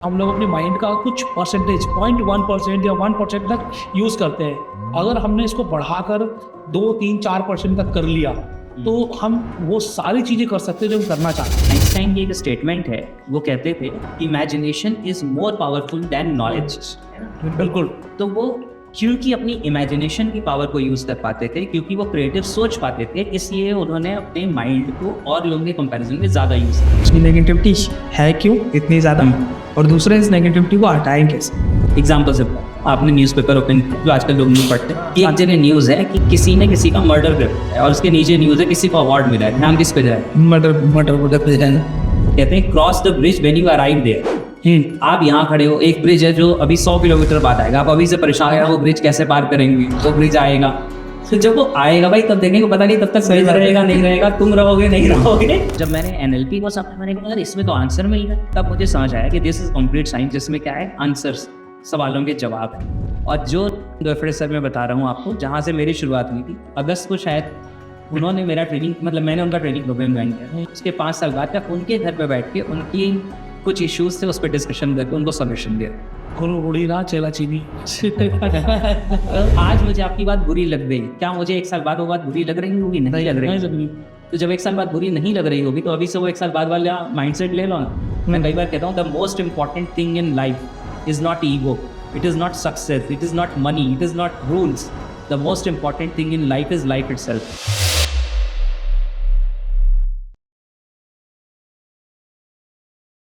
हम लोग अपने माइंड का कुछ परसेंटेज 0.1% या 1% तक यूज़ करते हैं। अगर हमने इसको बढ़ाकर 2, 3, 4% तक कर लिया तो हम वो सारी चीज़ें कर सकते हैं जो हम करना चाहते हैं। आइंस्टाइन की एक स्टेटमेंट है, वो कहते थे imagination is more powerful than knowledge. बिल्कुल। तो वो क्योंकि अपनी इमेजिनेशन की पावर को यूज कर पाते थे, क्योंकि वो क्रिएटिव सोच पाते थे, इसलिए उन्होंने अपने माइंड को और लोगों के कंपैरिजन में ज़्यादा यूज किया। उसकी नेगेटिविटी है क्यों इतनी ज़्यादा, और दूसरे इस नेगेटिविटी को हटाएं कैसे। एग्जाम्पल से आपने न्यूज़पेपर ओपन किया, जो आजकल लोग नहीं पढ़ते, एक जगह न्यूज़ है कि किसी ने किसी का मर्डर कर दिया है और उसके नीचे न्यूज़ है किसी को अवार्ड मिला है। नाम किस पे जाए? मर्डर पे है। कहते हैं cross the bridge when you arrive there. आप यहाँ खड़े हो, एक ब्रिज है जो अभी 100 किलोमीटर बाद आएगा, आप अभी से परेशान है वो ब्रिज कैसे पार करेंगे, वो ब्रिज आएगा। तो जब वो आएगा भाई तब देखेंगे, पता नहीं तब तक सही रहेगा नहीं रहेगा, तुम रहोगे नहीं रहोगे। जब मैंने एनएलपी को समझा, मैंने कहा यार इसमें तो आंसर में ही है, तब मुझे समझ आया कि दिस इज कंप्लीट साइंस, जिसमें क्या है आंसर्स, सवालों के जवाब है। और जो प्रोफेसर मैं बता रहा हूँ आपको, जहाँ से मेरी शुरुआत हुई थी, अगस्त को शायद उन्होंने मेरा ट्रेनिंग, मतलब मैंने उनका ट्रेनिंग प्रोग्राम ज्वाइन किया। उसके 5 साल बाद तक उनके घर पे बैठ के उनकी कुछ इश्यूज थे उस पर डिस्कशन करके उनको सॉल्यूशन दिया। गुड़ी ना चेला चीनी। आज मुझे आपकी बात बुरी लग गई, क्या मुझे 1 साल बाद वो बात बुरी लग रही होगी? नहीं लग रही। तो जब 1 साल बाद बुरी नहीं लग रही होगी तो अभी से वो 1 साल बाद वाला माइंडसेट ले लो ना। मैं कई बार कहता हूँ the most important thing in life is not ego, it is not success, it is not money, it is not rules. The most important thing in life is life itself.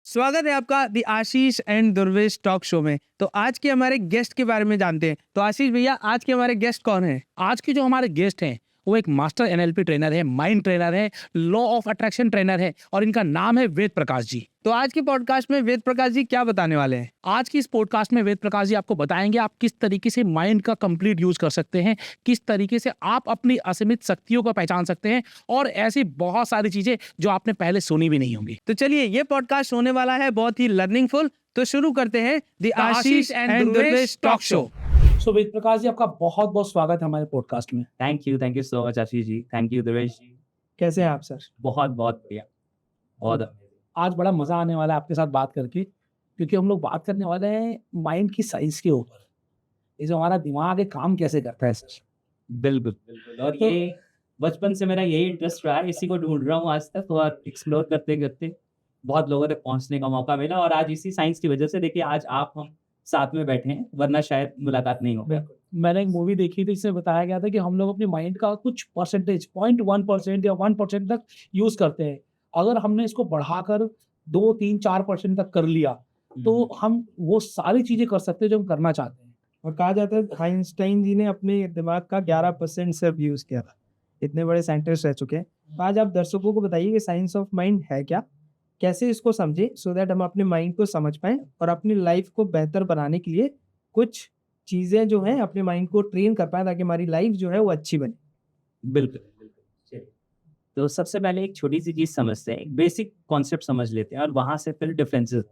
स्वागत है आपका the Ashish and Durvesh talk show में। तो आज के हमारे guest के बारे में जानते हैं। तो आशीष भैया, आज के हमारे गेस्ट कौन है? आज के जो हमारे गेस्ट हैं वो एक मास्टर एनएलपी ट्रेनर है, माइंड ट्रेनर है, लॉ ऑफ अट्रैक्शन ट्रेनर है, और इनका नाम है वेद प्रकाश जी। तो आज के पॉडकास्ट में वेद प्रकाश जी क्या बताने वाले हैं? आज की इस पॉडकास्ट में वेद प्रकाश जी आपको बताएंगे आप किस तरीके से माइंड का कंप्लीट यूज कर सकते हैं, किस तरीके से आप अपनी असीमित शक्तियों को पहचान सकते हैं, और ऐसी बहुत सारी चीजें जो आपने पहले सुनी भी नहीं होंगी। तो चलिए, ये पॉडकास्ट होने वाला है बहुत ही लर्निंगफुल। तो शुरू करते हैं the Ashish and Durvesh talk show. So Ved Prakash ji, आपका बहुत बहुत स्वागत है हमारे पॉडकास्ट में। Thank you so much Ashish ji, thank you Durvesh ji. कैसे हैं आप सर? बहुत बहुत बढ़िया, बहुत। आज बड़ा मजा आने वाला है आपके साथ बात करके, क्योंकि हम लोग बात करने वाले हैं माइंड की साइंस के ऊपर। ये जो हमारा दिमाग है काम कैसे करता है सर। बिल्कुल। और ये बचपन से मेरा यही इंटरेस्ट रहा है, इसी को ढूंढ रहा हूँ आज तक, और एक्सप्लोर करते करते बहुत लोगों तक पहुंचने का मौका मिला। और आज इसी साइंस की वजह से देखिए आज आप हम साथ में बैठे हैं, वरना शायद मुलाकात नहीं हो। मैंने एक मूवी देखी थी, इसमें बताया गया था कि हम लोग अपने माइंड का कुछ परसेंटेज 0.1% या 1% तक यूज करते हैं। अगर हमने इसको बढ़ाकर 2, 3, 4% तक कर लिया तो हम वो सारी चीजें कर सकते हैं जो हम करना चाहते हैं। और कहा जाता है आइंस्टाइन जी ने अपने दिमाग का 11% सिर्फ यूज किया था। इतने बड़े साइंटिस्ट रह चुके हैं। तो आज आप दर्शकों को बताइए कि साइंस ऑफ माइंड है क्या, कैसे इसको समझे, सो दैट हम अपने माइंड को समझ पाएं और अपनी लाइफ को बेहतर बनाने के लिए कुछ चीजें जो हैं अपने माइंड को ट्रेन कर पाए, ताकि हमारी लाइफ जो है वो अच्छी बने। बिल्कुल। तो सबसे पहले एक छोटी सी चीज समझते हैं, एक बेसिक कॉन्सेप्ट समझ लेते हैं, और वहां से फिर डिफरेंसेस।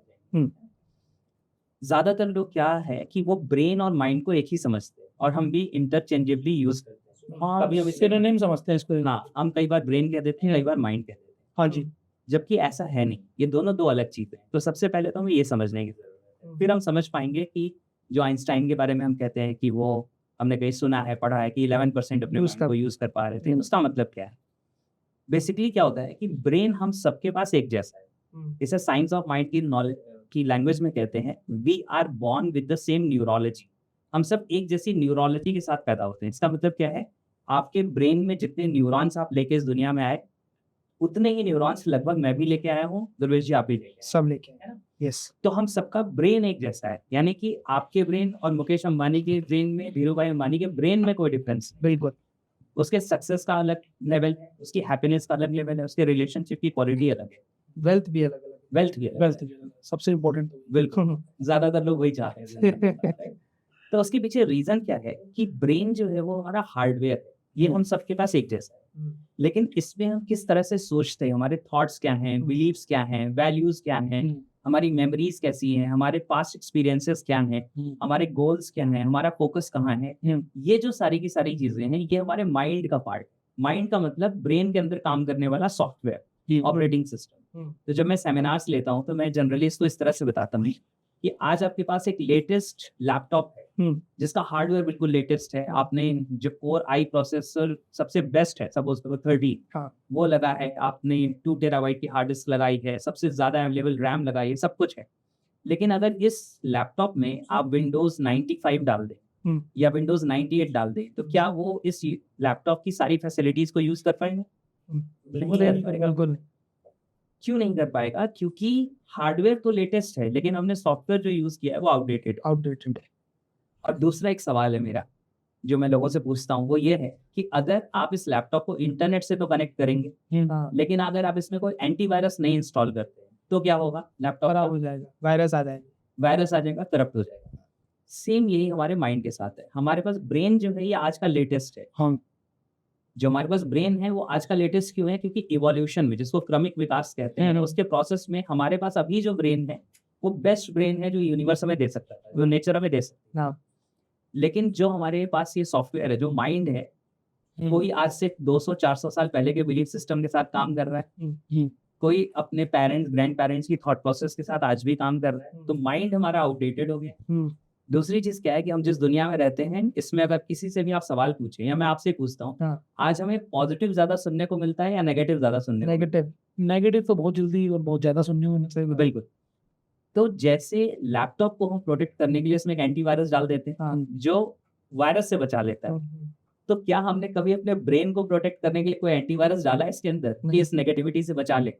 ज्यादातर लोग क्या है कि वो ब्रेन और माइंड को एक ही समझते हैं, और हम भी इंटरचेंजेबली यूज करते हैं। हाँ, कभी हम सिनोनिम समझते हैं इसको। हाँ, हम कई बार ब्रेन कह देते हैं, कई बार माइंड कहते हैं। हाँ जी। जबकि ऐसा है नहीं, ये दोनों दो अलग चीजें हैं। तो सबसे पहले तो हमें ये समझने की जरूरत है, फिर हम समझ पाएंगे कि जो आइंस्टाइन के बारे में हम कहते हैं कि वो हमने कहीं सुना है, पढ़ा है कि 11% अपने mind को यूज कर पा रहे थे, उसका मतलब क्या है? बेसिकली क्या होता है कि ब्रेन हम सबके पास एक जैसा है। इसे साइंस ऑफ माइंड की नॉलेज की लैंग्वेज में कहते हैं we are born with the same neurology. हम सब एक जैसी न्यूरोलॉजी के साथ पैदा होते हैं। इसका मतलब क्या है? आपके ब्रेन में जितने न्यूरॉन्स आप लेके इस दुनिया में आए, उतने ही न्यूरॉन्स लगभग मैं भी लेके आया हूँ, दुर्वेश जी आप भी लेके सब लेके आए हैं। यस। तो हम सबका ब्रेन एक जैसा है, यानी कि आपके ब्रेन और मुकेश अंबानी के ब्रेन में, धीरू भाई अंबानी के ब्रेन में कोई डिफरेंस। बिल्कुल। उसके सक्सेस का अलग लेवल है, उसकी हैप्पीनेस का अलग लेवल है, उसके रिलेशनशिप की क्वालिटी अलग है, वेल्थ भी अलग अलग। वेल्थ भी अलग है। सबसे इम्पोर्टेंट। बिल्कुल, ज्यादातर लोग वही चाहते हैं। तो उसके पीछे रीजन क्या है कि ब्रेन जो है वो हमारा हार्डवेयर है, ये हम सबके पास एक जैसा है। लेकिन इसमें हम किस तरह से सोचते हैं, हमारे थॉट्स क्या हैं, बिलीव्स क्या हैं, वैल्यूज क्या हैं, हमारी मेमोरीज कैसी हैं, हमारे पास्ट एक्सपीरियंसेस क्या हैं, हमारे गोल्स क्या हैं, हमारा फोकस कहाँ है, ये जो सारी की सारी चीजें हैं, ये हमारे माइंड का पार्ट। माइंड का मतलब ब्रेन के अंदर काम करने वाला सॉफ्टवेयर, ऑपरेटिंग सिस्टम। तो जब मैं सेमिनार्स लेता हूँ तो मैं जनरली इसको इस तरह से बताता हूँ कि आज आपके पास एक लेटेस्ट लैपटॉप है जिसका हार्डवेयर बिल्कुल लेटेस्ट है, आपने जो कोर आई प्रोसेसर सबसे बेस्ट है, सपोज करो 30, हाँ। वो लगा है, आपने 2 टेराबाइट की हार्ड डिस्क लगाई है, सबसे ज्यादा अवेलेबल रैम लगाई है, सब कुछ है। लेकिन अगर इस लैपटॉप में आप विंडोज 95 डाल दें या विंडोज 98 डाल दें, तो क्या वो इस लैपटॉप की सारी फैसिलिटीज को यूज कर पाएंगे? नहीं कर पाएगा। बिल्कुल क्यों नहीं कर पाएगा? क्योंकि हार्डवेयर तो लेटेस्ट है, लेकिन हमने सॉफ्टवेयर जो यूज किया है वो आउटडेटेड। आउटडेटेड है। और दूसरा एक सवाल है मेरा जो मैं लोगों से पूछता हूँ, वो ये है कि अगर आप इस लैपटॉप को इंटरनेट से तो कनेक्ट करेंगे, हाँ, लेकिन अगर आप इसमें कोई एंटीवायरस नहीं इंस्टॉल करते तो क्या होगा? लैपटॉप खराब हो जाएगा, वायरस आ जाएगा। वायरस आ जाएगा, करप्ट हो जाएगा। सेम यही हमारे माइंड के साथ है। हमारे पास ब्रेन जो है ये आज का लेटेस्ट है। हाँ। जो हमारे पास ब्रेन है वो आज का लेटेस्ट क्यों है? क्योंकि इवोल्यूशन में, जिसको क्रमिक विकास कहते हैं, उसके प्रोसेस में हमारे पास अभी जो ब्रेन है वो बेस्ट ब्रेन है जो यूनिवर्स हमें दे सकता है, जो नेचर हमें दे सकता है। हाँ। लेकिन जो हमारे पास ये सॉफ्टवेयर है, जो माइंड है, कोई आज से 200-400 साल पहले के बिलीफ सिस्टम के साथ काम कर रहा है, कोई अपने पेरेंट्स ग्रैंड पेरेंट्स की थॉट प्रोसेस के साथ आज भी काम कर रहा है। तो माइंड हमारा आउटडेटेड हो गया। दूसरी चीज क्या है कि हम जिस दुनिया में रहते हैं, इसमें अगर किसी से भी आप सवाल पूछें या मैं आपसे पूछता हूँ, हाँ। आज हमें पॉजिटिव ज्यादा सुनने को मिलता है या नेगेटिव ज्यादा सुनने को मिलता है? नेगेटिव। नेगेटिव तो बहुत जल्दी और बहुत ज्यादा सुनने को मिलता है। बिल्कुल। तो जैसे लैपटॉप को हम प्रोटेक्ट करने के लिए इसमें एक एंटीवायरस डाल देते हैं, हाँ। जो वायरस से बचा लेता है, तो क्या हमने कभी अपने ब्रेन को प्रोटेक्ट करने के लिए कोई एंटीवायरस डाला है इसके अंदर कि इस नेगेटिविटी से बचा ले?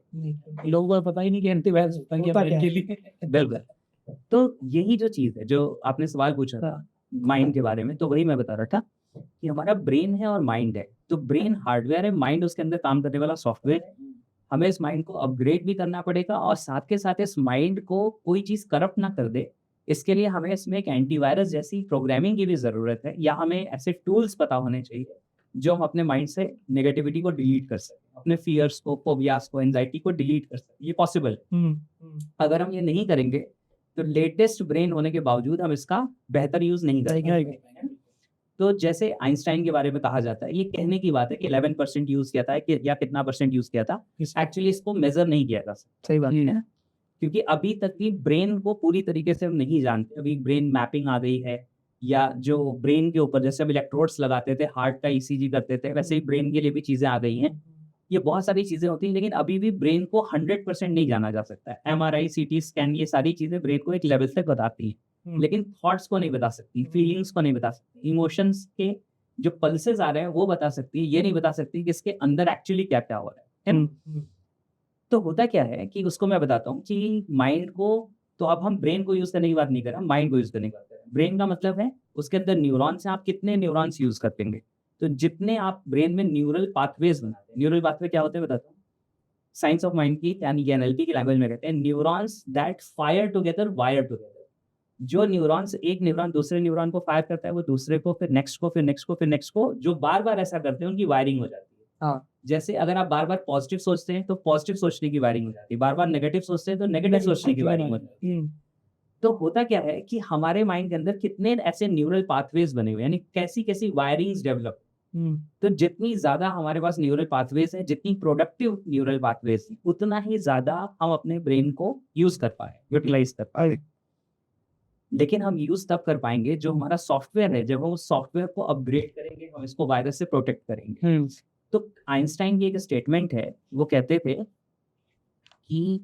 लोगों को पता ही नहीं कि एंटीवायरस होता है क्या होता ब्रेन के क्या लिए। बिल्कुल। तो यही जो चीज है, जो आपने सवाल पूछा था माइंड के बारे में, तो वही मैं बता रहा था कि हमारा ब्रेन है और माइंड है। तो ब्रेन हार्डवेयर है, माइंड उसके अंदर काम करने वाला सॉफ्टवेयर है। हमें इस माइंड को अपग्रेड भी करना पड़ेगा, और साथ के साथ इस माइंड को कोई चीज करप्ट ना कर दे, इसके लिए हमें इसमें एक एंटीवायरस जैसी प्रोग्रामिंग की भी जरूरत है, या हमें ऐसे टूल्स पता होने चाहिए जो हम अपने माइंड से नेगेटिविटी को डिलीट कर सकें, अपने फियर्स को, फोबियास को, एंजाइटी को डिलीट कर सकें। ये पॉसिबल है। अगर हम ये नहीं करेंगे तो लेटेस्ट ब्रेन होने के बावजूद हम इसका बेहतर यूज नहीं कर पाएंगे। तो जैसे आइंस्टाइन के बारे में कहा जाता है, ये कहने की बात है कि 11% यूज किया था या कितना परसेंट यूज किया था, एक्चुअली इसको मेजर नहीं किया जा सकता। सही बात है ना? क्योंकि अभी तक भी ब्रेन को पूरी तरीके से हम नहीं जानते। अभी ब्रेन मैपिंग आ गई है, या जो ब्रेन के ऊपर जैसे हम इलेक्ट्रोड्स लगाते थे, हार्ट का ईसीजी करते थे, वैसे ही ब्रेन के लिए भी चीजें आ गई हैं। ये बहुत सारी चीजें होती हैं, लेकिन अभी भी ब्रेन को 100% नहीं जाना जा सकता है। MRI, CT स्कैन, ये सारी चीजें ब्रेन को एक लेवल तक बताती हैं, लेकिन थॉट्स को नहीं बता सकती, फीलिंग्स को नहीं बता सकती, इमोशंस के जो पल्सेस आ रहे हैं वो बता सकती है, ये नहीं बता सकती कि इसके अंदर एक्चुअली क्या क्या हो रहा है ना? तो होता क्या है कि उसको मैं बताता हूँ कि माइंड को, तो अब हम ब्रेन को यूज करने की बात नहीं कर रहे, माइंड को यूज करने की बात कर रहे हैं। ब्रेन का मतलब है उसके अंदर न्यूरॉन्स हैं, आप कितने न्यूरॉन्स यूज कर पाएंगे। तो जितने आप ब्रेन में न्यूरल पाथवेज बनाते हैं, न्यूरल पाथवे क्या होते हैं बताता हूँ। साइंस ऑफ माइंड की यानी NLP की लैंग्वेज में कहते हैं neurons that fire together wire together. जो न्यूरॉन्स, एक न्यूरॉन दूसरे न्यूरॉन को फायर करता है, वो दूसरे को, फिर नेक्स्ट को, फिर नेक्स्ट को, फिर नेक्स्ट को, जो बार बार ऐसा करते हैं उनकी वायरिंग हो जाती है। हाँ। जैसे अगर आप बार बार पॉजिटिव सोचते हैं तो पॉजिटिव सोचने की वायरिंग हो जाती है, बार बार नेगेटिव सोचते हैं तो नेगेटिव सोचने की वायरिंग हो जाती है। तो होता क्या है कि हमारे माइंड के अंदर कितने ऐसे न्यूरल पाथवेज बने हुए, यानी कैसी कैसी वायरिंग्स डेवलप। तो जितनी ज्यादा हमारे पास न्यूरल पाथवेज है, जितनी प्रोडक्टिव न्यूरल पाथवेज, उतना ही ज्यादा हम अपने ब्रेन को यूज कर पाए, यूटिलाइज कर पाए। लेकिन हम यूज तब कर पाएंगे जो हमारा सॉफ्टवेयर है, जब हम उस सॉफ्टवेयर को अपग्रेड करेंगे, हम इसको वायरस से प्रोटेक्ट करेंगे। तो आइंस्टाइन की एक स्टेटमेंट है, वो कहते थे कि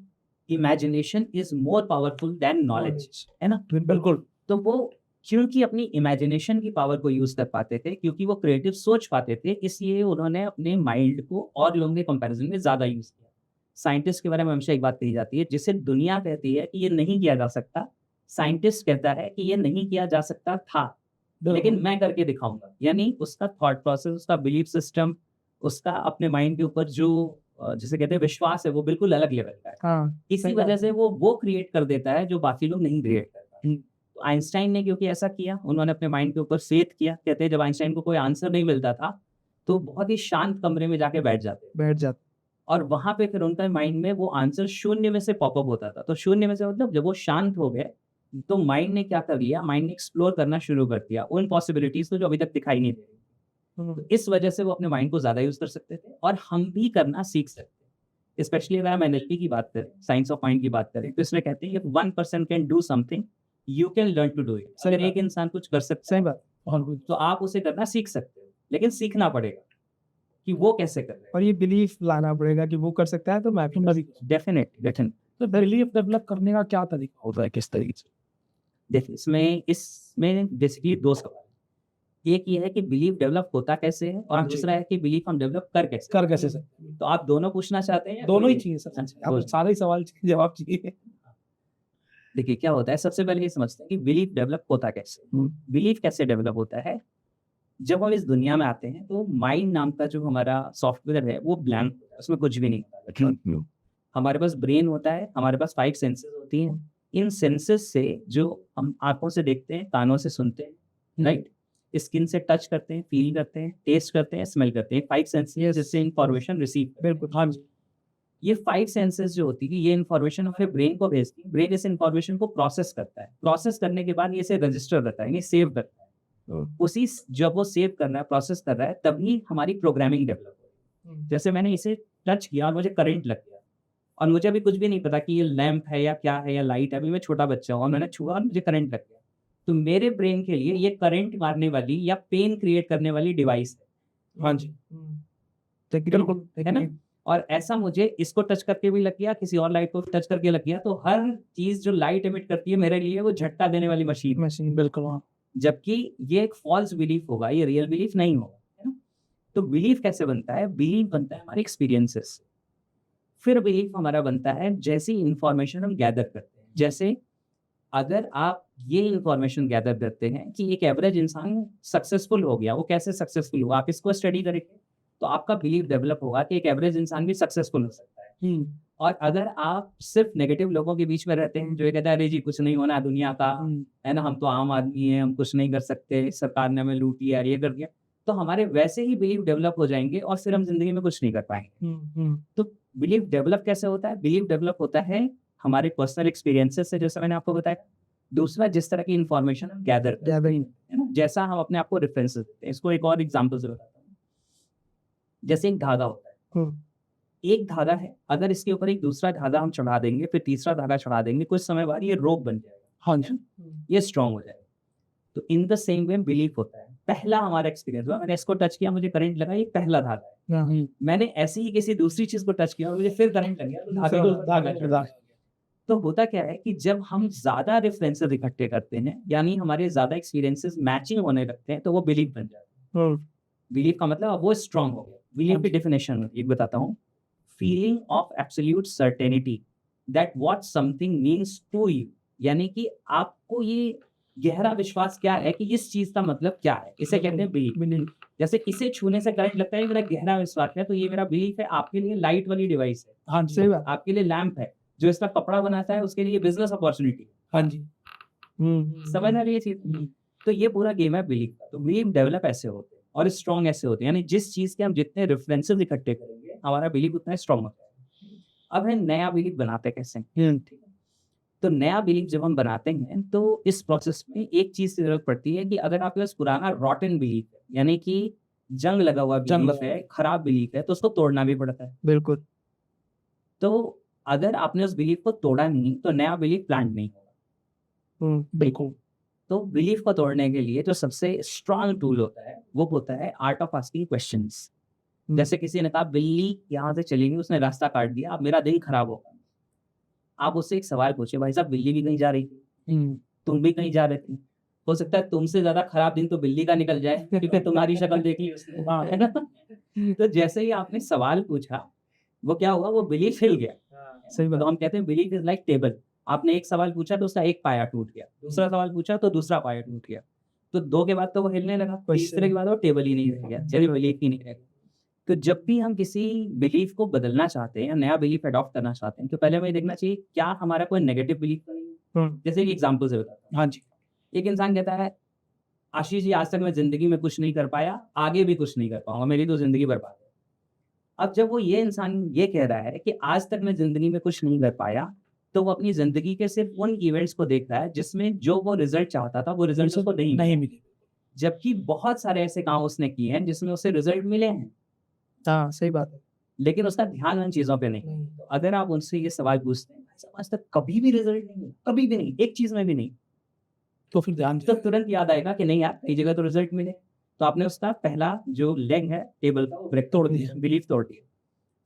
imagination is more powerful than knowledge, है ना? बिल्कुल। तो वो क्योंकि अपनी इमेजिनेशन की पावर को यूज कर पाते थे, क्योंकि वो क्रिएटिव सोच पाते थे, इसलिए उन्होंने अपने माइंड को और लोगों के कंपैरिजन में ज्यादा यूज किया। साइंटिस्ट के बारे में हमेशा एक बात कही जाती है, जिसे दुनिया कहती है कि ये नहीं किया जा सकता, साइंटिस्ट कहता है कि ये नहीं किया जा सकता था, लेकिन मैं करके दिखाऊंगा। यानी उसका थॉट प्रोसेस, उसका बिलीफ सिस्टम, उसका अपने माइंड के ऊपर जो जिसे कहते हैं विश्वास है, वो बिल्कुल अलग लेवल का है। हाँ, इसी वजह से वो क्रिएट कर देता है जो बाकी लोग नहीं क्रिएट कर पाते। तो आइंस्टाइन ने क्योंकि ऐसा किया, उन्होंने अपने माइंड के ऊपर फेथ किया। कहते हैं जब आइंस्टाइन को कोई आंसर नहीं मिलता था तो बहुत ही शांत कमरे में जाके बैठ जाते, और वहां पे फिर उनका माइंड में वो आंसर शून्य में से पॉपअप होता था। तो शून्य में से मतलब जब वो शांत हो गए तो माइंड ने क्या कर लिया, माइंड ने एक्सप्लोर करना शुरू कर दिया उन पॉसिबिलिटीज को जो अभी तक दिखाई नहीं दे रही। तो इस वजह से वो अपने माइंड को ज्यादा यूज कर सकते थे, और हम भी करना सीख सकते हैं। स्पेशली अगर हम एनएलपी की बात करें, साइंस ऑफ माइंड की बात करें, तो इसमें कहते हैं कि 1% can do something, you can learn to do it. अगर एक इंसान कुछ कर सकता सही है बात। और कुछ तो आप उसे करना सीख सकते हो, लेकिन सीखना पड़ेगा कि वो कैसे कर रहे हैं। और ये बिलीफ लाना पड़ेगा कि वो कर सकता है तो मैं भी कर सकता डेफिनेटली। तो बिलीफ डेवलप करने का क्या तरीका होता है, किस तरीके से? देखिए इसमें बेसिकली दो सवाल हैं। एक ये है कि बिलीफ डेवलप होता कैसे है, और हाँ जी। दूसरा है कि बिलीफ हम डेवलप कर कैसे। कर कैसे सकते हैं? तो आप दोनों पूछना चाहते हैं या दोनों ही कोई- चाहिए सर, अच्छा, अब बोल। सारे ही सवाल चाहिए, जवाब चाहिए। देखिए क्या होता है, सबसे पहले ये समझते हैं कि बिलीफ डेवलप होता कैसे। बिलीफ कैसे डेवलप होता है, जब हम इस दुनिया में आते हैं तो माइंड नाम का जो हमारा सॉफ्टवेयर है वो ब्लैंक होता है, उसमें कुछ भी नहीं होता है। हमारे पास ब्रेन होता है, हमारे पास 5 सेंसेस होती हैं। इन सेंसेस से जो हम आंखों से देखते हैं, कानों से सुनते हैं, राइट, स्किन से टच करते हैं, फील करते हैं, टेस्ट करते हैं, स्मेल करते हैं, 5 सेंसेस जिससे इंफॉर्मेशन रिसीव। बिल्कुल। हाँ जी। ये 5 सेंसेस जो होती है ये इंफॉर्मेशन अपने ब्रेन को भेजती है। ब्रेन इस इंफॉर्मेशन को प्रोसेस करता है, प्रोसेस करने के बाद ये इसे रजिस्टर करता है, ये सेव करता है। उसी जब वो सेव कर रहा है, प्रोसेस कर रहा है, तभी हमारी प्रोग्रामिंग डेवलप हो रही है। जैसे मैंने इसे टच किया और मुझे करंट लग गया, और मुझे अभी कुछ भी नहीं पता कि ये लैंप है या क्या है या लाइट है, अभी मैं छोटा बच्चा हूँ और मैंने छुआ और मुझे करंट लग गया, तो मेरे ब्रेन के लिए ये करंट मारने वाली या पेन क्रिएट करने वाली डिवाइस है। हाँ जी, बिल्कुल है ना? और ऐसा मुझे इसको टच करके भी लग गया, किसी और लाइट को टच करके लग गया, तो हर चीज जो लाइट एमिट करती है मेरे लिए वो झटका देने वाली मशीन है। मशीन। बिल्कुल। हाँ, जबकि ये एक फॉल्स बिलीफ होगा, ये रियल बिलीफ नहीं होगा, है ना? तो बिलीफ कैसे बनता है? बिलीफ बनता है हमारे एक्सपीरियंसेस से। फिर बिलीफ हमारा बनता है जैसी इंफॉर्मेशन हम गैदर करते हैं। जैसे अगर आप ये इंफॉर्मेशन गैदर करते हैं कि एक एवरेज इंसान सक्सेसफुल हो गया, वो कैसे सक्सेसफुल हुआ, आप इसको स्टडी करेंगे तो आपका बिलीफ डेवलप होगा कि एक एवरेज इंसान भी सक्सेसफुल हो सकता है। और अगर आप सिर्फ नेगेटिव लोगों के बीच में रहते हैं जो ये कहता है अरे जी कुछ नहीं होना दुनिया का, है ना, हम तो आम आदमी हैं, हम कुछ नहीं कर सकते, सरकार ने हमें लूट लिया, ये कर दिया, तो हमारे वैसे ही बिलीफ डेवलप हो जाएंगे और फिर हम जिंदगी में कुछ नहीं कर पाएंगे। तो बिलीफ डेवलप कैसे होता है? बिलीफ डेवलप होता है हमारे पर्सनल एक्सपीरियंसेस से, जैसे मैंने आपको बताया। दूसरा, जिस तरह की इंफॉर्मेशन हम गैदर करते हैं, है ना, जैसा हम अपने आप को रेफरेंसेस देते हैं। इसको एक और एग्जांपल से बताता हूँ। जैसे एक धागा होता है, एक धागा है, अगर इसके ऊपर एक दूसरा धागा हम चढ़ा देंगे, फिर तीसरा धागा चढ़ा देंगे, कुछ समय बाद ये रोप बन जाएगा। हाँ जी, ये स्ट्रांग हो जाएगा। तो in the same way belief होता है। पहला हमारा एक्सपीरियंस हुआ, मैंने इसको टच किया, मुझे करंट लगा, ये पहला धागा है। मैंने ऐसे ही किसी दूसरी चीज को टच किया और मुझे फिर करंट लग गया, तो धागे को धागा। तो होता क्या है कि जब हम ज्यादा रेफरेंसेस इकट्ठे करते हैं, यानी हमारे ज्यादा एक्सपीरियंसेस मैचिंग होने लगते हैं, तो वो बिलीफ बन जाता है। बिलीफ का मतलब अब वो स्ट्रांग हो गया। बिलीफ की डेफिनेशन एक बताता हूँ, feeling of absolute certainty that what something means to you, यानी कि आपको ये गहरा विश्वास क्या है कि इस चीज का मतलब क्या है, इसे कहते हैं बिलीफ। जैसे इसे छूने से करंट लगता है, मेरा गहरा विश्वास है, तो ये मेरा बिलीफ है। आपके लिए लाइट वाली डिवाइस है, हाँ जी, सही बात। आपके लिए लैंप है, जो इसका कपड़ा बनाता है उसके लिए बिजनेस अपॉर्चुनिटी। हाँ जी। समझ आ रही है चीज? तो ये पूरा गेम है बिलीफ का। तो बिलीफ डेवलप ऐसे होते हैं और स्ट्रॉन्ग ऐसे होते हैं, यानी जिस चीज के हम जितने रेफरेंसेस इकट्ठे करेंगे हमारा बिलीफ उतना स्ट्रॉन्ग होता है। अब है नया बिलीफ बनाते कैसे, ठीक है? तो नया बिलीफ जब हम बनाते हैं तो इस प्रोसेस में एक चीज की जरूरत पड़ती है कि अगर आपके पास पुराना रॉटन बिलीफ है, यानी कि जंग लगा हुआ बिलीफ है, खराब बिलीफ है, तो उसको तोड़ना भी पड़ता है। बिल्कुल। तो अगर आपने उस बिलीफ को तोड़ा नहीं तो नया बिलीफ प्लांट नहीं होगा। बिल्कुल। तो बिलीफ को तोड़ने के लिए जो सबसे स्ट्रांग टूल होता है वो होता है आर्ट ऑफ आस्किंग क्वेश्चंस। जैसे किसी ने कहा बिल्ली यहाँ से चली गई, उसने रास्ता काट दिया, अब मेरा दिल खराब होगा। आप उससे एक सवाल पूछे, भाई साहब बिल्ली भी कहीं जा रही थी, तुम भी कहीं जा रहे थे, हो सकता है तुमसे ज्यादा खराब दिन तो बिल्ली का निकल जाए क्योंकि तुम्हारी शक्ल देख ली उसने, है ना? तो जैसे ही आपने सवाल पूछा वो क्या हुआ, वो बिलीफ हिल गया। सही बात। तो हम कहते हैं बिलीफ इज लाइक टेबल। आपने एक सवाल पूछा तो उसका एक पाया टूट गया, दूसरा सवाल पूछा तो दूसरा पाया टूट गया, तो दो के बाद तो वो हिलने लगा, तीसरे के बाद वो टेबल ही नहीं रह गया, चलिए बिलीफ ही नहीं रह गया। तो जब भी हम किसी बिलीफ को बदलना चाहते हैं या नया बिलीफ अडॉप्ट करना चाहते हैं तो पहले हमें देखना चाहिए क्या हमारा कोई नेगेटिव बिलीफ तो नहीं है। जैसे एक एग्जांपल से बताता हूं। हाँ जी। एक इंसान कहता है आशीष जी आज तक मैं जिंदगी में कुछ नहीं कर पाया, आगे भी कुछ नहीं कर पाऊंगा, मेरी तो जिंदगी बर्बाद है। अब जब वो ये इंसान ये कह रहा है कि आज तक मैं जिंदगी में कुछ नहीं कर पाया, तो वो अपनी जिंदगी के सिर्फ उन इवेंट्स को देख रहा है जिसमें जो वो रिजल्ट चाहता था वो रिजल्ट उसको नहीं मिले, जबकि बहुत सारे ऐसे काम उसने किए हैं जिसमें उसे रिजल्ट मिले हैं। हाँ, सही बात है। लेकिन उसका ध्यान उन चीज़ों पे नहीं। तो अगर आप उनसे ये सवाल पूछते हैं, "भाई साहब, आज तक कभी भी रिजल्ट नहीं मिला, कभी भी नहीं, एक चीज़ में भी नहीं।" तो फिर ध्यान तो तुरंत याद आएगा कि नहीं यार, कई जगह तो रिजल्ट मिले। तो आपने उसका पहला जो लेग है टेबल का, वो ब्रेक तोड़ दिया, बिलीफ तोड़ दिया।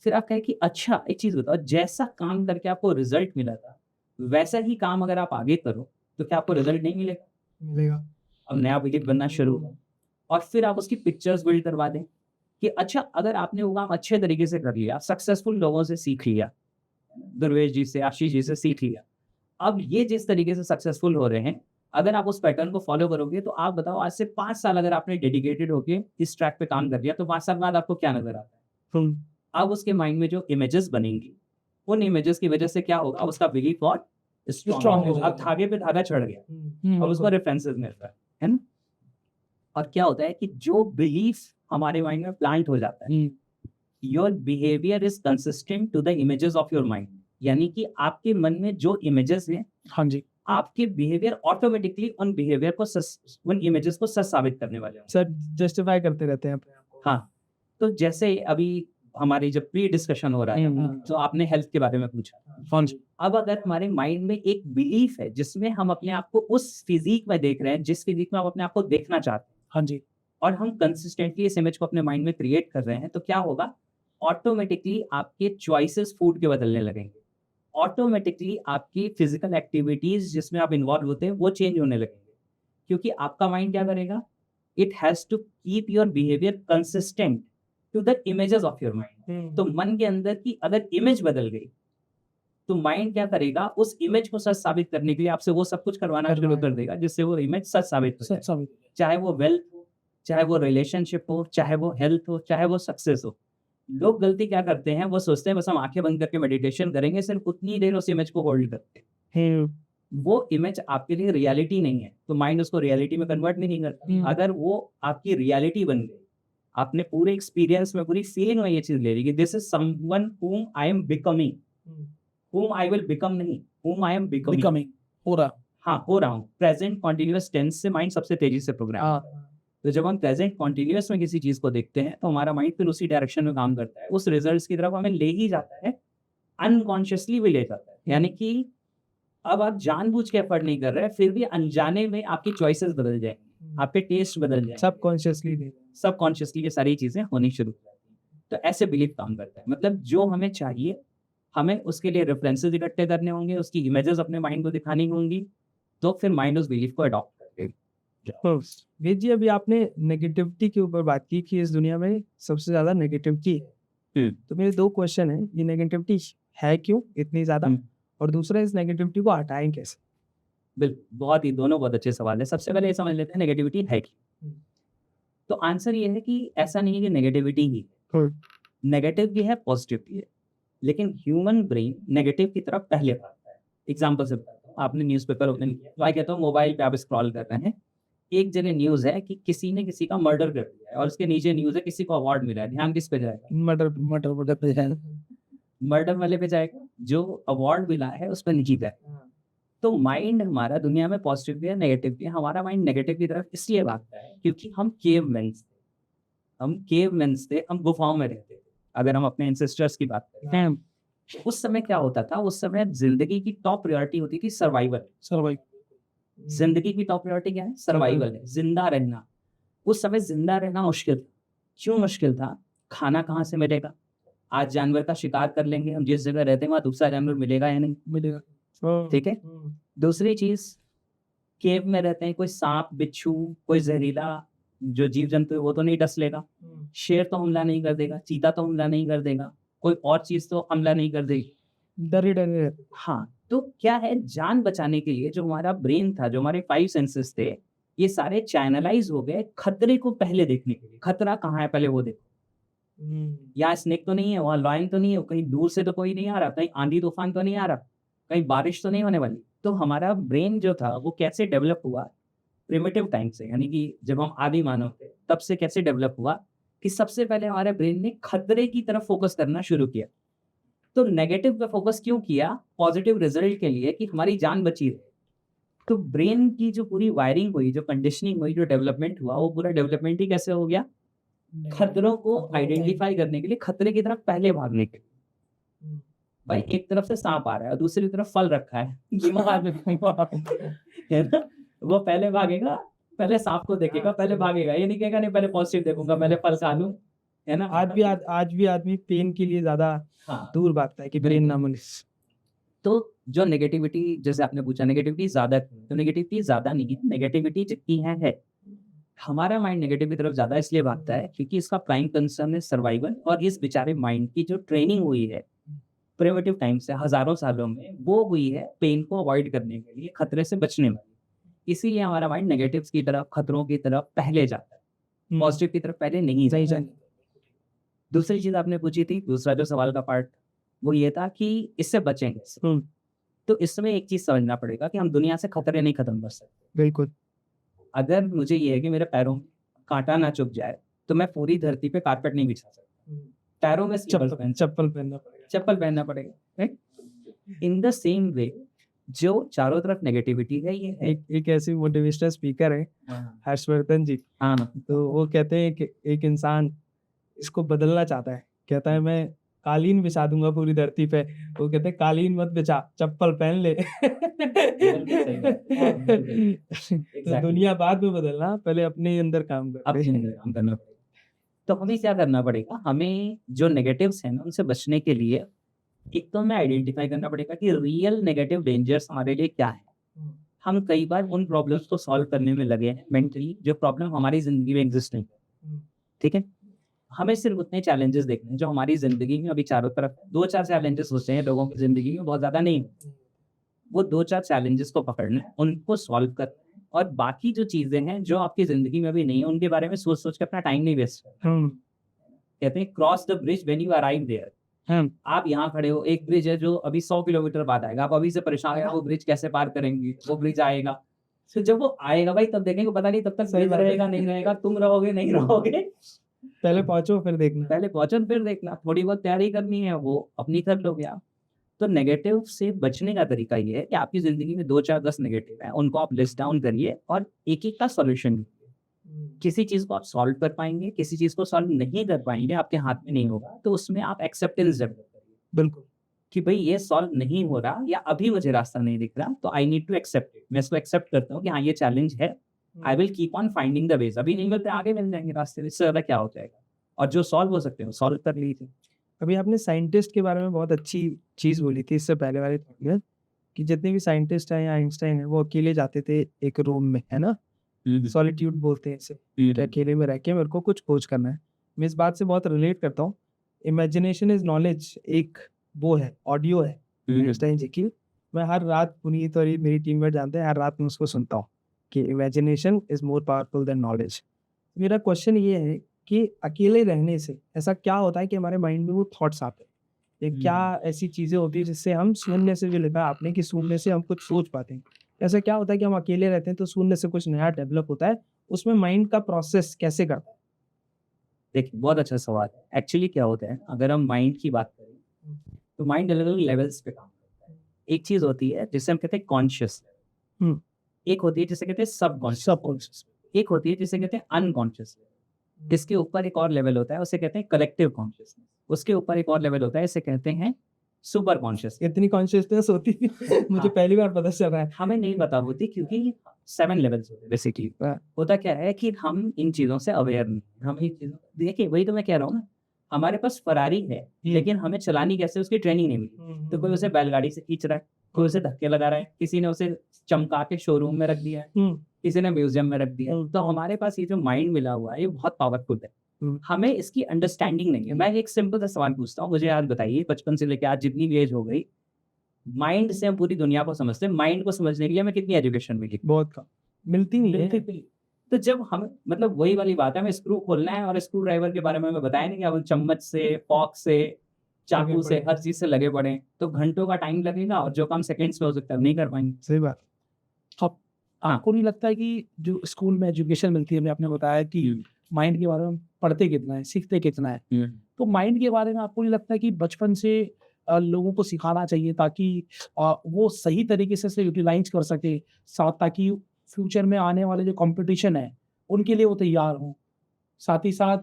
फिर आप कहें कि अच्छा, एक चीज़ बताओ, जैसा काम करके आपको रिजल्ट मिला था, वैसा ही काम अगर आप आगे करो, तो क्या आपको रिजल्ट नहीं मिलेगा? मिलेगा। अब नया बिलीफ बनना शुरू होगा। और फिर आप उसकी पिक्चर्स बिल्ड करवा दें कि अच्छा, अगर आपने वो काम अच्छे तरीके से कर लिया, सक्सेसफुल लोगों से सीख लिया, दुर्वेश जी से, आशीष जी से सीख लिया, अब ये जिस तरीके से सक्सेसफुल हो रहे हैं, अगर आप उस पैटर्न को फॉलो करोगे, तो आप बताओ, आज से 5 साल अगर आपने डेडिकेटेड होके इस ट्रैक पे काम कर लिया, तो 5 साल बाद आपको क्या नज़र आता है? अब उसके माइंड में जो इमेजेस बनेंगी, उन इमेजेस की वजह से क्या होगा, उसका बिलीफ और स्ट्रॉन्ग होगा। अब धागे पे धागा चढ़ गया, अब उसको रेफरेंसेस मिल रहा है ना? और क्या होता है कि जो बिलीफ हमारे माइंड में प्लांट हो जाता है, your behaviour is consistent to the images of your mind, यानी कि आपके मन में जो इमेजेस हैं, हाँ जी, आपके बिहेवियर ऑटोमेटिकली उन बिहेवियर को उन इमेजेस को सच साबित करने वाले हैं। सर जस्टिफाई करते रहते हैं अपने आप को। हाँ, तो जैसे अभी हमारी जब प्री डिस्कशन हो रहा है, तो आपने हेल्थ के बारे में पूछा। हाँ जी, अब अगर हमारे माइंड में एक बिलीफ है जिसमें हम अपने आप को उस फिजिक में देख रहे हैं, जिस फिजिक में हम अपने आप को देखना चाहते हैं, हाँ जी, और हम कंसिस्टेंटली इस इमेज को अपने माइंड में क्रिएट कर रहे हैं, तो क्या होगा, ऑटोमेटिकली आपके चॉइसेस फूड के बदलने लगेंगे, ऑटोमेटिकली आपकी फिजिकल एक्टिविटीज जिसमें आप इन्वॉल्व होते हैं वो चेंज होने लगेंगे, क्योंकि आपका माइंड क्या करेगा, it has to keep your behaviour consistent to the images of your mind. तो मन के अंदर की अगर इमेज बदल गई, तो माइंड क्या करेगा, उस इमेज को सच साबित करने के लिए आपसे वो सब कुछ करवाना शुरू कर देगा जिससे वो इमेज सच साबित हो जाए। सच साबित। चाहे वो वेल्थ हो, चाहे वो रिलेशनशिप हो, चाहे वो हेल्थ हो, चाहे वो सक्सेस हो। लोग गलती क्या करते हैं, वो सोचते हैं बस हम आंखें बंद करके मेडिटेशन करेंगे, सिर्फ उतनी देर उस इमेज को होल्ड करते हैं। वो इमेज आपके लिए रियलिटी नहीं है, तो माइंड उसको रियलिटी में कन्वर्ट नहीं करता। अगर वो आपकी रियलिटी बन गई, आपने पूरे एक्सपीरियंस में, पूरी फीलिंग में ये चीज ले ली कि this is someone whom I am becoming, whom I will become नहीं, whom I am becoming, becoming हो रहा। हाँ, हो रहा हूँ। प्रेजेंट कॉन्टिन्यूअस टेंस से माइंड सबसे तेजी से प्रोग्राम हाँ, तो जब हम प्रेजेंट कॉन्टिन्यूअस में किसी चीज को देखते हैं, तो हमारा माइंड फिर उसी डायरेक्शन में काम करता है, उस रिजल्ट्स की तरफ हमें ले ही जाता है, अनकॉन्शियसली भी ले जाता है। यानी कि अब आप जानबूझ के एफर्ट नहीं कर रहे हैं, फिर भी अनजाने में आपकी चॉइसेस बदल जाएंगी, आपके टेस्ट बदल जाएंगे, सबकॉन्शियसली सबकॉन्शियसली ये सारी चीजें होनी शुरू हो जाती हैं। तो ऐसे बिलीफ काम करता है, मतलब जो हमें चाहिए, हमें उसके लिए रेफरेंसेस इकट्ठे करने होंगे, उसकी इमेजेस अपने माइंड को दिखानी होंगी, तो फिर माइंड उस बिलीफ को अडॉप्ट करेगा। वेद जी, अभी आपने नेगेटिविटी के ऊपर बात की कि इस दुनिया में सबसे ज्यादा नेगेटिविटी है। तो मेरे 2 क्वेश्चन है, ये नेगेटिविटी है क्यों इतनी ज्यादा, और दूसरा इस नेगेटिविटी को हटाएं कैसे? बिल्कुल, बहुत ही दोनों बहुत अच्छे सवाल है। सबसे पहले ये समझ लेते हैं नेगेटिविटी है क्या। तो आंसर ये है कि ऐसा नहीं है कि नेगेटिविटी ही है, नेगेटिव भी है, पॉजिटिव भी है, लेकिन ह्यूमन ब्रेन नेगेटिव की तरफ पहले भागता है। एग्जाम्पल से बताता हूँ, आपने न्यूज़पेपर ओपन किया, तो मैं कहता हूँ मोबाइल पे आप स्क्रॉल कर रहे हैं, एक जगह न्यूज़ है कि किसी ने किसी का मर्डर कर दिया है, और उसके नीचे न्यूज़ है किसी को अवार्ड मिला है, ध्यान किस पे जाएगा? मर्डर पे है। मर्डर वाले पे जाएगा, जो अवार्ड मिला है उस पर नहीं जाएगा। तो माइंड हमारा दुनिया में पॉजिटिव भी है, नेगेटिव भी है। हमारा माइंड नेगेटिव की तरफ इसलिए भागता है क्योंकि हम केवमेन्स थे, हम गुफाओं में रहते थे। अगर हम अपने एंसेस्टर्स की बात करें, उस समय क्या होता था, उस समय जिंदगी की टॉप प्रायोरिटी होती थी सर्वाइवल। जिंदगी की टॉप प्रायोरिटी क्या है? सर्वाइवल है, जिंदा रहना। उस समय जिंदा रहना मुश्किल था। क्यों मुश्किल था? खाना कहाँ से मिलेगा? आज जानवर का शिकार कर लेंगे, हम जिस जगह रहते हैं वहाँ दूसरा जानवर मिलेगा या नहीं मिलेगा। ठीक है। दूसरी चीज, केव में रहते हैं, कोई सांप बिच्छू, कोई जहरीला जो जीव जंतु है वो तो नहीं डस लेगा, शेर तो हमला नहीं कर देगा, चीता तो हमला नहीं कर देगा, कोई और चीज तो हमला नहीं कर देगी, डर ही डर। हाँ, तो क्या है, जान बचाने के लिए जो हमारा ब्रेन था, जो हमारे 5 सेंसेस थे, ये सारे चैनलाइज हो गए खतरे को पहले देखने के लिए। खतरा कहाँ है पहले वो देखो, यहाँ स्नेक तो नहीं है, वहाँ लॉयन तो नहीं है, कहीं दूर से तो कोई नहीं आ रहा, कहीं आंधी तूफान तो नहीं आ रहा, कहीं बारिश तो नहीं होने वाली। तो हमारा ब्रेन जो था वो कैसे डेवलप हुआ? प्रिमिटिव टाइम से, यानी कि जब हम आदि मानव थे तब से कैसे डेवलप हुआ कि सबसे पहले हमारे ब्रेन ने खतरे की तरफ फोकस करना शुरू किया। तो नेगेटिव पे फोकस क्यों किया? पॉजिटिव रिजल्ट के लिए, कि हमारी जान बची रहे। तो ब्रेन की जो पूरी वायरिंग हुई, जो कंडीशनिंग हुई, जो डेवलपमेंट हुआ, वो पूरा डेवलपमेंट ही कैसे हो गया? खतरों को आइडेंटिफाई करने के लिए खतरे की तरफ पहले भागने के लिए। भाई एक तरफ से सांप आ रहा है और दूसरी तरफ फल रखा है, दिमाग में है ना, वो पहले भागेगा, पहले सांप को देखेगा, पहले भागेगा, ये नहीं कहेगा नहीं पहले पॉजिटिव देखूंगा, पहले फल खा लूं, है ना। आज भी आदमी पेन के लिए ज्यादा हाँ, दूर भागता है कि पेन ना मिले। तो जो नेगेटिविटी, जैसे आपने पूछा नेगेटिविटी ज्यादा, तो नेगेटिविटी ज्यादा नहीं है, नेगेटिविटी जितनी है। हमारा माइंड नेगेटिव की तरफ ज्यादा इसलिए भागता है क्योंकि इसका प्राइम कंसर्न है सर्वाइवल, और इस बेचारे माइंड की जो ट्रेनिंग हुई है प्रिमिटिव टाइम से हजारों सालों में, वो हुई है पेन को अवॉइड करने के लिए, खतरे से बचने वाली। इसीलिए हमारा माइंड नेगेटिव्स की तरफ, खतरों की तरफ पहले जाता है, पॉजिटिव की तरफ पहले नहीं जाता। दूसरी चीज आपने पूछी थी, दूसरा जो सवाल का पार्ट वो ये था कि इससे बचेंगे। तो इसमें एक चीज समझना पड़ेगा कि हम दुनिया से खतरे नहीं खत्म कर सकते। बिल्कुल। अगर मुझे ये है कि मेरे पैरों में कांटा ना चुभ जाए तो मैं पूरी धरती पे कारपेट नहीं बिछा सकता, पैरों में चप्पल पहनना पड़ेगा। Right. In the same way जो चारों तरफ नेगेटिविटी है, ये है एक ऐसी मोटिवेशनल स्पीकर है हर्षवर्धन जी, हाँ, तो वो कहते हैं कि एक इंसान इसको बदलना चाहता है, कहता है मैं कालीन बिछा दूंगा पूरी धरती पे, वो कहते हैं कालीन मत बिछा, चप्पल पहन ले। तो दुनिया बाद में बदलना, पहले अपने अंदर काम कर, अपने अंदर काम करना पड़ेगा। तो हमें क्या करना पड़ेगा, हमें जो नेगेटिव्स हैं ना उनसे बचने के लिए एक तो हमें आइडेंटिफाई करना पड़ेगा कि रियल नेगेटिव डेंजर्स हमारे लिए क्या है। हम कई बार उन प्रॉब्लम्स को सॉल्व करने में लगे हैं मेंटली, जो प्रॉब्लम हमारी जिंदगी में एग्जिस्ट नहीं है, ठीक है। हमें सिर्फ उतने चैलेंजेस देखने हैं जो हमारी जिंदगी में अभी चारों तरफ 2-4 चैलेंजेस होते हैं लोगों की जिंदगी में, बहुत ज्यादा नहीं। वो 2-4 चैलेंजेस को पकड़ना है, उनको सॉल्व करना है, और बाकी जो चीजें हैं जो आपकी जिंदगी में अभी नहीं है उनके बारे में सोच सोच के अपना टाइम नहीं वेस्ट करना। कहते हैं cross the bridge when you arrive there. आप यहाँ खड़े हो, एक ब्रिज है जो अभी 100 किलोमीटर बाद आएगा, आप अभी से परेशान है वो ब्रिज कैसे पार करेंगे, वो ब्रिज आएगा। तो जब वो आएगा भाई तब देखेंगे, पता नहीं तब तक सही रहेगा नहीं रहेगा, तुम रहोगे नहीं रहोगे, पहले पहुंचो फिर देखना, पहले पहुंचो फिर देखना, थोड़ी बहुत तैयारी करनी है वो अपनी कर लोगे आप। तो नेगेटिव से बचने का तरीका ये है कि आपकी जिंदगी में 2-4-10 नेगेटिव है, उनको आप लिस्ट डाउन करिए और एक एक का सॉल्यूशन। किसी चीज को आप सॉल्व कर पाएंगे, किसी चीज को सॉल्व नहीं कर पाएंगे, आपके हाथ में नहीं होगा, तो उसमें आप एक्सेप्टेंस डेवलप करिए। बिल्कुल, कि भाई ये सॉल्व नहीं हो रहा या अभी मुझे रास्ता नहीं दिख रहा, तो I need to accept it. मैं इसको एक्सेप्ट करता हूँ कि हाँ ये चैलेंज है, I will keep on finding the ways. अभी नहीं मिलते आगे मिल जाएंगे रास्ते, इससे ज्यादा क्या हो जाएगा, और जो सॉल्व हो सकते हैं सॉल्व कर लीजिए। अभी आपने साइंटिस्ट के बारे में बहुत अच्छी चीज बोली थी इससे पहले वाले में, कि जितने भी साइंटिस्ट हैं या आइंस्टाइन है, वो अकेले जाते थे एक रूम में, है ना, सॉलिट्यूड बोलते हैं इसे, अकेले में रह के मेरे को कुछ खोज करना है। मैं इस बात से बहुत रिलेट करता हूँ। इमेजिनेशन इज नॉलेज एक वो है, ऑडियो है आइंस्टाइन जी की। मैं हर रात, पुनीत और मेरी टीममेट जानते हैं, हर रात में उसको सुनता हूँ कि imagination is more powerful than knowledge. मेरा क्वेश्चन ये है कि अकेले रहने से ऐसा क्या होता है कि हमारे माइंड में वो थॉट्स आते हैं, ये क्या ऐसी चीजें होती है जिससे हम शून्य से, जो लिखा आपने कि शून्य से हम कुछ सोच पाते हैं, ऐसा क्या होता है कि हम अकेले रहते हैं तो शून्य से कुछ नया डेवलप होता है, उसमें माइंड का प्रोसेस कैसे करता है? देखिए बहुत अच्छा सवाल है। एक्चुअली क्या होता है, अगर हम माइंड की बात करें तो माइंड अलग अलग लेवल्स पे काम करता है। एक चीज होती है जिसे हम कहते हैं कॉन्शियस, एक होती है जिसे कहते हैं सबकॉन्शियस, एक होती है जिसे कहते हैं अनकॉन्शियस। इसके ऊपर एक और लेवल होता है, उसे कहते हैं कलेक्टिव कॉन्शियसनेस। उसके ऊपर एक और लेवल होता है, इसे कहते हैं सुपर कॉन्शियस। इतनी कॉन्शियसनेस होती है मुझे पहली बार पता चल रहा है। हमें नहीं पता होती क्योंकि 7 लेवल्स होते हैं बेसिकली। होता क्या है कि हम इन चीजों से अवेयर नहीं, हम इन चीजों, देखिए वही तो मैं कह रहा हूँ ना, हमारे पास फरारी है लेकिन हमें चलानी कैसे उसकी ट्रेनिंग नहीं मिली। तो कोई उसे बैलगाड़ी से खींच रहा है, कोई उसे धक्के लगा रहा है, किसी ने उसे चमका के शोरूम में रख दिया है, किसी ने म्यूजियम में रख दिया। तो हमारे पास ये जो माइंड मिला हुआ है ये बहुत पावरफुल है, हमें इसकी अंडरस्टैंडिंग नहीं है। मैं एक सिंपल सा सवाल पूछता हूँ, मुझे याद बताइए, बचपन से लेकर आज जितनी भी एज हो गई, माइंड से हम पूरी दुनिया को समझते हैं, माइंड को समझने के लिए हमें कितनी एजुकेशन मिली? बहुत कम, मिलती नहीं है। तो जब हम, मतलब वही वाली बात है, हमें स्क्रू खोलना है और स्क्रू ड्राइवर के बारे में हमें बताया नहीं कि अब चम्मच से, फॉक से, चाकू से, हर चीज से लगे पड़े, तो घंटों का टाइम लगेगा और जो काम सेकंड्स में हो सकता है नहीं कर पाएंगे। सही बात। आपको नहीं लगता है कि जो स्कूल में एजुकेशन मिलती है, आपने बताया कि माइंड के बारे में पढ़ते कितना है, सीखते कितना है, तो माइंड के बारे में आपको नहीं लगता है कि बचपन से लोगों को सिखाना चाहिए ताकि वो सही तरीके से यूटिलाइज कर सके, साथ ताकि फ्यूचर में आने वाले जो कंपटीशन है उनके लिए वो तैयार हों, साथ ही साथ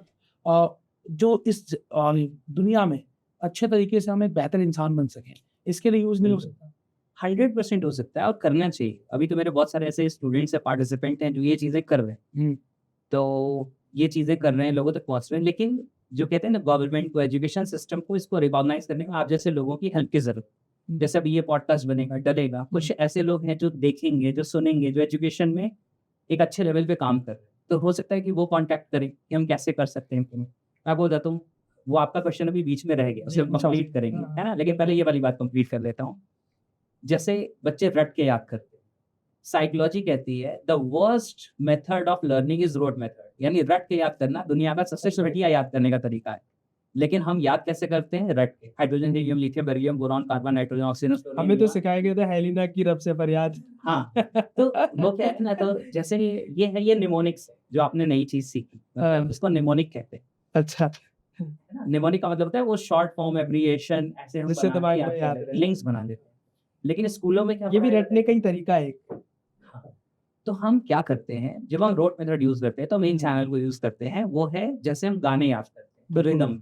जो इस दुनिया में अच्छे तरीके से हम एक बेहतर इंसान बन सकें, इसके लिए यूज नहीं हो सकता? 100% हो सकता है और करना चाहिए। अभी तो मेरे बहुत सारे ऐसे स्टूडेंट्स हैं, पार्टिसिपेंट हैं जो ये चीज़ें कर रहे हैं। तो ये चीज़ें कर रहे हैं, लोगों तक पहुँच रहे हैं, लेकिन जो कहते हैं ना गवर्नमेंट को, एजुकेशन सिस्टम को इसको रिकॉग्नाइज़ करने में आप जैसे लोगों की हेल्प की ज़रूरत है। जैसे अभी ये पॉडकास्ट बनेगा, डलेगा, कुछ ऐसे लोग हैं जो देखेंगे, जो सुनेंगे, जो एजुकेशन में एक अच्छे लेवल पे काम कर रहे हैं। तो हो सकता है कि वो कॉन्टैक्ट करें कि हम कैसे कर सकते हैं इम्प्लीमेंट। मैं आपको बताता हूँ, वो आपका क्वेश्चन अभी बीच में रह गया, उसे हम कंप्लीट करेंगे, है ना? लेकिन पहले ये वाली बात कंप्लीट कर लेता हूँ। जैसे बच्चे रट के याद करते हैं, साइकोलॉजी कहती है the worst method of learning is rote method, यानी रट के याद करना दुनिया का सबसे घटिया याद करने का तरीका है। लेकिन हम याद कैसे करते हैं? रट के। Hydrogen, helium, lithium, barium, boron, carbon, nitrogen, oxygen. हमें तो सिखाया गया था हेलिना की रब से फरियाद। हाँ, तो वो क्या है ना, तो जैसे ये है, ये निमोनिक्स जो आपने नई चीज सीखी, इसको निमोनिक कहते हैं। अच्छा, निमोनिक का मतलब होता है वो शॉर्ट फॉर्म एब्रिएशन, ऐसे हम जिससे बना के दिमाग में याद याद करते हैं, रहे। लिंक्स बना देते हैं। लेकिन स्कूलों में क्या ये भी पढ़ाया रटने का ही तरीका है एक। हाँ, तो हम क्या करते हैं, जब हम रोट मेथड यूज करते हैं तो मेन चैनल को यूज करते हैं, वो है जैसे हम गाने याद करते हैं, रिदम।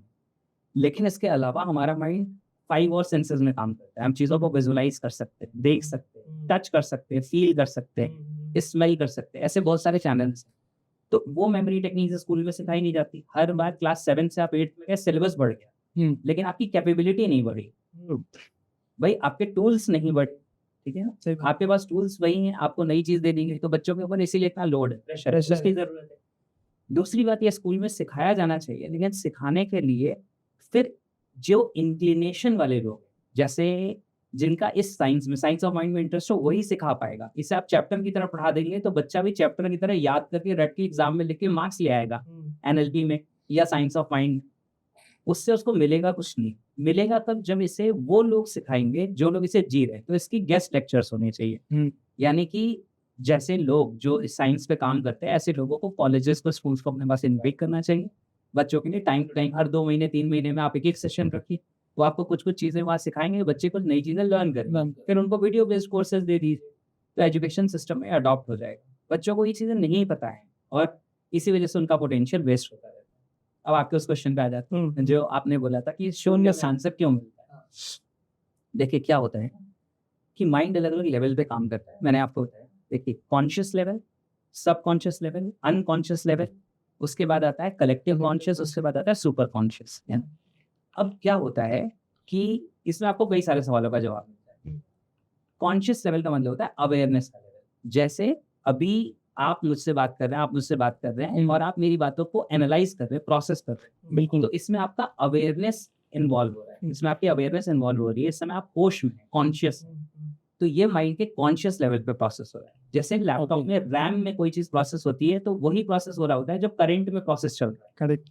लेकिन इसके अलावा हमारा माइंड 5 और सेंसेस में काम करता है। हम चीज़ों को विजुलाइज कर सकते हैं, देख सकते हैं, टच कर सकते हैं, फील कर सकते हैं, स्मेल कर सकते हैं, ऐसे बहुत सारे चैनल्स हैं। तो वो मेमोरी टेक्निक स्कूल में सिखाई नहीं जाती। हर बार क्लास 7 से आप 8 में सिलेबस बढ़ गया, लेकिन आपकी कैपेबिलिटी नहीं बढ़ी। भाई आपके टूल्स नहीं बढ़े, ठीक है ना? आपके पास टूल्स वही हैं, आपको नई चीज़ दे दी गई, तो बच्चों के ऊपर इसीलिए इतना लोड है, प्रेशर है, उसकी ज़रूरत है। दूसरी बात, ये स्कूल में सिखाया जाना चाहिए, लेकिन सिखाने के लिए फिर जो इंक्लिनेशन वाले लोग, जैसे जिनका इस साइंस ऑफ माइंड में इंटरेस्ट हो, वही सिखा पाएगा। इसे आप चैप्टर की तरह पढ़ा देंगे तो बच्चा भी चैप्टर की तरह याद करके रट के एग्जाम में लिख के मार्क्स ले आएगा, एनएलपी में या साइंस ऑफ माइंड। उससे उसको मिलेगा कुछ नहीं। मिलेगा तब जब इसे वो लोग सिखाएंगे जो लोग इसे जी रहे हैं। तो इसकी गेस्ट लेक्चर्स होने चाहिए, यानी कि जैसे लोग जो साइंस पे काम करते हैं, ऐसे लोगों को कॉलेजेस को, स्कूल्स को अपने पास इन्वाइट करना चाहिए। बच्चों के लिए टाइम टू टाइम, हर 2 महीने 3 महीने में आप एक सेशन रखिए, वो आपको कुछ चीज़ें वहाँ सिखाएंगे, बच्चे कुछ नई चीज़ें लर्न करेंगे, फिर उनको वीडियो बेस्ड कोर्सेज दे दीजिए, तो एजुकेशन सिस्टम में अडॉप्ट हो जाएगा। बच्चों को ये चीज़ें नहीं पता है और इसी वजह से उनका पोटेंशियल वेस्ट होता है। अब आपके उस क्वेश्चन पे आ जाते हैं जो आपने बोला था कि शून्य आंसर क्यों मिलता है। देखिए क्या होता है कि माइंड अलग अलग लेवल पे काम करता है। मैंने आपको बताया, देखिए conscious level, subconscious level, unconscious level, उसके बाद आता है कलेक्टिव कॉन्शियस, उसके बाद आता है सुपर कॉन्शियस। अब क्या होता है कि इसमें आपको कई सारे सवालों का जवाब मिलता है। कॉन्शियस लेवल का मतलब होता है अवेयरनेस का लेवल। जैसे अभी आप मुझसे बात कर रहे हैं, आप मुझसे बात कर रहे हैं और आप मेरी बातों को एनालाइज कर रहे हैं, प्रोसेस कर रहे हैं। बिल्कुल। तो इसमें आपका अवेयरनेस इन्वॉल्व हो रहा है, इसमें आपकी अवेयरनेस इन्वॉल्व हो रही है, इस समय आप होश में, कॉन्शियस। तो ये माइंड के कॉन्शियस लेवल पे प्रोसेस हो रहा है। जैसे लैपटॉप में रैम में कोई चीज प्रोसेस होती है, तो वही प्रोसेस हो रहा होता है जब करंट में प्रोसेस चल रहा है। करेक्ट।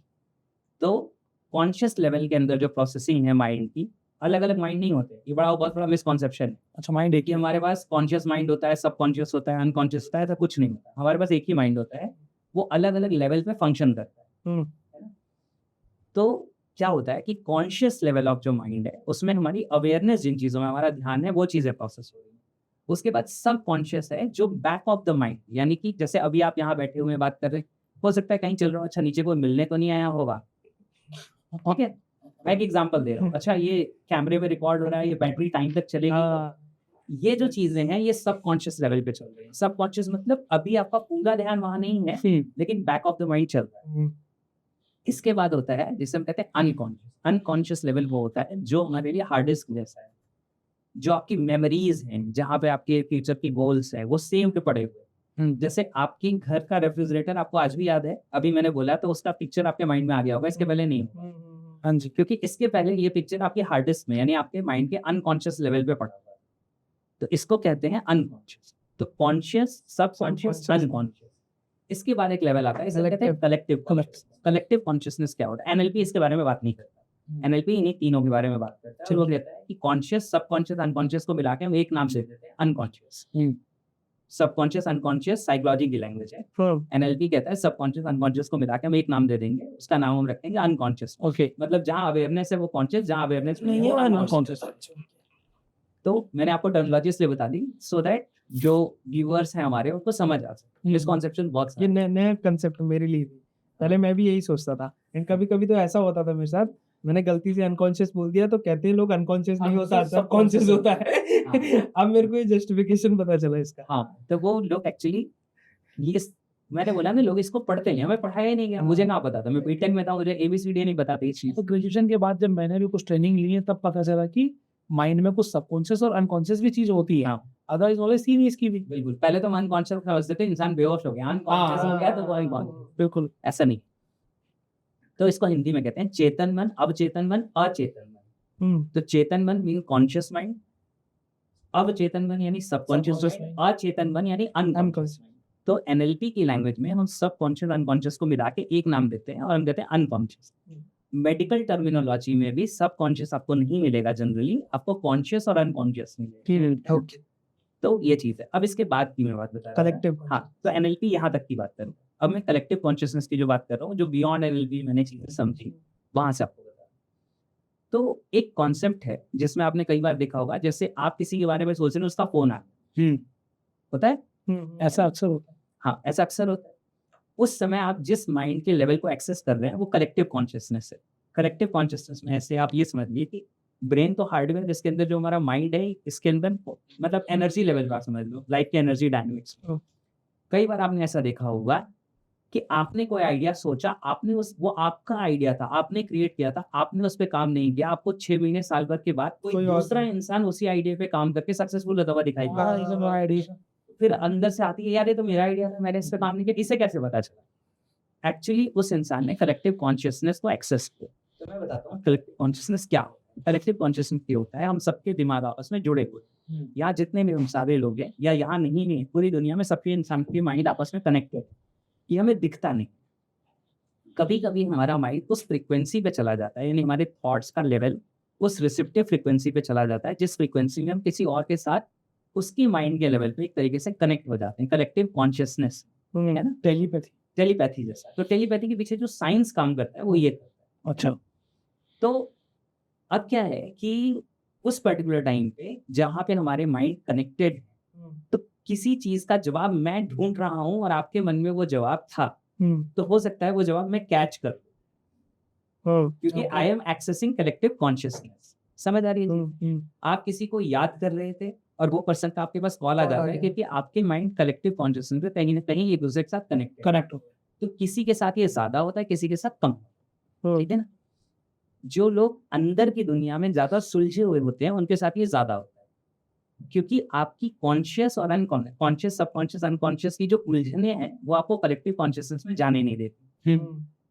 तो कॉन्शियस लेवल के अंदर जो प्रोसेसिंग है माइंड की, अलग अलग माइंड नहीं होते। ये बहुत बड़ा मिसकॉन्सेप्शन है। अच्छा, माइंड एक कि हमारे पास कॉन्शियस माइंड होता है, सबकॉन्शियस होता है, अनकॉन्शियस होता है, ऐसा कुछ नहीं होता। हमारे पास एक ही माइंड होता है, वो अलग अलग लेवल पे फंक्शन करता है ना? तो क्या होता है कि कॉन्शियस लेवल ऑफ जो माइंड है, उसमें हमारी अवेयरनेस, जिन चीज़ों में हमारा ध्यान है, वो चीज़ें प्रोसेस हो रही है। उसके बाद सब कॉन्शियस है जो बैक ऑफ द माइंड, यानी कि जैसे अभी आप यहाँ बैठे हुए बात कर रहे हैं, हो सकता है कहीं चल रहा हो, अच्छा नीचे कोई मिलने तो नहीं आया होगा, ठीक है? मैं एक एग्जांपल दे रहा हूँ, अच्छा ये कैमरे में रिकॉर्ड हो रहा है, ये बैटरी टाइम तक चलेगी। ये जो चीजें हैं ये सब कॉन्शियस लेवल पे चल रही है। सब कॉन्शियस मतलब अभी आपका पूरा ध्यान वहां नहीं है, लेकिन बैक ऑफ द माइंड चल रहा है। इसके बाद होता है जिसे हम कहते हैं अनकॉन्शियस। अनकॉन्शियस लेवल वो होता है जो हमारे लिए हार्ड डिस्क जैसा है, जो आपकी मेमोरीज हैं, जहाँ पे आपके फ्यूचर की गोल्स है, वो सेव पे पड़े हुए। जैसे आपके घर का रेफ्रिजरेटर आपको आज भी याद है, अभी मैंने बोला तो उसका पिक्चर आपके माइंड में आ गया होगा, इसके पहले नहीं। हाँ जी, क्योंकि इसके पहले ये पिक्चर आपके हार्ड डिस्क में, यानी आपके माइंड के अनकॉन्शियस लेवल पे पड़ा हुआ है। तो इसको कहते हैं अनकॉन्शियस। तो कॉन्शियस, सबकॉन्शियस, अनकॉन्शियस। इसके बाद एक लेवल आता है, इसे कहते हैं कलेक्टिव कॉन्शियस। कलेक्टिव कॉन्शियसनेस क्या होता है? एनएलपी इसके बारे में बात नहीं करता। एनएलपी इन्हीं तीनों के बारे में बात करता है। वो कहता है कि कॉन्शियस, सबकॉन्शियस, अनकॉन्शियस को मिला के हम एक नाम से देते हैं, अनकॉन्शियस। सबकॉन्शियस, अनकॉन्शियस साइकोलॉजी की लैंग्वेज है। एनएलपी कहता है सबकॉन्शियस, अनकॉन्शियस को मिला के हम एक नाम दे देंगे, उसका नाम हम रखेंगे अनकॉन्शियस। ओके, मतलब जहाँ अवेयरनेस है वो कॉन्शियस, जहाँ अवेयरनेस नहीं है अनकॉन्शियस। तो मैंने आपको टर्मिनोलॉजी इसलिए बता दी सो दैट जो व्यूअर्स हैं हमारे उनको समझ आ सके। मिसकॉन्सेप्शन बहुत ये नया कंसेप्ट मेरे लिए भी। पहले मैं भी यही सोचता था एंड कभी-कभी तो ऐसा होता था मेरे साथ, मैंने गलती से अनकॉन्शियस बोल दिया तो कहते हैं लोग अनकॉन्शियस नहीं होता, सबकॉन्शियस होता है। अब मेरे को ये जस्टिफिकेशन पता चला इसका। हाँ, तो वो लोग एक्चुअली ये मैंने बोला ना, लोग इसको पढ़ते नहीं, हमें पढ़ाया ही नहीं गया, मुझे कहाँ पता था, मैं बीटेक में था, मुझे एबीसीडी नहीं पता थी इस चीज़। तो ग्रेजुएशन के बाद जब मैंने भी कुछ ट्रेनिंग ली है तब पता चला कि माइंड में कुछ सबकॉन्शियस और अनकॉन्शियस भी चीज होती है। हाँ। अदरवाइज नॉलेज थी नहीं इसकी भी। बिल्कुल, पहले तो हम अनकॉन्शियस समझते थे, इंसान बेहोश हो गया, अनकॉन्शियस हो गया तो वो बिल्कुल ऐसा नहीं। तो इसको हिंदी में कहते हैं चेतन मन, अवचेतन मन, अचेतन मन। तो चेतन मन मीन कॉन्शियस माइंड, अवचेतन मन यानी सबकॉन्शियस माइंड, अचेतन मन यानी अनकॉन्शियस माइंड। तो एनएलपी की लैंग्वेज में हम सबकॉन्शियस अनकॉन्शियस को मिला के एक नाम देते हैं और हम कहते हैं अनकॉन्शियस। मेडिकल टर्मिनोलॉजी में भी सबकॉन्शियस आपको नहीं मिलेगा, जनरली आपको कॉन्शियस और अनकॉन्शियस मिलेगा। ओके, तो ये चीज है। अब इसके बाद की मैं बात बता रहा हूँ। कलेक्टिव। हाँ, तो एनएलपी यहाँ तक की बात करूँ। अब मैं कलेक्टिव कॉन्शियसनेस की जो बात कर रहा हूँ, जो बियॉन्ड एनएलपी मैंने चीजें समझी, वहां से आपको बता। तो एक कॉन्सेप्ट है जिसमें आपने कई बार देखा होगा, जैसे आप किसी के बारे में सोच रहे हैं, उसका फोन आ होता है, ऐसा अक्सर होता है। हाँ ऐसा अक्सर होता है। उस समय आप जिस माइंड के लेवल को एक्सेस कर रहे हैं वो कलेक्टिव कॉन्शियसनेस है। कलेक्टिव कॉन्शियसनेस में ऐसे आप ये समझिए कि ब्रेन तो हार्डवेयर, जिसके अंदर जो हमारा माइंड है, इसके अंदर मतलब एनर्जी लेवल का समझ लो, लाइक की एनर्जी डायनेमिक्स। कई बार आपने ऐसा देखा होगा कि आपने कोई आइडिया सोचा, आपने वो आपका आइडिया था, आपने क्रिएट किया था, आपने उस पर काम नहीं किया, आपको 6 महीने साल भर के बाद कोई दूसरा इंसान उसी आइडिया पे काम करके सक्सेसफुल होता हुआ दिखाई देगा। फिर अंदर से आती है, यार ये तो मेरा आइडिया था, मैंने इस पे काम नहीं किया, इसे कैसे पता चला? एक्चुअली उस इंसान ने कलेक्टिव कॉन्शियसनेस को एक्सेस किया। तो मैं बताता हूँ कलेक्टिव कॉन्शियसनेस क्या होता है। कलेक्टिव कॉन्शियसनेस क्या होता है? हम सबके दिमाग आपस में जुड़े हुए, यहाँ जितने भी हम सारे लोग हैं, या यहाँ नहीं, पूरी दुनिया में सबके इंसान के माइंड आपस में कनेक्टेड। ये हमें दिखता नहीं। कभी कभी हमारा माइंड उस फ्रिक्वेंसी पे चला जाता है, यानी हमारे थॉट्स का लेवल उस रिसेप्टिव फ्रिक्वेंसी पे चला जाता है, जिस फ्रिक्वेंसी में हम किसी और के साथ उसकी माइंड के लेवल पे एक तरीके से कनेक्ट हो जाते हैं। कलेक्टिव कॉन्शियसनेस है ना, टेलीपैथी जैसा। तो टेलीपैथी के पीछे जो साइंस काम करता है वो ये करता है। अच्छा, तो अब क्या है कि उस पर्टिकुलर टाइम पे जहाँ पे हमारे माइंड कनेक्टेड, तो किसी चीज का जवाब मैं ढूंढ रहा हूँ और आपके मन में वो जवाब था, तो हो सकता है वो जवाब मैं कैच कर लूं, क्योंकि I am accessing collective consciousness. समझ आ रही है? आप किसी को याद कर रहे थे और वो पर्सन का आपके पास कॉल आ जा रहा है, क्योंकि आपके माइंड कलेक्टिव कॉन्शियसनेस पे कहीं ना कहीं एक दूसरे के साथ कनेक्ट हो। तो किसी के साथ ये ज्यादा होता है, किसी के साथ कम, ठीक है ना। जो लोग अंदर की दुनिया में ज्यादा सुलझे हुए होते हैं उनके साथ ये ज्यादा होता है, क्योंकि आपकी कॉन्शियस और अनकॉन्शियस, सबकॉन्शियस, अनकॉन्शियस की जो उलझने हैं वो आपको कलेक्टिव कॉन्शियसनेस में जाने नहीं देती।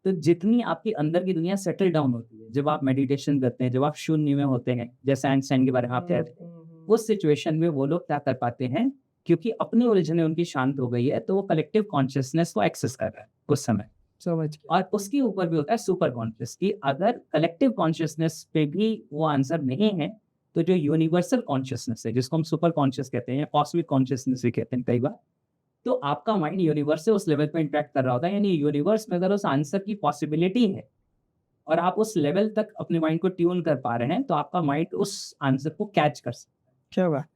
तो जितनी आपकी अंदर की दुनिया सेटल डाउन होती है, जब आप मेडिटेशन करते हैं, जब आप शून्य में होते हैं, जैसे आइंस्टाइन के बारे में आप कह रहे हैं, उस सिचुएशन में वो लोग क्या कर पाते हैं, क्योंकि अपनी उलझने उनकी शांत हो गई है, तो वो कलेक्टिव कॉन्शियसनेस को एक्सेस कर रहा है उस समय। समझ। और उसके ऊपर भी होता है सुपर कॉन्शियस की। अगर कलेक्टिव कॉन्शियसनेस पे भी वो आंसर नहीं है, तो जो यूनिवर्सल कॉन्शियसनेस है, जिसको हम सुपर कॉन्शियस कहते हैं, कॉस्मिक कॉन्शियसनेस भी कहते हैं कई बार, तो आपका माइंड यूनिवर्स से उस लेवल पे इंटरेक्ट कर रहा होता है। यानी यूनिवर्स में अगर उस आंसर की पॉसिबिलिटी है और आप उस लेवल तक अपने माइंड को ट्यून कर पा रहे हैं, तो आपका माइंड उस आंसर को कैच कर सकता है। क्या बात।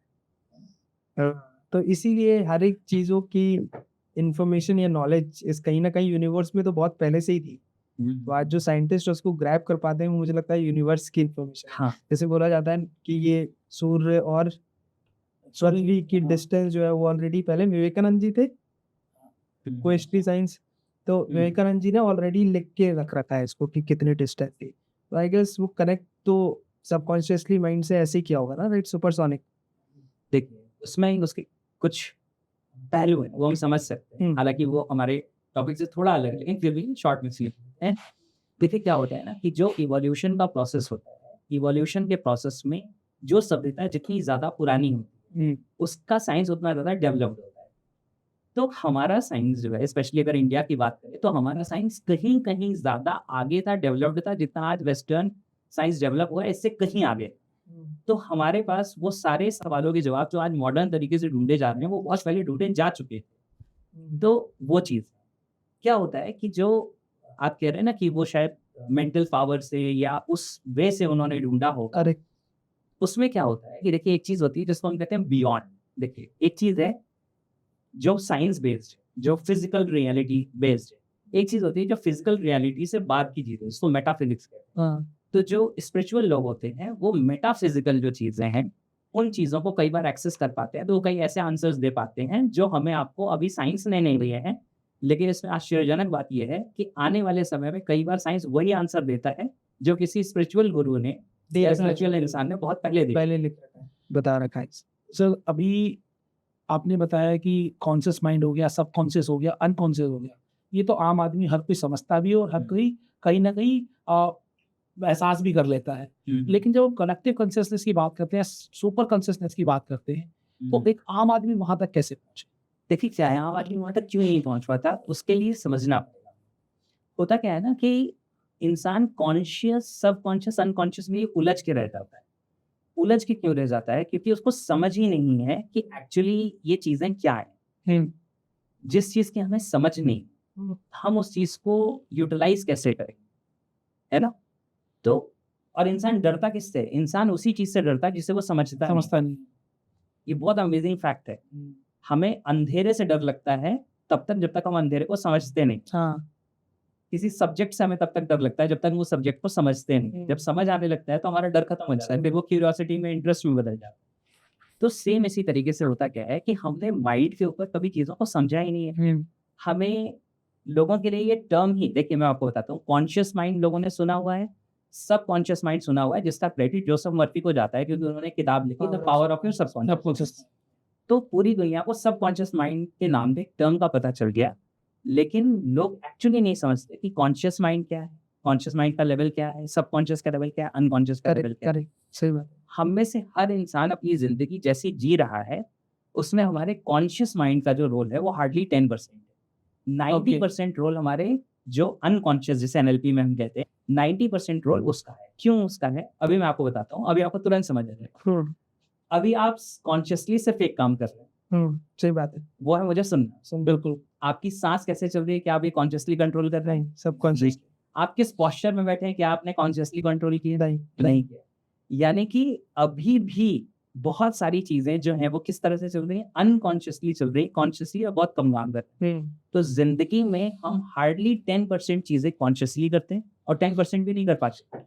तो इसीलिए हर एक चीजों की इंफॉर्मेशन या नॉलेज इस कहीं ना कहीं यूनिवर्स में तो बहुत पहले से ही थी। तो आज जो साइंटिस्ट उसको ग्रैब कर पाते हैं, मुझे लगता है यूनिवर्स की इंफॉर्मेशन। हाँ, जैसे बोला जाता है कि ये सूर्य और पृथ्वी की डिस्टेंस जो है वो ऑलरेडी पहले विवेकानंद जी थे, क्वेस्ट्री साइंस, तो विवेकानंद जी ने ऑलरेडी लिख के रख रखा है इसको कि कितनी डिस्टेंस थी। तो आई गेस वो कनेक्ट तो सबकॉन्शियसली माइंड से ऐसे ही किया होगा ना, राइट? सुपरसोनिक। देखिए उसमें उसके कुछ पहलू है वो हम समझ सकते हैं, हालांकि वो हमारे टॉपिक से थोड़ा अलग है, लेकिन फिर भी शॉर्ट में है। देखिए क्या होता है ना, कि जो इवोल्यूशन का प्रोसेस होता है, इवोल्यूशन के प्रोसेस में जो सभ्यता जितनी ज्यादा पुरानी होती है, उसका साइंस उतना ज्यादा डेवलप्ड होता है। तो हमारा साइंस जो है, स्पेशली अगर इंडिया की बात करें, तो हमारा साइंस कहीं कहीं ज्यादा आगे था, डेवलप्ड था, जितना आज वेस्टर्न साइंस डेवलप हुआ है इससे कहीं आगे। तो हमारे पास वो सारे सवालों के जवाब जो आज मॉडर्न तरीके से ढूंढे जा रहे हैं, वो बहुत पहले ढूंढे जा चुके थे। तो वो चीज क्या होता है कि जो आप कह रहे हैं ना कि वो शायद मेंटल पावर से या उस वे से उन्होंने ढूंढा हो, अरे उसमें क्या होता है कि देखिए एक चीज होती है जिसको हम कहते हैं बियॉन्ड। देखिए एक चीज है जो साइंस बेस्ड, जो फिजिकल रियलिटी बेस्ड है, एक चीज होती है जो फिजिकल रियलिटी से बात की चीज है, इसको मेटाफिजिक्स कहते हैं। हाँ तो जो स्पिरिचुअल लोग होते हैं वो मेटाफिजिकल जो चीजें हैं उन चीजों को कई बार एक्सेस कर पाते हैं, तो वो कई ऐसे आंसर्स दे पाते हैं जो हमें आपको अभी साइंस ने नहीं दिए हैं। लेकिन इसमें आश्चर्यजनक बात यह है कि आने वाले समय में कई बार साइंस वही आंसर देता है जो किसी स्पिरिचुअल गुरु ने दे या रखा है, स्पिरिचुअल इंसान ने बहुत पहले दिया। पहले लिख रखा है, बता रखा है। सर, अभी आपने बताया कि कॉन्शियस माइंड हो गया, सबकॉन्शियस हो गया, अनकॉन्शियस हो गया। ये तो आम आदमी हर कोई समझता भी है और हर कोई कहीं ना कहीं एहसास भी कर लेता है। लेकिन जब हम कलेक्टिव कॉन्शियसनेस की बात करते हैं, सुपर कॉन्शियसनेस की बात करते हैं, तो एक आम आदमी वहां तक कैसे पहुंचे? देखिए क्या है, आम आदमी वहां तक क्यों नहीं पहुंच पाता, उसके लिए समझना पड़ेगा। होता क्या है ना कि इंसान कॉन्शियस, सबकॉन्शियस, अनकॉन्शियस में ये उलझ के रह जाता है। उलझ के क्यों रह जाता है? क्योंकि उसको समझ ही नहीं है कि एक्चुअली ये चीजें क्या है। जिस चीज की हमें समझ नहीं, हम उस चीज को यूटिलाइज कैसे करें, है ना? तो और इंसान डरता किससे? इंसान उसी चीज से डरता है जिसे वो समझता नहीं। समझता नहीं। ये बहुत अमेजिंग फैक्ट है। हमें अंधेरे से डर लगता है तब तक जब तक हम अंधेरे को समझते नहीं। हाँ किसी सब्जेक्ट से हमें तब तक डर लगता है जब तक वो सब्जेक्ट को समझते नहीं। जब समझ आने लगता है तो हमारा डर खत्म हो जाता है, फिर वो क्यूरियोसिटी में, इंटरेस्ट में बदल जाता है। तो सेम इसी तरीके से होता क्या है कि हमने माइंड के ऊपर कभी चीज़ों को समझा ही नहीं है। हमें लोगों के लिए ये टर्म ही, देखिए मैं आपको बताता हूँ, कॉन्शियस माइंड लोगों ने सुना हुआ है, सब कॉन्शियस माइंड सुना हुआ है, जिसका क्रेडिट जोसेफ मर्फी को जाता है क्योंकि उन्होंने किताब लिखी the power of your subconscious. तो पूरी दुनिया को सबकॉन्शियस माइंड के नाम पे टर्म का पता चल गया, लेकिन लोग एक्चुअली नहीं समझते कि कॉन्शियस माइंड क्या है, कॉन्शियस माइंड का लेवल क्या है, सबकॉन्शियस का लेवल क्या है, अनकॉन्शियस का लेवल क्या है। करेक्ट, सही बात। हम में से हर इंसान अपनी जिंदगी जैसी जी रहा है उसमें हमारे कॉन्शियस माइंड का जो रोल है वो हार्डली 10% है। 90% रोल हमारे जो अनकॉन्शियस, जिसे एनएलपी में हम कहते हैं, 90% रोल उसका है। क्यों उसका है अभी मैं आपको बताता हूँ, अभी आपको तुरंत समझ आ जाएगा। अभी आप कॉन्शियसली सिर्फ एक काम कर रहे हैं, सही बात है। वो है मुझे सुनना। बिल्कुल। आपकी सांस कैसे चल रही है, क्या आप ये कॉन्शियसली कंट्रोल कर रहे हैं? सबकॉन्शियस आप किस पोस्चर में बैठे हैं, क्या आपने कॉन्शियसली कंट्रोल किया? नहीं। किया। यानी कि अभी भी बहुत सारी चीजें जो हैं वो किस तरह से चल रही हैं, अनकॉन्शियसली चल रही है, कॉन्शियसली और बहुत कम काम कर रहे हैं। तो जिंदगी में हम हार्डली 10% चीजें कॉन्शियसली करते हैं और 10% भी नहीं कर पाते।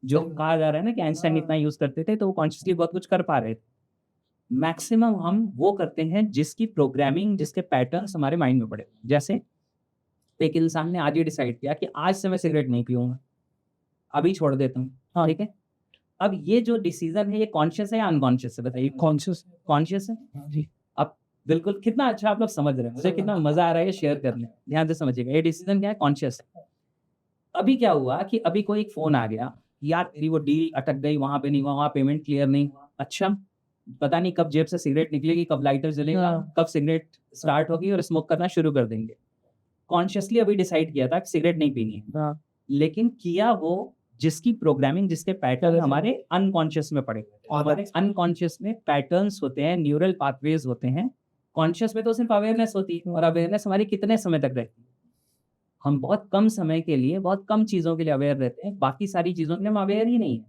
जो कहा जा रहा है ना कि आइंस्टाइन इतना यूज करते थे तो वो कॉन्शियसली बहुत कुछ कर पा रहे थे। मैक्सिमम हम वो करते हैं जिसकी प्रोग्रामिंग, जिसके पैटर्न्स हमारे माइंड में पड़े। जैसे एक इंसान ने आज ये डिसाइड किया कि आज से मैं सिगरेट नहीं पीऊंगा, अभी छोड़ देता हूँ, हाँ ठीक है। अब ये जो डिसीजन है ये कॉन्शियस है या अनकॉन्शियस है, बताइए? कॉन्शियस। कॉन्शियस है जी। अब बिल्कुल, कितना अच्छा आप लोग समझ रहे हैं, मुझे कितना मजा आ रहा है ये शेयर करने में। ध्यान से समझिएगा, ये डिसीजन क्या है? कॉन्शियस है। अभी क्या हुआ कि अभी कोई एक फोन आ गया, यार तेरी वो डील अटक गई, वहां पे नहीं हुआ, वहां पेमेंट क्लियर नहीं हुआ। अच्छा, पता नहीं कब जेब से सिगरेट निकलेगी, कब लाइटर जलेगा, कब सिगरेट स्टार्ट होगी और स्मोक करना शुरू कर देंगे। कॉन्शियसली अभी डिसाइड किया था कि सिगरेट नहीं पीनी है, लेकिन किया वो जिसकी प्रोग्रामिंग, जिसके पैटर्न हमारे अनकॉन्शियस में पड़े हुए थे। हमारे अनकॉन्शियस में पैटर्न्स होते हैं, न्यूरल पाथवेज होते हैं। कॉन्शियस में तो सिर्फ अवेयरनेस होती है, और अवेयरनेस हमारी कितने समय तक रहती है? हम बहुत कम समय के लिए, बहुत कम चीज़ों के लिए अवेयर रहते हैं, बाकी सारी चीज़ों के लिए हम अवेयर ही नहीं है,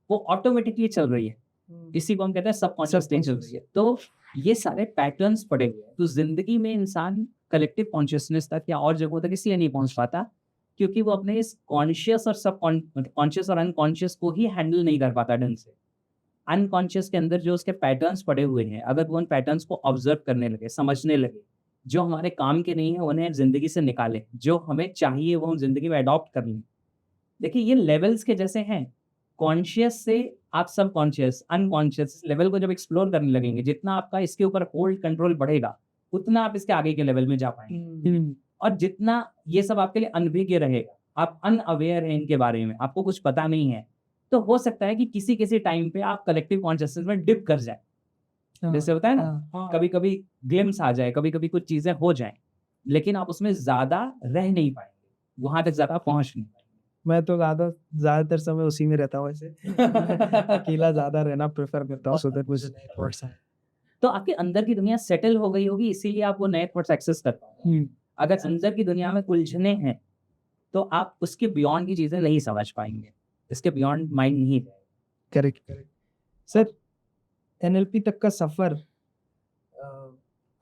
वो ऑटोमेटिकली चल रही है। इसी को हम कहते हैं सबकॉन्शियस चल रही है। तो ये सारे पैटर्न्स पड़े हुए हैं। तो जिंदगी में इंसान कलेक्टिव कॉन्शियसनेस तक या और जगहों तक इसलिए नहीं पहुंच पाता क्योंकि वो अपने इस कॉन्शियस और कॉन्शियस और अनकॉन्शियस को ही हैंडल नहीं कर पाता ढंग से। अनकॉन्शियस के अंदर जो उसके पैटर्न्स पड़े हुए हैं, अगर वो उन पैटर्न्स को ऑब्जर्व करने लगे, समझने लगे, जो हमारे काम के नहीं है उन्हें जिंदगी से निकाले, जो हमें चाहिए वो हम जिंदगी में अडॉप्ट कर लें। देखिए ये लेवल्स के जैसे हैं। कॉन्शियस से आप सब कॉन्शियस, अनकॉन्शियस लेवल को जब एक्सप्लोर करने लगेंगे, जितना आपका इसके ऊपर होल्ड कंट्रोल बढ़ेगा उतना आप इसके आगे के लेवल में जा पाएंगे। और जितना ये सब आपके लिए अनभिज्ञ रहेगा, आप अनअवेयर हैं इनके बारे में, आपको कुछ पता नहीं है, तो हो सकता है कि किसी किसी टाइम पे आप कलेक्टिव कॉन्शियसनेस में डिप कर जाए। जैसे होता है ना, कभी कभी ग्लिम्स आ जाए, कभी कभी कुछ चीजें हो जाएं, लेकिन आप उसमें ज्यादा रह नहीं पाएंगे, वहां तक ज्यादा पहुंच नहीं पाएंगे। मैं तो ज्यादातर समय उसी में रहता हूँ वैसे। अकेला ज्यादा रहना प्रेफर करता हूँ, so that मुझे नए थॉट्स आए। तो आपके अंदर की दुनिया सेटल हो गई होगी, इसीलिए आप वो नए थॉट्स एक्सेस कर पाओगे। अगर अंदर की दुनिया में उलझने हैं तो आप उसके बियॉन्ड की चीजें नहीं समझ पाएंगे, इसके बियॉन्ड माइंड नहीं है। Correct sir. एनएलपी तक का सफर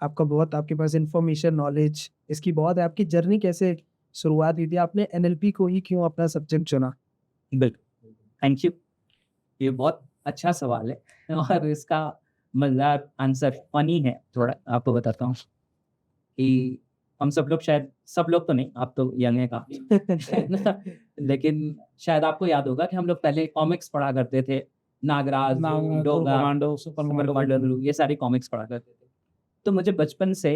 आपका बहुत, आपके पास इंफॉर्मेशन, नॉलेज इसकी बहुत है। आपकी जर्नी कैसे शुरुआत हुई थी, आपने एनएलपी को ही क्यों अपना सब्जेक्ट चुना? बिल्कुल, थैंक यू। ये बहुत अच्छा सवाल है और इसका मज़ेदार आंसर फ़नी है थोड़ा, आपको बताता हूँ कि हम सब लोग शायद, सब लोग तो नहीं, आप तो यंग हैं काफ़ी लेकिन शायद आपको याद होगा कि हम लोग पहले कॉमिक्स पढ़ा करते थे, Nagraj, Doga, commando, super super commando, ये सारी कॉमिक्स पढ़ा करते थे। तो मुझे बचपन से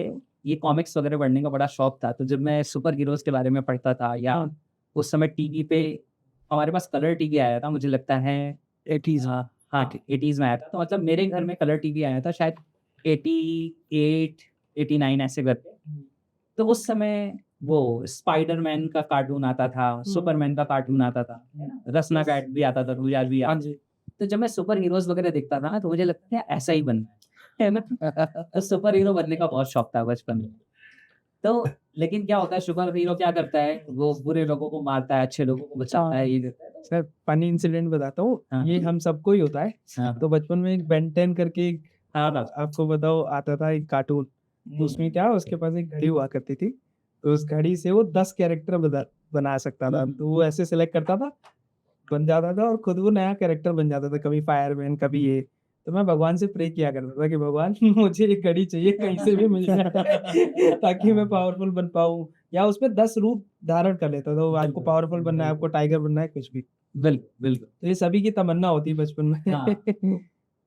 ये कॉमिक्स वगैरह पढ़ने का बड़ा शौक था, तो जब मैं सुपर हीरोज़ के बारे में पढ़ता था या उस समय टीवी पे हमारे पास कलर टीवी आया था, मुझे लगता है 80s। हाँ, हाँ, 80s में आया था। तो मतलब मेरे घर में कलर टीवी आया था शायद 88, 89 ऐसे करके। तो उस समय वो स्पाइडरमैन का कार्टून आता था, सुपरमैन का कार्टून आता था, है ना? रसना कैट भी आता था, मुझे आज भी याद हाँ है। जी। तो जब मैं सुपर हीरोज़ वगैरह देखता था ना, तो मुझे लगता है ऐसा ही बनना है ना? तो सुपर हीरो बनने का बहुत शौक था बचपन में। तो लेकिन क्या होता है, सुपर हीरो क्या करता है, वो बुरे लोगों को मारता है, अच्छे लोगों को बचाता है, ये करता है। सर फनी इंसिडेंट बताता हूँ, हाँ। ये हम सबको ही होता है। हाँ, तो बचपन में एक बेन 10 करके एक, हाँ, हाँ। आपको बताओ, आता था एक कार्टून। तो उसमें क्या, उसके पास एक घड़ी हुआ करती थी, तो उस घड़ी से वो 10 कैरेक्टर बना सकता था। तो वो ऐसे सेलेक्ट करता था, बन जाता था और खुद वो नया कैरेक्टर बन जाता था, कभी फायरमैन, कभी ये। तो मैं भगवान से प्रे किया करता था कि भगवान मुझे एक घड़ी चाहिए, कहीं से भी मिल जाए ताकि मैं पावरफुल बन पाऊँ, या उसमें 10 रूप धारण कर लेता था। वो आपको पावरफुल बनना है, आपको टाइगर बनना है, कुछ भी। बिल्कुल, बिल्कुल। तो ये सभी की तमन्ना होती है बचपन में। हाँ।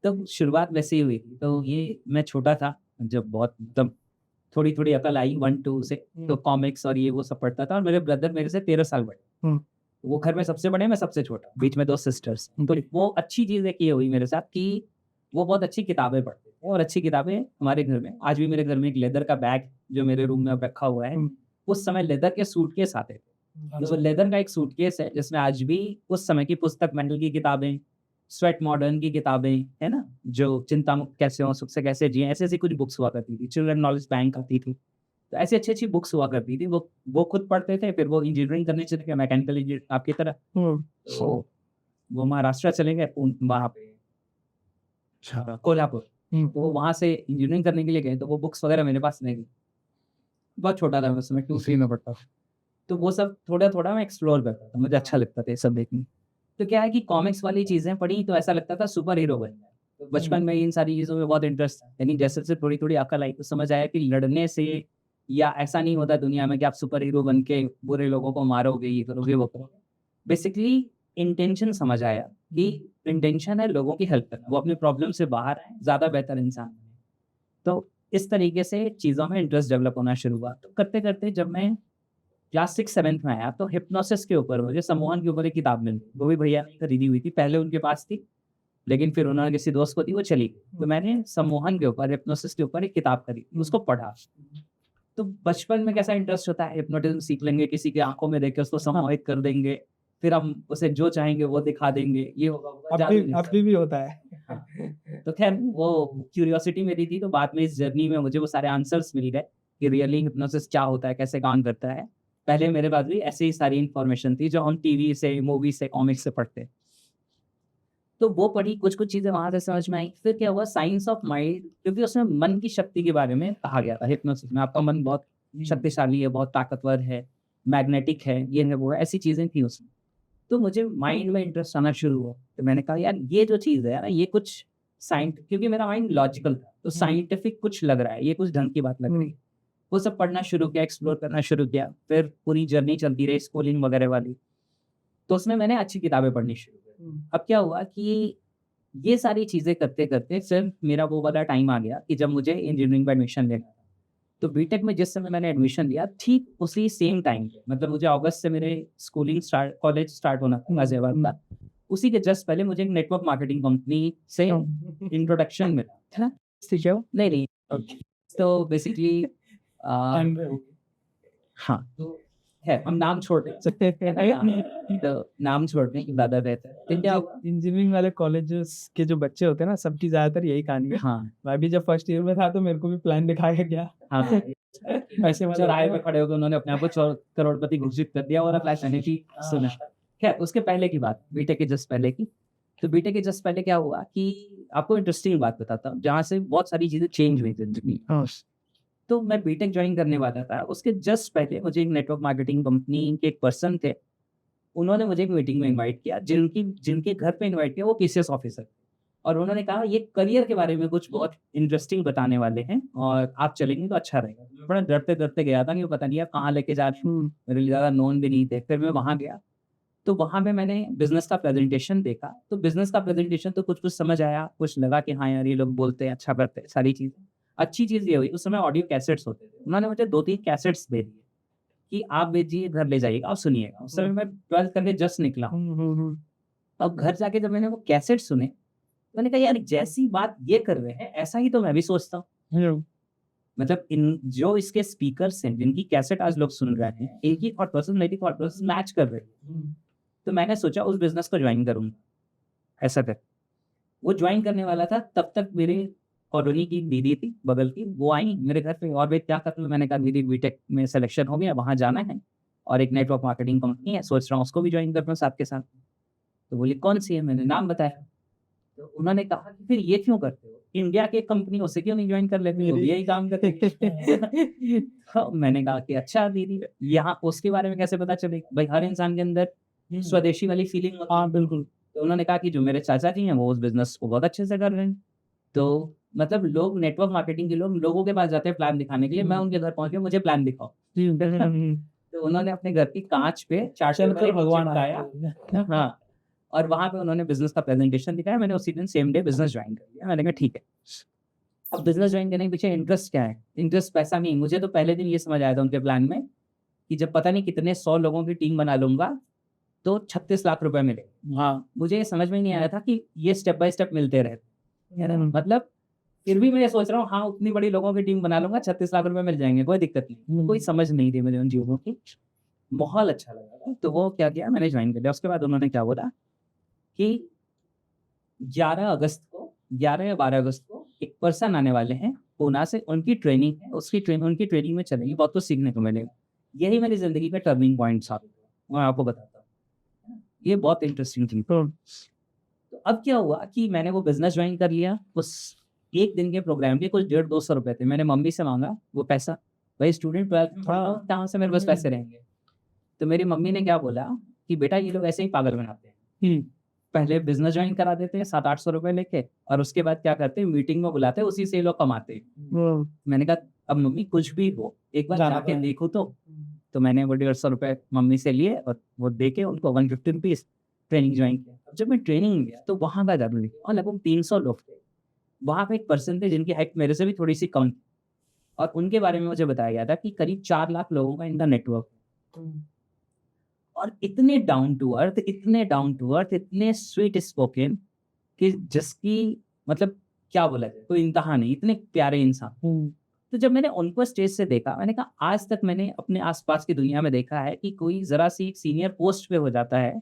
तब शुरुआत वैसे ही हुई थी। तो ये मैं छोटा था, जब बहुत मतलब थोड़ी-थोड़ी अकल आई 1-2 से, तो कॉमिक्स और ये वो सब पढ़ता था और मेरे ब्रदर मेरे से 13 साल बड़े। हुँ। वो घर में सबसे बड़े, मैं सबसे छोटा, बीच में 2 सिस्टर्स। तो वो अच्छी चीज़ एक ये हुई मेरे साथ कि वो बहुत अच्छी किताबें पढ़ते थे और अच्छी किताबें हमारे घर में, आज भी मेरे घर में एक लेदर का बैग जो मेरे रूम में अब रखा हुआ है, हुँ। उस समय लेदर के सूटकेस आते थे। तो वो लेदर का एक सूटकेस है जिसमें आज भी उस समय की पुस्तक मंडल की किताबें, स्वेट मॉडर्न की किताबें, है ना? जो चिंतामुक्त कैसे हों, सुख से कैसे जिएँ, ऐसी-ऐसी कुछ बुक्स हुआ करती थी। चिल्ड्रन नॉलेज बैंक आती थी। तो ऐसी अच्छी-अच्छी बुक्स हुआ करती थी। वो खुद पढ़ते थे, फिर वो इंजीनियरिंग करने चले गए, मैकेनिकल इंजीनियर आपकी तरह। हुँ। तो वो महाराष्ट्र चले गए, वहाँ पे कोल्हापुर। हुँ। तो वो वहाँ से इंजीनियरिंग करने के लिए गए, तो वो बुक्स वगैरह मेरे पास नहीं थी। बहुत छोटा था मैं उस समय, 2-3 में पढ़ता था। तो वो सब थोड़ा-थोड़ा मैं एक्सप्लोर करता था, मुझे अच्छा लगता था ये सब देखना। तो क्या है कि कॉमिक्स वाली चीज़ें पढ़ी तो ऐसा लगता था सुपर हीरो बनना है। तो बचपन में इन सारी चीज़ों में बहुत इंटरेस्ट था। यानी जैसे-जैसे थोड़ी-थोड़ी अकल आई तो समझ आया कि लड़ने से या ऐसा नहीं होता दुनिया में कि आप सुपर हीरो बन के बुरे लोगों को मारोगे, ये करोगे, वो करोगे। बेसिकली इंटेंशन समझ आया कि इंटेंशन है लोगों की हेल्प करना, वो अपनी प्रॉब्लम से बाहर आएँ, ज़्यादा बेहतर इंसान बनें। तो इस तरीके से चीज़ों में इंटरेस्ट डेवलप होना शुरू हुआ। तो करते-करते जब मैं क्लास 6-7th में आया तो हिप्नोसिस के ऊपर, मुझे सम्मोहन के ऊपर एक किताब मिली। वो भी भैया ने खरीदी हुई थी, पहले उनके पास थी, लेकिन फिर उन्होंने किसी दोस्त को दी, वो चली गई। तो मैंने सम्मोहन के ऊपर, हिप्नोसिस के ऊपर एक किताब खरीदी, उसको पढ़ा। तो बचपन में कैसा इंटरेस्ट होता है, हिप्नोटिज़्म सीख लेंगे, किसी की आँखों में देख के उसको सम्मोहित कर देंगे, फिर हम उसे जो चाहेंगे वो दिखा देंगे, ये होगा, वो होगा, जादू नहीं होता। अभी भी होता है। हाँ। तो ख़ैर वो क्यूरियोसिटी मेरी थी, तो बाद में इस जर्नी में मुझे वो सारे आंसर्स मिल गए कि रियली हिप्नोसिस क्या होता है, कैसे काम करता है। पहले मेरे पास भी ऐसे ही सारी इन्फॉर्मेशन थी जो हम टीवी से, मूवी से, कॉमिक्स से पढ़ते। तो वो पढ़ी, कुछ-कुछ चीज़ें वहाँ से समझ में आई। फिर क्या हुआ, साइंस ऑफ माइंड, क्योंकि उसमें मन की शक्ति के बारे में कहा गया था हिप्नोसिस में, आपका मन बहुत शक्तिशाली है, बहुत ताकतवर है, मैग्नेटिक है, ये है, वो है, ऐसी चीज़ें थी उसमें। तो मुझे माइंड में इंटरेस्ट आना शुरू हुआ। तो मैंने कहा यार ये जो चीज़ है ना, ये कुछ क्योंकि मेरा माइंड लॉजिकल था, तो साइंटिफिक कुछ लग रहा है, ये कुछ ढंग की बात लग रही है। वो सब पढ़ना शुरू किया, एक्सप्लोर करना शुरू किया, फिर पूरी जर्नी चलती रही स्कूलिंग वगैरह वाली। तो उसमें मैंने अच्छी किताबें पढ़नी शुरू की। अब क्या हुआ कि ये सारी चीज़ें करते-करते फिर मेरा वो वाला टाइम आ गया कि जब मुझे इंजीनियरिंग में एडमिशन लेना था। तो बीटेक में जिस समय मैंने एडमिशन लिया, ठीक उसी सेम टाइम पे, मतलब मुझे अगस्त से मेरे कॉलेज स्टार्ट होना था गाज़ियाबाद का। उसी के जस्ट पहले मुझे एक नेटवर्क मार्केटिंग कंपनी से इंट्रोडक्शन मिला, है ना? नहीं, नहीं। तो बेसिकली हाँ, तो है, हम नाम छोड़ दें। तो नाम छोड़ दें कि ज़्यादा बेहतर है। फिर क्या हुआ, इंजीनियरिंग वाले कॉलेजेस के जो बच्चे होते हैं ना, सबकी ज़्यादातर यही कहानी है। हाँ, मैं भी जब फर्स्ट ईयर में था तो मेरे को भी प्लान दिखाया गया। हाँ। ऐसे मतलब चौराहे पे खड़े होके उन्होंने अपने आप को करोड़पति घोषित कर दिया और अपना की सुना। खैर उसके पहले की बात, बीटेक के जस्ट पहले की। तो बीटेक के जस्ट पहले क्या हुआ कि आपको इंटरेस्टिंग बात बताता हूँ, जहाँ से बहुत सारी चीज़ें चेंज हुई ज़िंदगी में। तो मैं बीटेक ज्वाइन करने वाला था, उसके जस्ट पहले मुझे एक नेटवर्क मार्केटिंग कंपनी के एक पर्सन थे, उन्होंने मुझे एक मीटिंग में इनवाइट किया, जिनके घर पे इनवाइट किया वो पीसीएस ऑफिसर, और उन्होंने कहा ये करियर के बारे में कुछ बहुत इंटरेस्टिंग बताने वाले हैं और आप चलेंगे तो अच्छा रहेगा। मैं बड़ा डरते-डरते गया था कि पता नहीं यार कहाँ लेके जा रहे हैं, मेरे लिए ज़्यादा नोन भी नहीं थे। फिर मैं वहाँ गया, तो वहाँ पे मैंने बिज़नेस का प्रेज़ेंटेशन देखा, तो बिज़नेस का प्रेज़ेंटेशन तो कुछ-कुछ समझ आया, कुछ लगा कि हाँ यार ये लोग बोलते हैं, अच्छा करते हैं, सारी चीज़ें। अच्छी चीज़ ये हुई, उस समय ऑडियो कैसेट्स होते थे, उन्होंने मुझे 2-3 कैसेट्स दे दिए कि आप भेजिए, घर ले जाइएगा और सुनिएगा। उस समय मैं 12th करके जस्ट निकला हूँ। अब घर जाके जब मैंने वो कैसेट सुने, मैंने कहा यार जैसी बात ये कर रहे हैं, ऐसा ही तो मैं भी सोचता हूँ। मतलब इन जो इसके स्पीकर्स हैं, जिनकी कैसेट आज लोग सुन रहे हैं, एक ही थॉट प्रोसेस मेरी थॉट प्रोसेस मैच कर रही है। तो मैंने सोचा उस बिज़नेस को ज्वाइन करूँगा, ऐसा कर। वो ज्वाइन करने वाला था, तब तक मेरे कॉलोनी की दीदी थी बगल की, वो आई मेरे घर पे, और भाई क्या कर रहे हो? मैंने कहा दीदी बीटेक में सिलेक्शन हो गया, वहाँ जाना है और एक नेटवर्क मार्केटिंग कंपनी है, सोच रहा हूँ उसको भी ज्वाइन कर लूँ साथ के साथ। तो बोली कौन सी है? मैंने नाम बताया। तो उन्होंने कहा कि फिर ये क्यों करते हो? इंडिया की एक कंपनी उसे क्यों नहीं ज्वाइन कर लेते? वो भी यही काम करते हैं। हाँ, मैंने कहा कि अच्छा दीदी, यहाँ उसके बारे में कैसे पता चलेगा? भाई हर इंसान के अंदर स्वदेशी वाली फीलिंग होती है। हाँ, बिल्कुल। तो उन्होंने कहा कि जो मेरे चाचा जी हैं वो उस बिज़नेस को बहुत अच्छे से कर रहे हैं। तो मतलब लोग नेटवर्क मार्केटिंग के लोग लोगों के पास जाते हैं प्लान दिखाने के लिए, मैं उनके घर पहुँच गया, मुझे प्लान दिखाओ। तो उन्होंने अपने घर की काँच पे चार्ट चलकर पेपर भगवान चिपकाया। आया। हाँ, और वहाँ पे उन्होंने बिज़नेस का प्रेज़ेंटेशन दिखाया, मैंने उसी दिन सेम डे बिज़नेस ज्वाइन कर लिया। मैंने कहा ठीक है। अब बिज़नेस ज्वाइन करने के पीछे इंटरेस्ट क्या है? इंटरेस्ट पैसा नहीं, मुझे तो पहले दिन ये समझ आया था उनके प्लान में कि जब पता नहीं कितने 100 लोगों की टीम बना लूँगा, तो 36 लाख रुपए मिलेंगे। हाँ, मुझे ये समझ में नहीं आया था कि ये स्टेप बाय स्टेप मिलते रहते हैं। मतलब फिर भी मैं ये सोच रहा हूँ हाँ, उतनी बड़ी लोगों की टीम बना लूँगा, 36 लाख रुपए मिल जाएँगे, कोई दिक्कत नहीं। कोई समझ नहीं थी मुझे उन चीज़ों की। माहौल अच्छा लगा था, तो वो क्या किया, मैंने ज्वाइन कर लिया। उसके बाद उन्होंने क्या बोला कि 11 या 12 अगस्त को एक पर्सन आने वाले हैं पूना से, उनकी ट्रेनिंग है, उनकी ट्रेनिंग में चलेंगे, बहुत कुछ सीखने को मिलेगा। यही मेरी ज़िंदगी का टर्निंग पॉइंट साबित हुआ, मैं आपको बताता हूँ। ये बहुत इंटरेस्टिंग थी। तो अब क्या हुआ कि मैंने वो बिज़नेस ज्वाइन कर लिया, उस एक दिन के प्रोग्राम के कुछ 150-200 रुपए थे, मैंने मम्मी से माँगा वो पैसा, भाई स्टूडेंट 12th में पढ़ रहा हूँ, कहाँ से मेरे पास पैसे रहेंगे? तो मेरी मम्मी ने क्या बोला कि बेटा ये लोग ऐसे ही पागल बनाते हैं। पहले बिज़नेस ज्वाइन करा देते हैं 700-800 रुपए लेके, और उसके बाद क्या करते हैं मीटिंग में बुलाते हैं, उसी से ये लोग कमाते हैं। मैंने कहा अब मम्मी कुछ भी हो, एक बार जाके देखो तो मैंने वो 150 रुपए मम्मी से लिए और वो दे के उनको 150 रुपीज़ ट्रेनिंग ज्वाइन किया। अब जब मैं ट्रेनिंग गया तो वहाँ का जादू देखा, और लगभग 300 लोग थे। वहाँ पे एक पर्सन थे जिनकी हाइट मेरे से भी थोड़ी-सी कम थी, और उनके बारे में मुझे बताया गया था कि करीब 4 लाख लोगों का इनका नेटवर्क है। और इतने डाउन टू अर्थ, इतने स्वीट स्पोकन कि जिसकी मतलब क्या बोला जाए, कोई इंतहा नहीं, इतने प्यारे इंसान। तो जब मैंने उनको स्टेज से देखा, मैंने कहा आज तक मैंने अपने आस-पास की दुनिया में देखा है कि कोई ज़रा-सी सीनियर पोस्ट पे हो जाता है,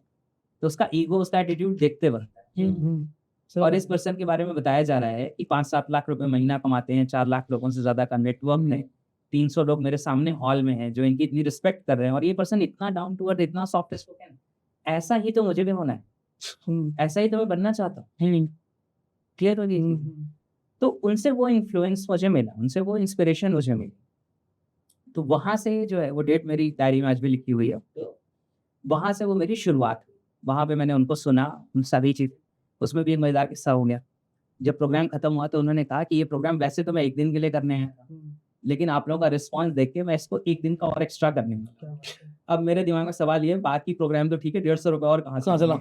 तो उसका ईगो, उसका एटीट्यूड देखते बनता है। और इस पर्सन के बारे में बताया जा रहा है कि 5-7 लाख रुपए महीना कमाते हैं, 4 लाख लोगों से ज़्यादा का नेटवर्क है, 300 लोग मेरे सामने हॉल में हैं जो इनकी इतनी रिस्पेक्ट कर रहे हैं, और ये पर्सन इतना डाउन टू अर्थ, इतना सॉफ्ट स्पोकन, ऐसा ही तो मुझे भी होना है, ऐसा ही तो मैं बनना चाहता हूँ। क्लियर हो गई? तो उनसे वो इन्फ्लुएंस मुझे मिला, उनसे वो इंस्पिरेशन मुझे मिली। तो वहाँ से जो है वो डेट मेरी डायरी में आज भी लिखी हुई है। तो वहाँ से वो मेरी शुरुआत हुई। वहाँ पे मैंने उनको सुना, उन सारी चीज़। उसमें भी एक मज़ेदार किस्सा हो गया। जब प्रोग्राम खत्म हुआ तो उन्होंने कहा कि ये प्रोग्राम वैसे तो मैं 1 दिन के लिए करने आया था, लेकिन आप लोगों का रिस्पॉन्स देख के मैं इसको 1 दिन का और एक्स्ट्रा करने वाला। अब मेरे दिमाग में सवाल ये है, बाकी प्रोग्राम तो ठीक है, 150 रुपए और कहाँ से लाऊँ?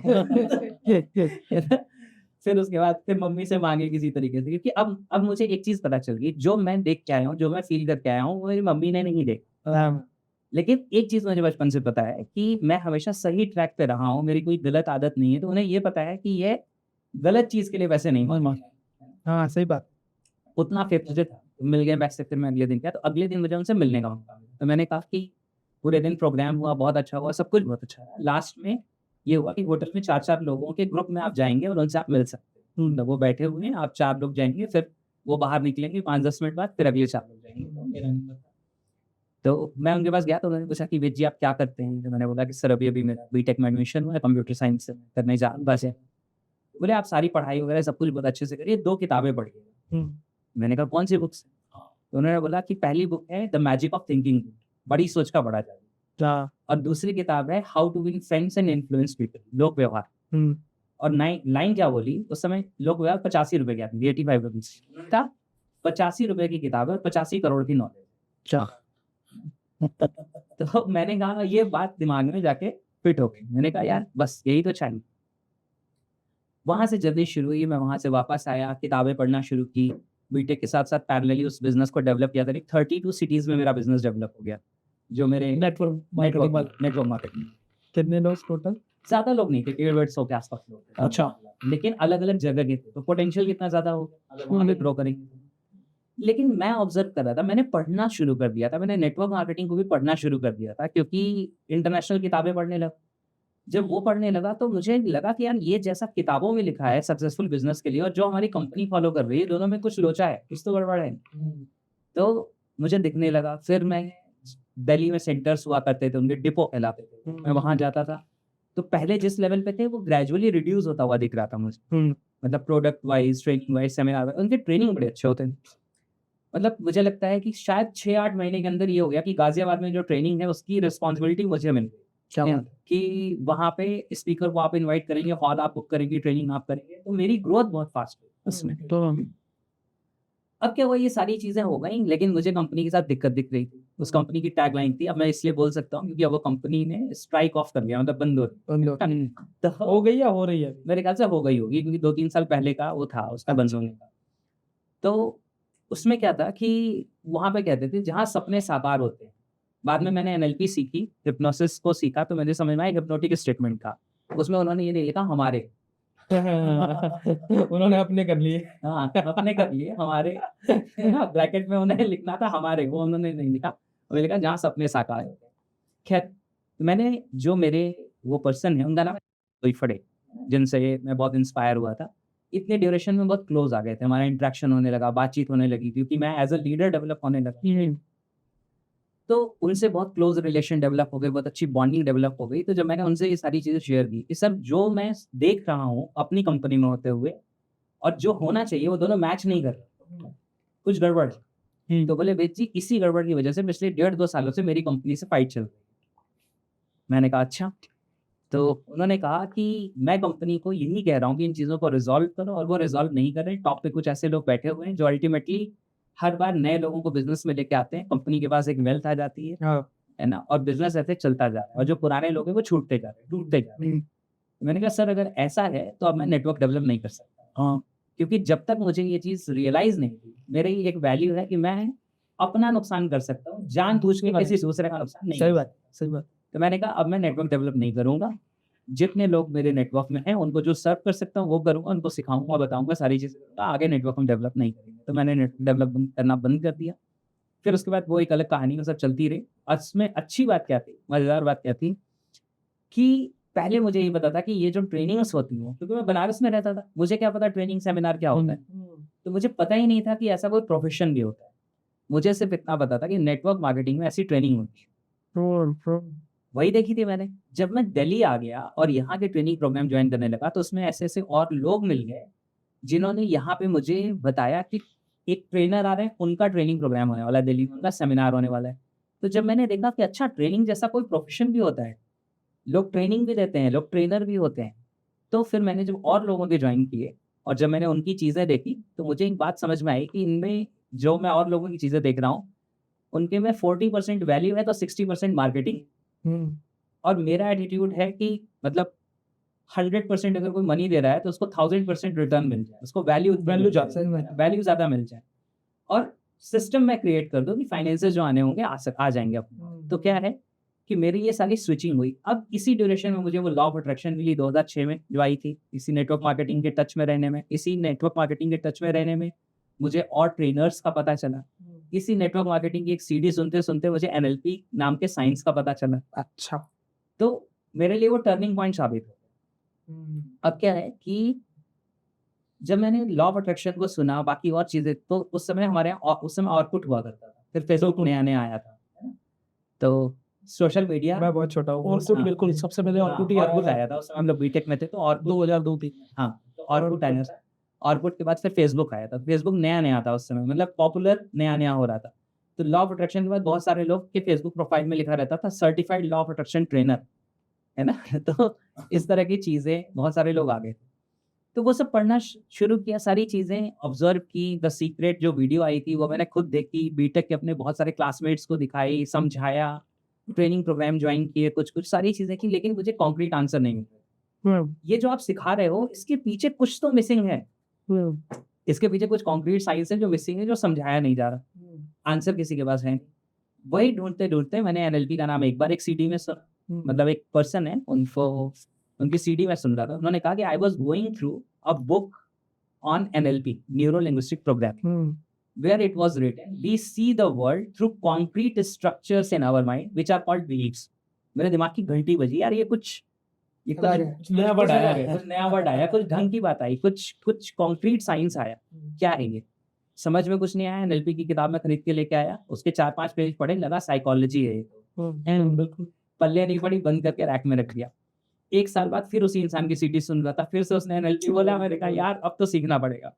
फिर उसके बाद फिर मम्मी से माँगे किसी तरीके से, क्योंकि अब मुझे एक चीज़ पता चल गई, जो मैं देख के आया हूँ, जो मैं फ़ील करके आया हूँ, वो मेरी मम्मी ने नहीं देखा। लेकिन एक चीज़ मुझे बचपन से पता है कि मैं हमेशा सही ट्रैक पे रहा हूँ, मेरी कोई गलत आदत नहीं है, तो उन्हें ये पता है कि ये गलत चीज़ के लिए पैसे नहीं माँगते। हाँ, सही बात। उतना फ़ेथ मुझे था, मिल गए पैसे। फिर मैं अगले दिन गया, तो अगले दिन मुझे उनसे मिलने का मौका मिला। तो मैंने कहा कि पूरे दिन प्रोग्राम हुआ, बहुत अच्छा हुआ, सब कुछ बहुत अच्छा रहा। लास्ट में ये हुआ कि होटल में 4-4 लोगों के ग्रुप में आप जाएँगे और उनसे आप मिल सकते हैं। तो वो बैठे हुए हैं, आप 4 लोग जाएँगे, फिर वो बाहर निकलेंगे 5-10 मिनट बाद, फिर अगले 4 लोग जाएँगे। तो मेरा नंबर था। तो मैं उनके पास गया तो उन्होंने पूछा कि वेद जी आप क्या करते हैं? तो मैंने बोला कि सर अभी-अभी मेरा बीटेक में एडमिशन हुआ है, कंप्यूटर साइंस से करने जा बस है। बोले आप सारी पढ़ाई वगैरह सब कुछ बहुत अच्छे से करिए, 2 किताबें पढ़िएगा। मैंने कहा कौन सी बुक्स? तो उन्होंने बोला कि पहली बुक है द मैजिक ऑफ थिंकिंग, बड़ी सोच का बड़ा जादू, हाँ। और दूसरी किताब है how to win friends and influence people, लोक व्यवहार। हम्म। और लाइन क्या बोली उस समय, लोक व्यवहार 85 रुपए की आती थी, 85 रुपीज था, 85 रुपए की किताब है, 85 करोड़ की नॉलेज। अच्छा। तो मैंने कहा ये बात दिमाग में जाके फिट हो गई, मैंने कहा यार बस यही तो चाहिए। वहां से जर्नी शुरू हुई, मैं वहां से वापस आया, किताबें पढ़ना शुरू की, बीटेक के साथ साथ पैरेलली उस बिजनेस को डेवलप किया था। 32 सिटीज में मेरा बिजनेस डेवलप हो गया, जो मेरे नेटवर्क मार्केटिंग नेटवर्क मार्केटिंग। कितने लोग टोटल? ज्यादा लोग नहीं थे, 150 के आसपास लोग थे। अच्छा। लेकिन अलग अलग जगह के थे, तो पोटेंशियल कितना ज्यादा होगा, वहां पे ग्रो करेंगे। लेकिन मैं ऑब्जर्व कर रहा था, मैंने पढ़ना शुरू कर दिया था, मैंने नेटवर्क मार्केटिंग को भी पढ़ना शुरू कर दिया था, क्योंकि इंटरनेशनल किताबें पढ़ने लगा। जब वो पढ़ने लगा तो मुझे लगा कि यार ये जैसा किताबों में लिखा है सक्सेसफुल बिजनेस के लिए और जो हमारी कंपनी फॉलो कर रही है, दोनों में कुछ लोचा है, कुछ तो गड़बड़ है। तो मुझे दिखने लगा। फिर मैं दिल्ली में सेंटर्स हुआ करते थे, उनके डिपो कहलाते थे, मैं वहां जाता था। तो पहले जिस लेवल पे थे वो ग्रेजुअली रिड्यूस होता हुआ दिख रहा था मुझे, मतलब product wise, training wise, seminar wise, उनके ट्रेनिंग बड़े अच्छे होते हैं। मतलब मुझे लगता है कि शायद 6-8 महीने के अंदर ये हो गया कि गाजियाबाद में जो ट्रेनिंग है उसकी रिस्पॉन्सिबिलिटी मुझे मिल गई, क्या कि वहाँ पे स्पीकर को आप इनवाइट करेंगे, हॉल आप बुक करेंगे, ट्रेनिंग आप करेंगे। तो मेरी ग्रोथ बहुत फास्ट हुई उसमें। तो अब क्या हुआ, ये सारी चीजें हो गई, लेकिन मुझे कंपनी के साथ दिक्कत दिख रही थी। उस कंपनी की टैगलाइन थी, अब मैं इसलिए बोल सकता हूँ क्योंकि अब वो कंपनी ने स्ट्राइक ऑफ कर दिया, मतलब बंद हो गई। तो हो गई या हो रही है? मेरे ख्याल से हो गई होगी, क्योंकि 2-3 साल पहले का वो था उसका बंद होने का। तो उसमें क्या था कि वहां पे कहते थे जहाँ सपने साकार होते हैं। बाद में मैंने एनएलपी सीखी, हिप्नोसिस को सीखा, तो मुझे समझ में आया हिप्नोटिक स्टेटमेंट का। उसमें उन्होंने ये नहीं लिखा हमारे, उन्होंने अपने कर लिए। हाँ अपने कर लिए, हमारे ब्रैकेट में उन्हें लिखना था हमारे, वो उन्होंने नहीं लिखा, उन्होंने लिखा जहाँ सपने साकार होते हैं। खैर, मैंने जो मेरे वो पर्सन है उनका नाम कोई फड़े, जिनसे मैं बहुत इंस्पायर हुआ था। इतने ड्यूरेशन में बहुत क्लोज आ गए थे, हमारा इंटरेक्शन होने लगा, बातचीत होने लगी, क्योंकि मैं एज अ लीडर डेवलप होने लगा। तो उनसे बहुत क्लोज रिलेशन डेवलप हो गए, बहुत अच्छी बॉन्डिंग डेवलप हो गई। तो जब मैंने उनसे ये सारी चीज़ें शेयर की कि सर जो मैं देख रहा हूँ अपनी कंपनी में होते हुए और जो होना चाहिए वो दोनों मैच नहीं कर रहे, कुछ गड़बड़ है। तो बोले वेद जी, इसी गड़बड़ की वजह से पिछले 1.5-2 सालों से मेरी कंपनी से फाइट चल रही है। मैंने कहा अच्छा। तो उन्होंने कहा कि मैं कंपनी को यही कह रहा हूँ कि इन चीज़ों को रिजॉल्व करो, और वो रिजॉल्व नहीं कर रहे। टॉप पे कुछ ऐसे लोग बैठे हुए हैं जो अल्टीमेटली हर बार नए लोगों को बिजनेस में लेके आते हैं, कंपनी के पास एक वेल्थ आ जाती है ना, और बिजनेस ऐसे चलता जा रहा है, और जो पुराने लोग हैं वो छूटते जा रहे हैं, टूटते जा रहे हैं। मैंने कहा सर अगर ऐसा है तो अब मैं नेटवर्क डेवलप नहीं कर सकता, क्योंकि जब तक मुझे ये चीज़ रियलाइज नहीं हुई, मेरी एक वैल्यू है कि मैं अपना नुकसान कर सकता हूँ, जानबूझ के किसी दूसरे का नुकसान नहीं। सही बात, सही बात। तो मैंने कहा अब मैं नेटवर्क डेवलप नहीं करूंगा, जितने लोग मेरे नेटवर्क में हैं उनको जो सर्व कर सकता हूँ वो करूंगा, उनको सिखाऊंगा, बताऊंगा, सारी चीज़ें करूंगा, आगे नेटवर्क हम डेवलप नहीं करेंगे। तो मैंने नेटवर्क डेवलप करना बंद कर दिया। फिर उसके बाद वो एक अलग कहानी में सब चलती रही। और उसमें अच्छी बात क्या थी, मज़ेदार बात क्या थी कि पहले मुझे ये पता था कि ये जो ट्रेनिंग्स होती हैं, क्योंकि मैं बनारस में रहता था, मुझे क्या पता ट्रेनिंग सेमिनार क्या होता है। तो मुझे पता ही नहीं था कि ऐसा कोई प्रोफेशन भी होता है। मुझे सिर्फ इतना पता था कि नेटवर्क मार्केटिंग में ऐसी ट्रेनिंग होती है, वही देखी थी मैंने। जब मैं दिल्ली आ गया और यहाँ के ट्रेनिंग प्रोग्राम ज्वाइन करने लगा, तो उसमें ऐसे ऐसे और लोग मिल गए जिन्होंने यहाँ पे मुझे बताया कि एक ट्रेनर आ रहे हैं, उनका ट्रेनिंग प्रोग्राम होने वाला है दिल्ली में, उनका सेमिनार होने वाला है। तो जब मैंने देखा कि अच्छा ट्रेनिंग जैसा कोई प्रोफेशन भी होता है, लोग ट्रेनिंग भी देते हैं, लोग ट्रेनर भी होते हैं, तो फिर मैंने जब और लोगों के ज्वाइन किए और जब मैंने उनकी चीज़ें देखी, तो मुझे एक बात समझ में आई कि इनमें जो मैं और लोगों की चीज़ें देख रहा हूँ, उनके में 40% वैल्यू है तो 60% मार्केटिंग। और मेरा एटीट्यूड है कि मतलब 100% अगर कोई मनी दे रहा है तो उसको 1000% रिटर्न मिल जाए, उसको वैल्यू ज़्यादा मिल जाए, और सिस्टम में क्रिएट कर दो कि फाइनेंसेस जो आने होंगे आ जाएंगे अपने। तो क्या है कि मेरी ये सारी स्विचिंग हुई। अब इसी ड्यूरेशन में मुझे वो लॉ ऑफ अट्रैक्शन मिली 2006 में, जो आई थी इसी नेटवर्क मार्केटिंग के टच में रहने में। इसी नेटवर्क मार्केटिंग के टच में रहने में मुझे और ट्रेनर्स का पता चला। इसी नेटवर्क मार्केटिंग की एक सीडी सुनते सुनते मुझे एनएलपी नाम के साइंस का पता चला। अच्छा। तो मेरे लिए वो टर्निंग पॉइंट साबित हो। अब क्या है कि जब मैंने लॉ ऑफ अट्रैक्शन को सुना, बाकी और चीजें, तो उस समय हमारे यहाँ उस समय आउटपुट हुआ करता था, फिर फेसबुक नया आया था, है ना? तो सोशल मीडिया, मैं बहुत छोटा हूँ। ऑर्कुट, बिल्कुल सबसे पहले ऑर्कुट ही ऑर्कुट आया था। उस समय हम लोग बीटेक में थे, तो और 2002-3। हाँ, तो ऑर्कुट आया था। ऑर्कुट के बाद फिर फेसबुक आया था। फेसबुक नया-नया था उस समय, मतलब पॉपुलर नया-नया हो रहा था। तो लॉ ऑफ अट्रैक्शन के बाद बहुत सारे लोग के फेसबुक प्रोफाइल में लिखा रहता था certified law of attraction trainer, है ना? तो इस तरह की चीज़ें बहुत सारे लोग आ गए। तो वो सब पढ़ना शुरू किया, सारी चीज़ें ऑब्ज़र्व की। द सीक्रेट जो वीडियो आई थी वो मैंने खुद देखी, बीटेक के अपने बहुत सारे क्लासमेट्स को दिखाई, समझाया, ट्रेनिंग प्रोग्राम जॉइन किए, कुछ-कुछ सारी चीज़ें की, लेकिन मुझे कॉन्क्रीट आंसर नहीं मिला। ये जो आप सिखा रहे हो इसके पीछे कुछ तो मिसिंग है। इसके पीछे कुछ कॉन्क्रीट साइंस है जो मिसिंग है, जो समझाया नहीं जा रहा। आंसर किसी के पास है नहीं। वही ढूँढते-ढूँढते मैंने एनएलपी का नाम एक बार एक सीडी में मतलब एक पर्सन है, उनकी सीडी में सुन रहा था। उन्होंने कहा कि I was going through a book on NLP, neuro linguistic programming, where it was written, we see the world through concrete structures in our mind, which are called beliefs. मेरे दिमाग की घंटी बजी, यार ये कुछ नया वर्ड आया है। कुछ नया वर्ड आया, कुछ ढंग की बात आई, कुछ कॉन्क्रीट साइंस आया। क्या है ये? समझ में कुछ नहीं आया। एनएलपी की किताब में खरीद के लेके आया, उसके 4-5 पेज पढ़े, लगा साइकोलॉजी है ये। बिल्कुल। पल्ले नहीं पड़ी, बंद करके रैक में रख दिया। 1 साल बाद फिर उसी इंसान की सीडी सुन रहा था, फिर से उसने एनएलपी बोला, मैंने कहा यार अब तो सीखना पड़ेगा।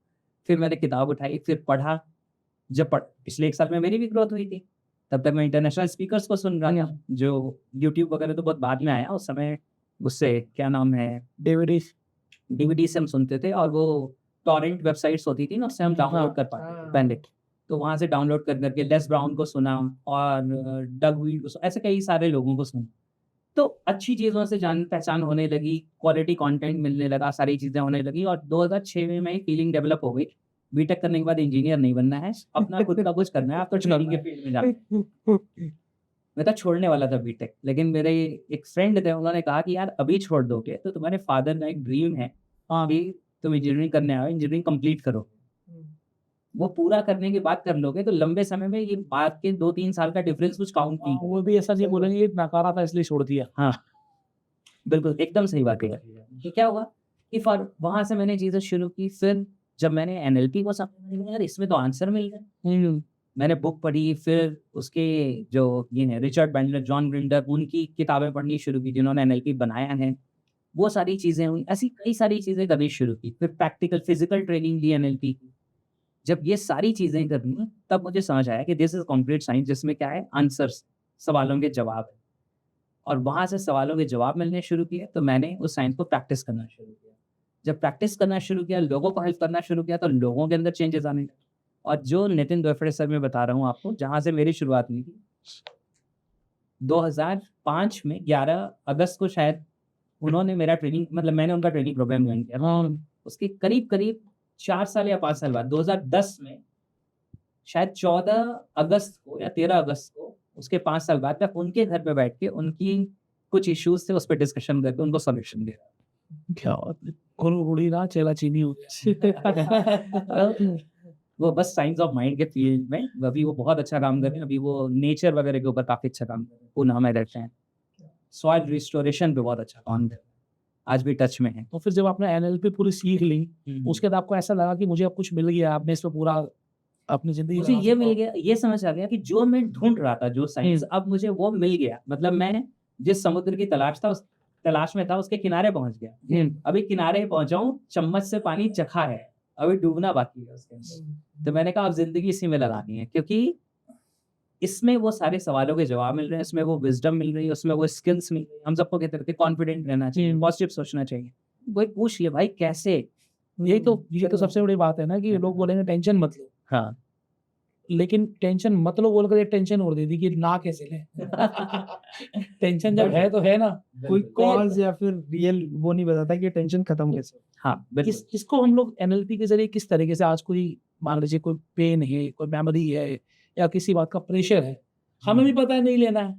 फिर मैंने किताब उठाई, फिर पढ़ा। पिछले 1 साल में मेरी भी ग्रोथ हुई थी। तब तक मैं इंटरनेशनल स्पीकर्स को सुन रहा था, जो यूट्यूब वगैरह तो बहुत बाद में आया। उस समय उससे क्या नाम है, डीवीडी से हम सुनते थे, और वो टॉरेंट वेबसाइट्स होती थी ना, उससे हम डाउनलोड कर पाते थे पहले। तो वहाँ से डाउनलोड कर करके लेस ब्राउन को सुना और डग वील को ऐसे कई सारे लोगों को सुना। तो अच्छी चीज़ों से जान पहचान होने लगी, क्वालिटी कंटेंट मिलने लगा, सारी चीज़ें होने लगी। और 2006 में मेरी फीलिंग डेवलप हो गई, बीटेक करने के बाद इंजीनियर नहीं बनना है, अपना खुद का कुछ करना है, आप तो ट्रेनिंग के फील्ड में जाना। मैं तो छोड़ने वाला था बीटेक, लेकिन मेरे एक फ्रेंड थे, उन्होंने कहा कि यार अभी छोड़ दोगे तो तुम्हारे फादर का एक ड्रीम है कि तुम इंजीनियरिंग करने आओ, इंजीनियरिंग कंप्लीट करो। वो पूरा करने के बाद कर लोगे तो लंबे समय में ये बाद के 2-3 साल का डिफरेंस कुछ काउंट नहीं। वो भी ऐसा नहीं बोलेंगे ये नकारा था इसलिए छोड़ दिया। हाँ, बिल्कुल एकदम सही बात है। कि क्या हुआ कि वहाँ से मैंने चीज़ें शुरू की। फिर जब मैंने एनएलपी को समझा, यार इसमें तो आंसर मिल गया। मैंने बुक पढ़ी, फिर उसके जो ये है रिचर्ड बैंडलर, जॉन ग्रिंडर, उनकी किताबें पढ़नी शुरू की जिन्होंने एनएलपी बनाया है। वो सारी चीज़ें हुई, ऐसी कई सारी चीज़ें करनी शुरू की। फिर प्रैक्टिकल फिजिकल ट्रेनिंग ली एनएलपी की। जब ये सारी चीज़ें करनी तब मुझे समझ आया कि दिस इज कॉन्क्रीट साइंस, जिसमें क्या है आंसर्स, सवालों के जवाब है। और वहाँ से सवालों के जवाब मिलने शुरू किए तो मैंने उस साइंस को प्रैक्टिस करना शुरू किया। जब प्रैक्टिस करना शुरू किया, लोगों को हेल्प करना शुरू किया, तो लोगों के अंदर चेंजेस आने लगे। और जो नितिन द्वारफड़े सर मैं बता रहा हूँ आपको, जहाँ से मेरी शुरुआत हुई थी 2005 में 11 अगस्त को शायद उन्होंने मेरा ट्रेनिंग, मतलब मैंने उनका ट्रेनिंग प्रोग्राम ज्वाइन किया। उसके करीब 4 साल या 5 साल बाद 2010 में शायद 14 अगस्त को या 13 अगस्त को, उसके 5 साल बाद तक उनके घर पे बैठ के उनकी कुछ इश्यूज थे उस पर डिस्कशन करके उनको सॉल्यूशन दे रहा। क्या उड़ी ना चेला चीनी हो गया। वो बस साइंस ऑफ माइंड के फील्ड में अभी वो बहुत अच्छा काम कर रहे हैं। अभी वो नेचर वगैरह के ऊपर काफ़ी अच्छा काम कर रहे हैं। पूना में रहते हैं, सॉइल रिस्टोरेशन पे बहुत अच्छा काम कर रहे हैं, आज भी टच में है। तो फिर जब आपने एनएलपी पूरी सीख ली, उसके बाद आपको ऐसा लगा कि मुझे अब कुछ मिल गया, आपने इस पे पूरा अपनी जिंदगी मुझे ये मिल गया, ये समझ आ गया कि जो मैं ढूंढ रहा था, जो साइंस, अब मुझे वो मिल गया। मतलब मैं जिस समुद्र की तलाश में था उसके किनारे पहुंच गया। अभी किनारे पहुंचा हूँ, चम्मच से पानी चखा है, अभी डूबना बाकी है उसके अंदर। तो मैंने कहा अब जिंदगी इसी में लगानी है, क्योंकि इसमें वो सारे सवालों के जवाब मिल रहे हैं, इसमें वो विजडम मिल रही है, उसमें वो स्किल्स मिल रही है। हम सबको कहते रहते कॉन्फिडेंट रहना चाहिए, पॉजिटिव सोचना चाहिए। वही पूछ लिया भाई कैसे। ये तो सबसे बड़ी बात है ना कि लोग बोलेंगे टेंशन मत लो, हाँ, लेकिन टेंशन मत लो बोलकर एक टेंशन और दे दी कि ना कैसे ले। टेंशन जब है तो है ना, कोई कॉज या फिर रियल वो नहीं बताता कि टेंशन खत्म कैसे। हाँ, इसको हम लोग एनएलपी के जरिए किस तरीके से, आज कोई मान लीजिए कोई पेन है, कोई मेमोरी है, या किसी बात का प्रेशर है, हमें भी पता है नहीं लेना है,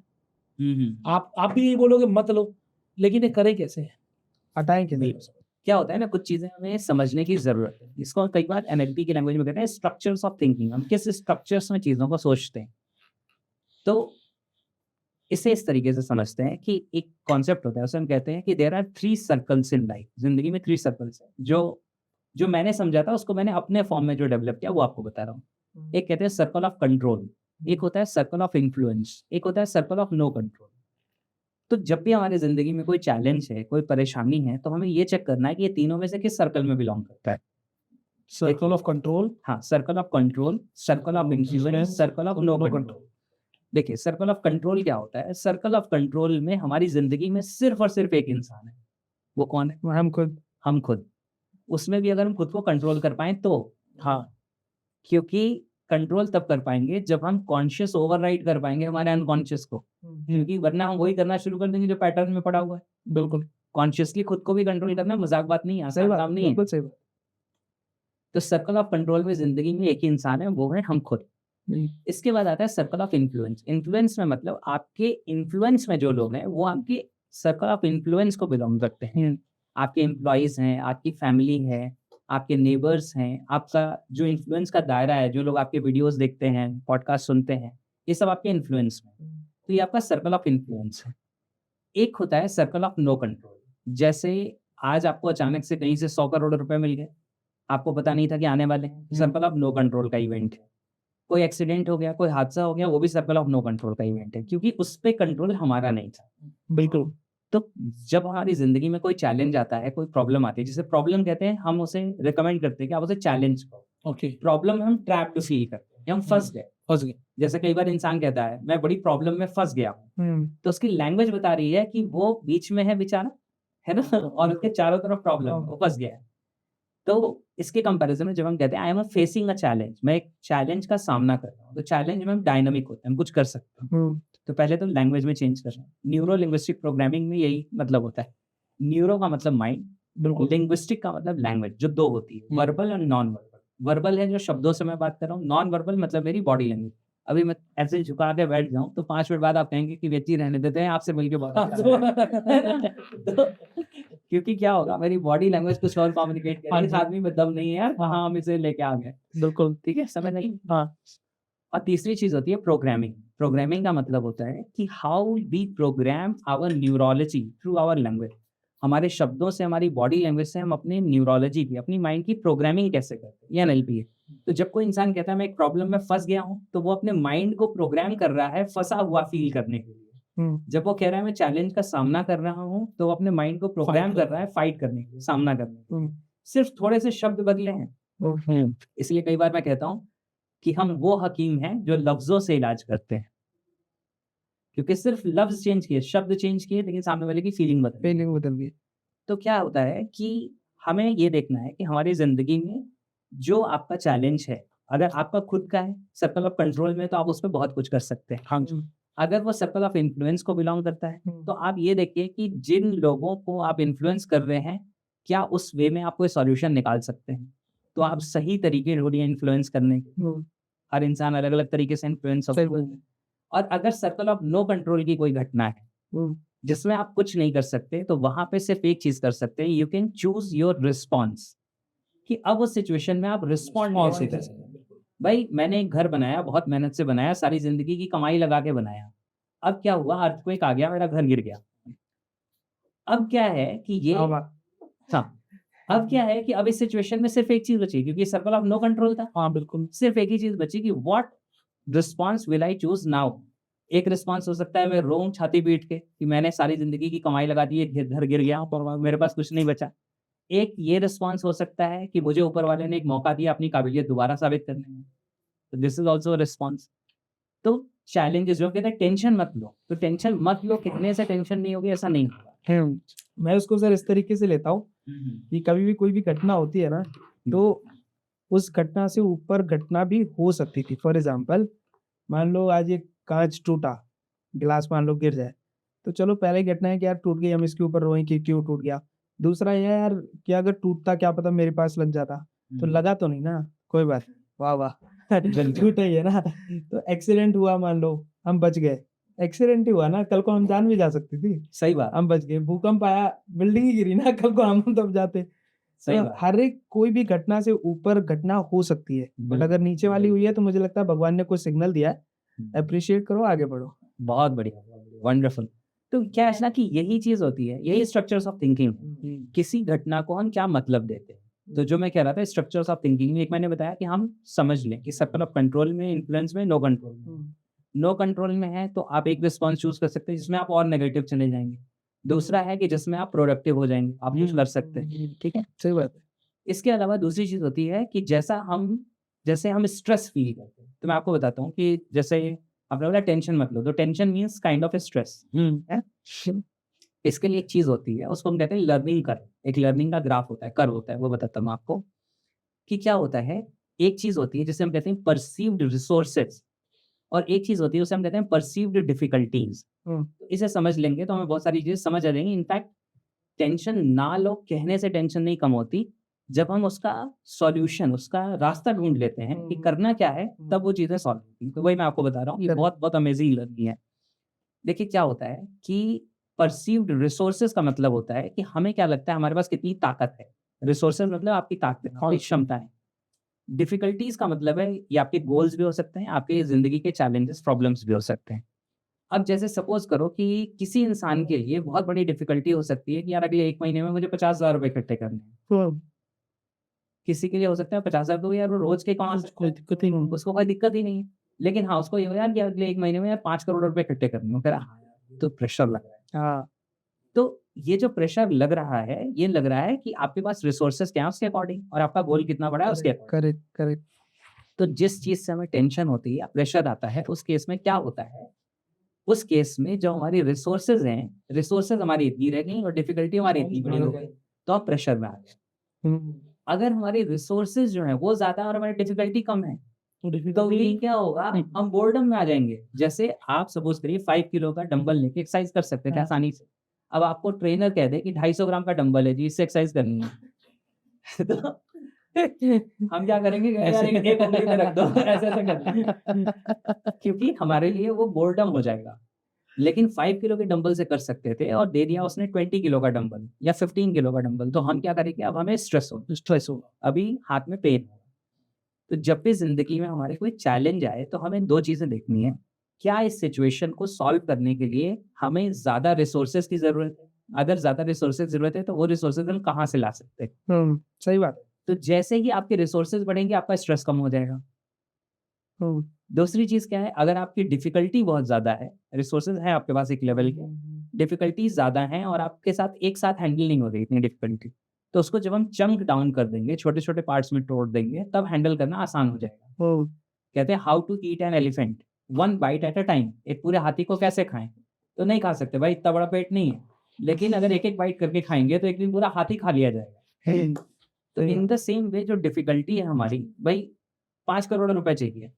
आप भी यही बोलोगे मत लो, लेकिन ये करें कैसे, हटाएं कि नहीं। क्या होता है ना, कुछ चीजें हमें समझने की जरूरत है। इसको कई बार एनएलपी की लैंग्वेज में कहते हैं स्ट्रक्चर्स ऑफ थिंकिंग। हम किस स्ट्रक्चर्स में चीजों को सोचते हैं। तो इसे इस तरीके से समझते हैं कि एक कॉन्सेप्ट होता है, उसे हम कहते हैं कि there are 3 circles in life. जिंदगी में 3 सर्कल्स है। जो मैंने समझा था उसको मैंने अपने फॉर्म में जो डेवलप किया वो आपको बता रहा हूँ। एक कहते हैं सर्कल ऑफ कंट्रोल, एक होता है सर्कल ऑफ इन्फ्लुएंस, एक होता है सर्कल ऑफ नो कंट्रोल। तो जब भी हमारी जिंदगी में कोई चैलेंज है, कोई परेशानी है, तो हमें ये चेक करना है कि ये तीनों में से किस सर्कल में बिलोंग करता है। सर्कल ऑफ कंट्रोल, हाँ, circle of control, circle of influence, circle of no control. देखिए सर्कल ऑफ कंट्रोल क्या होता है? सर्कल ऑफ कंट्रोल में हमारी जिंदगी में सिर्फ और सिर्फ एक इंसान है। वो कौन है? हम खुद। हम खुद। उसमें भी अगर हम खुद को कंट्रोल कर पाएं तो, हाँ, क्योंकि कंट्रोल तब कर पाएंगे जब हम कॉन्शियस ओवरराइड कर पाएंगे हमारे अनकॉन्शियस को, क्योंकि वरना हम वही करना शुरू कर देंगे जो पैटर्न में पड़ा हुआ है। बिल्कुल कॉन्शियसली खुद को भी कंट्रोल करना मजाक बात नहीं है, सही आसान बात, काम नहीं है। बिल्कुल सही बात। तो सर्कल ऑफ कंट्रोल में जिंदगी में एक ही इंसान है, वो है हम खुद। इसके बाद आता है सर्कल ऑफ इन्फ्लुएंस। इन्फ्लुएंस में मतलब आपके इन्फ्लुएंस में जो लोग हैं वो आपके सर्कल ऑफ इन्फ्लुएंस को बिलोंग करते हैं। आपके एम्प्लॉयज हैं, आपकी फैमिली है, आपके नेबर्स हैं, आपका जो इन्फ्लुएंस का दायरा है, जो लोग आपके वीडियोस देखते हैं, पॉडकास्ट सुनते हैं, ये सब आपके इन्फ्लुएंस में। तो ये आपका सर्कल ऑफ इन्फ्लुएंस है। एक होता है सर्कल ऑफ नो कंट्रोल। जैसे आज आपको अचानक से कहीं से 100 करोड़ रुपए मिल गए, आपको पता नहीं था कि आने वाले हैं, सर्कल ऑफ नो कंट्रोल का इवेंट है। कोई एक्सीडेंट हो गया, कोई हादसा हो गया, वो भी सर्कल ऑफ नो कंट्रोल का इवेंट है, क्योंकि उस पे कंट्रोल हमारा नहीं था। बिल्कुल। तो जब हमारी जिंदगी में कोई चैलेंज आता है, कोई प्रॉब्लम आती है, जिसे प्रॉब्लम कहते हैं, हम उसे रिकमेंड करते हैं कि आप उसे चैलेंज करो। ओके, प्रॉब्लम हम ट्रैप्ड फील करते हैं, हम फंस गए। फंस गए। जैसे कई बार इंसान कहता है मैं बड़ी प्रॉब्लम में फंस गया हूँ, तो उसकी लैंग्वेज बता रही है कि वो बीच में है बेचारा, है ना, और उसके चारों तरफ प्रॉब्लम, वो फंस गया है। तो इसके कंपैरिजन में जब हम कहते हैं I am facing a challenge, मैं एक चैलेंज का सामना कर रहा हूँ, तो चैलेंज में हम डायनामिक होते हैं, हम कुछ कर सकते हैं। तो पहले तो लैंग्वेज में चेंज करना। न्यूरो लिंग्विस्टिक प्रोग्रामिंग में यही मतलब होता है। न्यूरो का मतलब माइंड, बिल्कुल। लिंग्विस्टिक का मतलब लैंग्वेज, जो दो होती है, वर्बल और नॉन वर्बल। वर्बल है जो शब्दों से मैं बात कर रहा हूँ, नॉन वर्बल मतलब मेरी बॉडी लैंग्वेज। अभी मैं ऐसे झुका के बैठ जाऊं तो 5 मिनट बाद आप कहेंगे कि व्यक्ति रहने देते हैं, आपसे मिलके बहुत अच्छा लगा। तो क्योंकि क्या होगा, मेरी बॉडी लैंग्वेज कुछ और कम्युनिकेट कर रही है, इस आदमी में दम नहीं है यार, वहां हम इसे लेके आ गए। बिल्कुल, ठीक है, समझ नहीं। हाँ। और तीसरी चीज होती है प्रोग्रामिंग। प्रोग्रामिंग का मतलब होता है कि how we program our neurology through our language. हमारे शब्दों से, हमारी बॉडी लैंग्वेज से हम अपने न्यूरोलॉजी की, अपनी माइंड की प्रोग्रामिंग कैसे करते हैं, ये एनएलपी है। तो जब कोई इंसान कहता है मैं एक प्रॉब्लम में फंस गया हूँ, तो वो अपने माइंड को प्रोग्राम कर रहा है फंसा हुआ फील करने के लिए। जब वो कह रहा है मैं चैलेंज का सामना कर रहा हूँ, तो वो अपने माइंड को प्रोग्राम कर रहा है फाइट करने के लिए, सामना करने के लिए। सिर्फ थोड़े से शब्द बदले हैं। इसलिए कई बार मैं कहता हूँ कि हम वो हकीम हैं जो लफ्जों से इलाज करते हैं, क्योंकि सिर्फ लफ्ज चेंज किए, शब्द चेंज किए, लेकिन सामने वाले की फीलिंग बदल गई। तो क्या होता है कि हमें ये देखना है कि हमारी जिंदगी में जो आपका चैलेंज है, अगर आपका खुद का है, सर्कल ऑफ कंट्रोल में, तो आप उस पर बहुत कुछ कर सकते हैं। हाँ जी। अगर वो सर्कल ऑफ इन्फ्लुएंस को बिलोंग करता है, तो आप ये देखिए कि जिन लोगों को आप इन्फ्लुएंस कर रहे हैं, क्या उस वे में आप कोई सॉल्यूशन निकाल सकते हैं। तो आप सही तरीके ढूंढिए इन्फ्लुएंस करने के। हर इंसान अलग अलग तरीके से इन्फ्लुएंस होता है। और अगर सर्कल ऑफ नो कंट्रोल की कोई घटना है जिसमें आप कुछ नहीं कर सकते, तो वहां पे सिर्फ एक चीज कर सकते हैं, you can choose your response, कि अब उस सिचुएशन में आप रिस्पॉन्ड कैसे कर सकते हैं। भाई मैंने एक घर बनाया, बहुत मेहनत से बनाया, सारी जिंदगी की कमाई लगा के बनाया, अब क्या हुआ, अर्थक्वेक आ गया, मेरा घर गिर गया। अब क्या है कि ये अब क्या है कि अब इस सिचुएशन में सिर्फ एक चीज बची, क्योंकि सर्कल ऑफ नो कंट्रोल था। हाँ बिल्कुल। सिर्फ एक ही चीज बची कि what response will I choose now. एक रिस्पॉन्स हो सकता है मैं रोऊं छाती पीट के कि मैंने सारी जिंदगी की कमाई लगा दी, घर गिर गया और मेरे पास कुछ नहीं बचा। एक ये रिस्पॉन्स हो सकता है कि मुझे ऊपर वाले ने एक मौका दिया अपनी काबिलियत दोबारा साबित करने में, तो दिस इज ऑल्सो रिस्पॉन्स। तो चैलेंजेस जो कहते हैं टेंशन मत लो, तो टेंशन मत लो, कितने से टेंशन नहीं होगी ऐसा नहीं होगा। मैं उसको सर इस तरीके से लेता हूँ कि कभी भी कोई भी घटना होती है ना, तो उस घटना से ऊपर घटना भी हो सकती थी। फॉर एग्जाम्पल, मान लो आज एक कांच टूटा, गिलास मान लो गिर जाए, तो चलो पहले घटना है कि यार टूट गई, हम इसके ऊपर रोएं कि क्यों टूट गया। दूसरा ये यार कि अगर टूटता क्या पता मेरे पास लग जाता, तो लगा तो नहीं ना, कोई बात, वाह वाह टूटा ही है ना। तो एक्सीडेंट हुआ, मान लो हम बच गए, एक्सीडेंट ही हुआ ना, कल को हम जान भी जा सकती थी, सही बात, हम बच गए। भूकंप आया, बिल्डिंग ही गिरी ना, कल को हम दब जाते। सही तो बात। हर एक कोई भी घटना से ऊपर घटना हो सकती है, बट अगर नीचे वाली हुई है तो मुझे लगता है भगवान ने कोई सिग्नल दिया है, अप्रिशिएट करो, आगे बढ़ो। बहुत बढ़िया, वंडरफुल। तो क्या है ना कि यही चीज होती है, यही स्ट्रक्चर्स ऑफ थिंकिंग। किसी घटना को हम क्या मतलब देते हैं, तो जो मैं कह रहा था स्ट्रक्चर्स ऑफ थिंकिंग में एक मैंने बताया कि हम समझ लें कि सर्कल ऑफ कंट्रोल में, इन्फ्लुएंस में, नो कंट्रोल में। नो कंट्रोल में है तो आप एक रिस्पॉन्स चूज कर सकते हैं जिसमें आप और नेगेटिव चले जाएंगे। दूसरा है कि जिसमें आप प्रोडक्टिव हो जाएंगे, आप कुछ कर सकते हैं। ठीक है, सही बात है। इसके अलावा दूसरी चीज़ होती है कि जैसे हम स्ट्रेस फील करते हैं, तो मैं आपको बताता हूँ कि जैसे आपने बोला टेंशन मत लो, तो tension means kind of stress है। इसके लिए एक चीज़ होती है, उसको हम कहते हैं लर्निंग कर्व। एक लर्निंग का ग्राफ होता है, कर्व होता है, वो बताता हूँ आपको कि क्या होता है। एक चीज़ होती है जिसे हम कहते हैं परसीव्ड रिसोर्सेज, और एक चीज़ होती है उसे हम कहते हैं परसीव्ड डिफिकल्टीज। इसे समझ लेंगे तो हमें बहुत सारी चीज़ें समझ आ जाएंगी। इनफैक्ट टेंशन ना लो कहने से टेंशन नहीं कम होती, जब हम उसका सॉल्यूशन, उसका रास्ता ढूंढ लेते हैं कि करना क्या है, तब वो चीज़ें सॉल्व होती हैं। तो वही मैं आपको बता रहा हूँ, ये बहुत बहुत अमेजिंग लर्निंग है। देखिए क्या होता है कि परसीव्ड रिसोर्सेज का मतलब होता है कि हमें क्या लगता है हमारे पास कितनी ताकत है। रिसोर्सेज मतलब आपकी ताकत, आपकी क्षमताएं। डिफिकल्टीज का मतलब है ये आपके गोल्स भी हो सकते हैं, आपके ज़िंदगी के चैलेंजेस, प्रॉब्लम्स भी हो सकते हैं। अब जैसे सपोज़ करो कि किसी इंसान के लिए बहुत बड़ी डिफिकल्टी हो सकती है कि यार अगले 1 महीने में मुझे 50,000 रुपए इकट्ठे करने हैं। किसी के लिए हो सकता है 50,000 तो यार वो रोज़ के कमा सकता है, दिक्कत ही नहीं। उसको कोई दिक्कत ही नहीं है। लेकिन हाँ, उसको ये हो यार कि अगले 1 महीने में यार 5 करोड़ रुपए इकट्ठे करने हैं। वो कह रहा है हाँ यार, ये तो प्रेशर लग रहा है। हाँ, तो ये जो प्रेशर लग रहा है, ये लग रहा है कि आपके पास रिसोर्सेज़ क्या है उसके अकॉर्डिंग, और आपका गोल कितना बड़ा है उसके अकॉर्डिंग। Correct correct. तो जिस चीज़ से हमें टेंशन होती है या प्रेशर आता है, उस केस में क्या होता है, उस केस में जो हमारी रिसोर्सेज़ हैं, रिसोर्सेज़ हमारी इतनी रह गई और डिफ़िकल्टी हमारी इतनी बड़ी हो गई, तो आप प्रेशर में आ गए। अगर हमारी रिसोर्सेज़ जो हैं वो ज़्यादा और हमारी डिफ़िकल्टी कम है, तो तो डिफिकल्टी फिर क्या होगा, हम बोर्डम में आ जाएँगे। जैसे आप सपोज़ करिए 5 किलो का डंबल लेके एक्सरसाइज़ कर सकते थे आसानी से। अब आपको ट्रेनर कह दे कि 250 ग्राम का डंबल है जी, इससे एक्सरसाइज़ करनी है। तो हम क्या करेंगे, यार एक उँगली पे रख दो, ऐसे-ऐसे करना। क्योंकि हमारे लिए वो बोरडम हो जाएगा। लेकिन 5 किलो के डंबल से कर सकते थे और दे दिया उसने 20 किलो का डंबल या 15 किलो का डंबल, तो हम क्या करेंगे, अब हमें स्ट्रेस होगा, अभी हाथ में पेन होगा। तो जब भी ज़िंदगी में हमारे कोई चैलेंज आए, तो हमें 2 चीज़ें देखनी है। क्या इस सिचुएशन को सॉल्व करने के लिए हमें ज़्यादा रिसोर्सेज़ की ज़रूरत है? अगर ज़्यादा रिसोर्सेज़ ज़रूरत है, तो वो रिसोर्सेज़ हम कहाँ से ला सकते हैं? सही बात है। तो जैसे ही आपके रिसोर्सेज़ बढ़ेंगे, आपका स्ट्रेस कम हो जाएगा। दूसरी चीज़ क्या है, अगर आपकी डिफ़िकल्टी बहुत ज़्यादा है, रिसोर्सेज़ हैं आपके पास एक लेवल के, डिफ़िकल्टीज़ ज़्यादा हैं और आपके साथ एक साथ हैंडल नहीं हो रही इतनी डिफ़िकल्टी, तो उसको जब हम चंक डाउन कर देंगे, छोटे-छोटे पार्ट्स में तोड़ देंगे, तब हैंडल करना आसान हो जाएगा। कहते हैं how to eat an elephant, one bite at a time. एक पूरे हाथी को कैसे खाएँ? तो नहीं खा सकते भाई, इतना बड़ा पेट नहीं है। लेकिन अगर एक-एक बाइट करके खाएँगे, तो एक दिन पूरा हाथी खा लिया जाएगा। तो इन द सेम वे जो डिफ़िकल्टी है हमारी, भई 5 करोड़ रुपए चाहिए।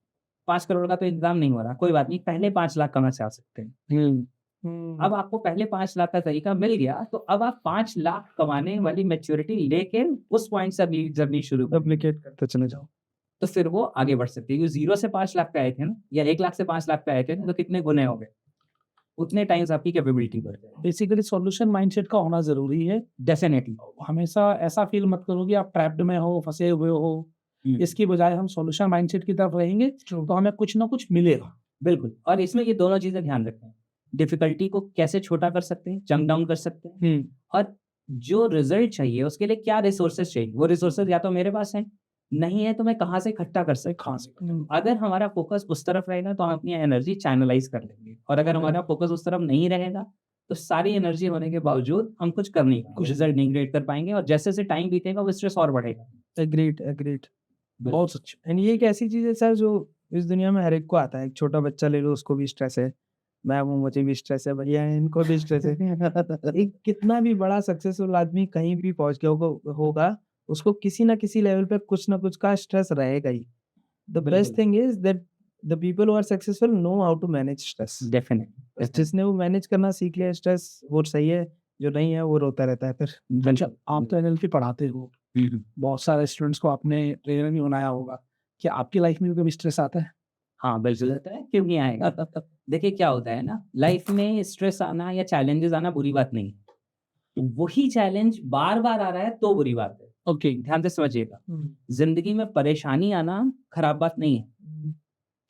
5 करोड़ का तो इंतज़ाम नहीं हो रहा, कोई बात नहीं, पहले 5 लाख कहाँ से आ सकते हैं। अब आपको पहले 5 लाख का तरीका मिल गया, तो अब आप 5 लाख कमाने वाली मैच्योरिटी लेके उस पॉइंट से अपनी जर्नी शुरू करें। एप्लीकेट करते चले जाओ। तो फिर वो आगे बढ़ सकती है। क्योंकि 0 से 5 लाख पे आए थे ना, या 1 लाख से 5 लाख पे आए थे ना, तो कितने गुने हो गए? उतने टाइम्स आपकी कैपेबिलिटी बढ़ जाएगी। बेसिकली सॉल्यूशन माइंडसेट का होना ज़रूरी है। डेफ़िनिटली। हमेशा ऐसा फ़ील मत करो कि आप ट्रैप्ड में हो, फँसे हुए हो। इसकी बजाय हम सॉल्यूशन माइंडसेट की तरफ रहेंगे, तो हमें कुछ ना कुछ मिलेगा। बिल्कुल, और इसमें ये दोनों चीज़ें ध्यान रखें। डिफ़िकल्टी को कैसे छोटा कर सकते हैं, चंक डाउन कर सकते हैं, और जो रिज़ल्ट चाहिए उसके लिए क्या रिसोर्सेज़ चाहिए, वो रिसोर्सेज़ या तो मेरे पास हैं, नहीं है तो मैं कहाँ से इकट्ठा कर सकता हूँ। अगर हमारा फ़ोकस उस तरफ रहेगा, तो हम अपनी एनर्जी चैनलाइज़ कर लेंगे, और अगर हमारा फ़ोकस उस तरफ नहीं रहेगा, तो सारी एनर्जी होने के बावजूद हम कुछ कर नहीं पाएंगे, कुछ रिज़ल्ट नहीं क्रिएट कर पाएँगे, और जैसे-जैसे टाइम बीतेगा वो स्ट्रेस और बढ़ेगा। Agreed agreed. बहुत सच। एंड ये एक ऐसी चीज़ है सर जो इस दुनिया में हर एक को आता है। एक छोटा बच्चा ले लो, उसको भी स्ट्रेस है। मैं हूँ, मुझे भी स्ट्रेस है, भैया हैं, इनको भी स्ट्रेस है। एक कितना भी बड़ा सक्सेसफुल आदमी कहीं भी पहुँच गया होगा, उसको किसी न किसी लेवल पे कुछ न कुछ का स्ट्रेस रहेगा ही। द बेस्ट बिल्कुल। Thing is that the people who are successful know how to manage stress. Definitely. जिसने वो मैनेज करना सीख लिया स्ट्रेस, वो सही है, जो नहीं है वो रोता रहता है फिर। अच्छा, आप तो एनएलपी पढ़ाते हो, बहुत सारे स्टूडेंट्स को आपने ट्रेनर भी बनाया होगा। क्या आपकी लाइफ में भी कभी स्ट्रेस आता है? हाँ, बिल्कुल आता है, क्यों नहीं आएगा? देखिए क्या होता है ना, लाइफ में स्ट्रेस आना या चैलेंजेस आना बुरी बात नहीं है। वही चैलेंज बार-बार आ रहा है तो बुरी बात है। ओके। ध्यान से समझिएगा। ज़िंदगी में परेशानी आना खराब बात नहीं है।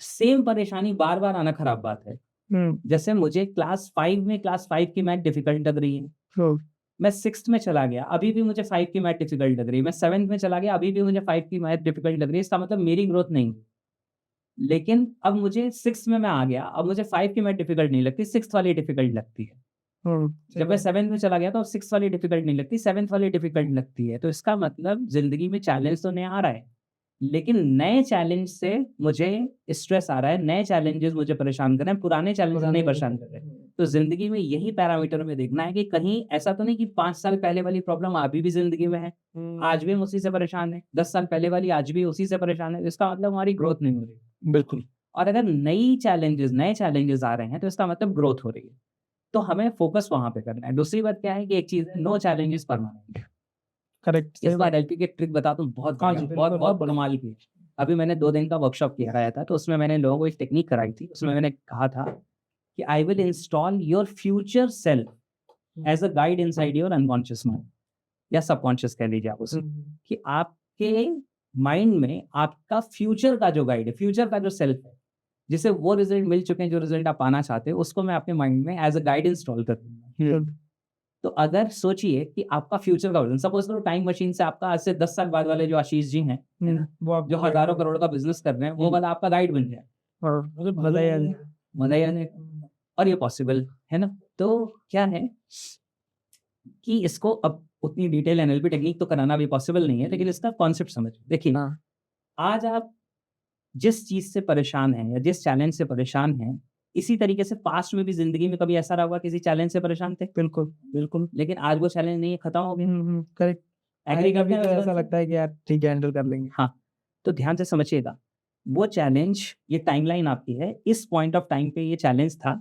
सेम परेशानी बार-बार आना खराब बात है। जैसे मुझे क्लास 5 की मैथ डिफ़िकल्ट लग रही है। मैं 6th में चला गया, अभी भी मुझे 5 की मैथ डिफ़िकल्ट लग रही है। मैं 7th में चला गया, अभी भी मुझे 5 की मैथ डिफ़िकल्ट लग रही है। इसका मतलब मेरी ग्रोथ नहीं। लेकिन अब मुझे 6th में मैं आ गया, अब मुझे 5 की मैथ डिफ़िकल्ट नहीं लगती, 6th वाली डिफ़िकल्ट लगती है। जब मैं 7th में चला गया तो 6th वाली डिफिकल्ट नहीं लगती, 7th वाली डिफिकल्ट लगती है। तो इसका मतलब जिंदगी में चैलेंज तो नया आ रहा है, लेकिन नए चैलेंज से मुझे स्ट्रेस आ रहा है, नए चैलेंजेस मुझे परेशान कर रहे हैं, पुराने चैलेंज नहीं परेशान कर रहे हैं। तो जिंदगी में यही पैरामीटर में देखना है कि कहीं ऐसा तो नहीं कि 5 साल पहले वाली प्रॉब्लम अभी भी जिंदगी में है, आज भी हम उसी से परेशान है, 10 साल पहले वाली आज भी उसी से परेशान है। इसका मतलब हमारी ग्रोथ नहीं हो रही। बिल्कुल। और अगर नए चैलेंजेस आ रहे हैं तो इसका मतलब ग्रोथ हो रही है। तो हमें फोकस वहां पे करना है। दूसरी बात क्या है कि एक चीज है, नो चैलेंजेस परमानेंट। करेक्ट। इस बार एलपी की ट्रिक बताता हूँ, बहुत हाँ बढ़िया, जी, बहुत बिल्कुल, बहुत बहुत कमाल की। अभी मैंने 2 दिन का वर्कशॉप कराया था, तो उसमें मैंने लोगों को एक टेक्निक कराई थी। उसमें मैंने कहा था कि I will install your future self as a guide inside your unconscious mind, या सबकॉन्शियस कह लीजिए आप उसे, कि आपके माइंड में आपका फ्यूचर का जो गाइड है, फ्यूचर का जो सेल्फ है, जिसे वो रिजल्ट मिल चुके हैं जो रिजल्ट आप पाना चाहते हो, उसको मैं अपने माइंड में एज अ गाइड इंस्टॉल कर दूंगा। तो अगर सोचिए कि आपका फ्यूचर का वर्जन, सपोज करो टाइम मशीन से आपका आज से 10 साल बाद वाले जो आशीष जी हैं, वो आप जो हजारों करोड़ का बिजनेस कर रहे हैं, वो वाला आपका गाइड बन जाए, बताइए। मजा ही आ जाएगा। और ये पॉसिबल है ना। तो क्या है कि इसको अब उतनी डिटेल एनएलपी टेक्निक तो कराना भी पॉसिबल नहीं है, लेकिन इसका कॉन्सेप्ट समझिए। देखिए, आज आप जिस चीज से परेशान हैं या जिस चैलेंज से परेशान हैं, इसी तरीके से पास्ट में भी जिंदगी में कभी ऐसा रहा होगा किसी चैलेंज से परेशान थे, बिल्कुल बिल्कुल। लेकिन आज वो चैलेंज नहीं है, खत्म हो गया। करेक्ट। एग्री कभी करते तो हैं ऐसा लगता है कि यार ठीक है, हैंडल कर लेंगे। हाँ, तो ध्यान से समझिएगा, वो चैलेंज, ये टाइमलाइन आपकी है, इस पॉइंट ऑफ टाइम पे ये चैलेंज था,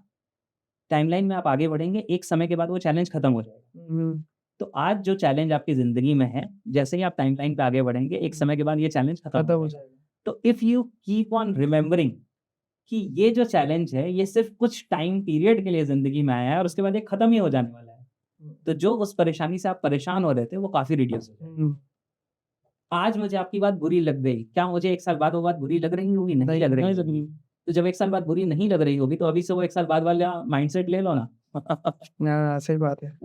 टाइमलाइन में आप आगे बढ़ेंगे, एक समय के बाद वो चैलेंज खत्म हो जाएगा। तो आज जो चैलेंज आपकी जिंदगी में है, जैसे ही आप टाइमलाइन पे आगे बढ़ेंगे, एक समय के बाद ये चैलेंज खत्म हो जाएगा। तो if you keep on remembering कि ये जो चैलेंज है, ये सिर्फ कुछ टाइम पीरियड के लिए जिंदगी में आया है और उसके बाद ये खत्म ही हो जाने वाला है, तो जो उस परेशानी से आप परेशान हो रहे थे, वो काफी रिड्यूस हो जाएगा। आज मुझे आपकी बात बुरी लग गई, क्या मुझे 1 साल बाद वो बात बुरी लग रही होगी? नहीं लग रही होगी। तो जब 1 साल बाद बुरी नहीं लग रही होगी, तो अभी से वो 1 साल बाद वाला माइंडसेट ले लो ना। सही बात है।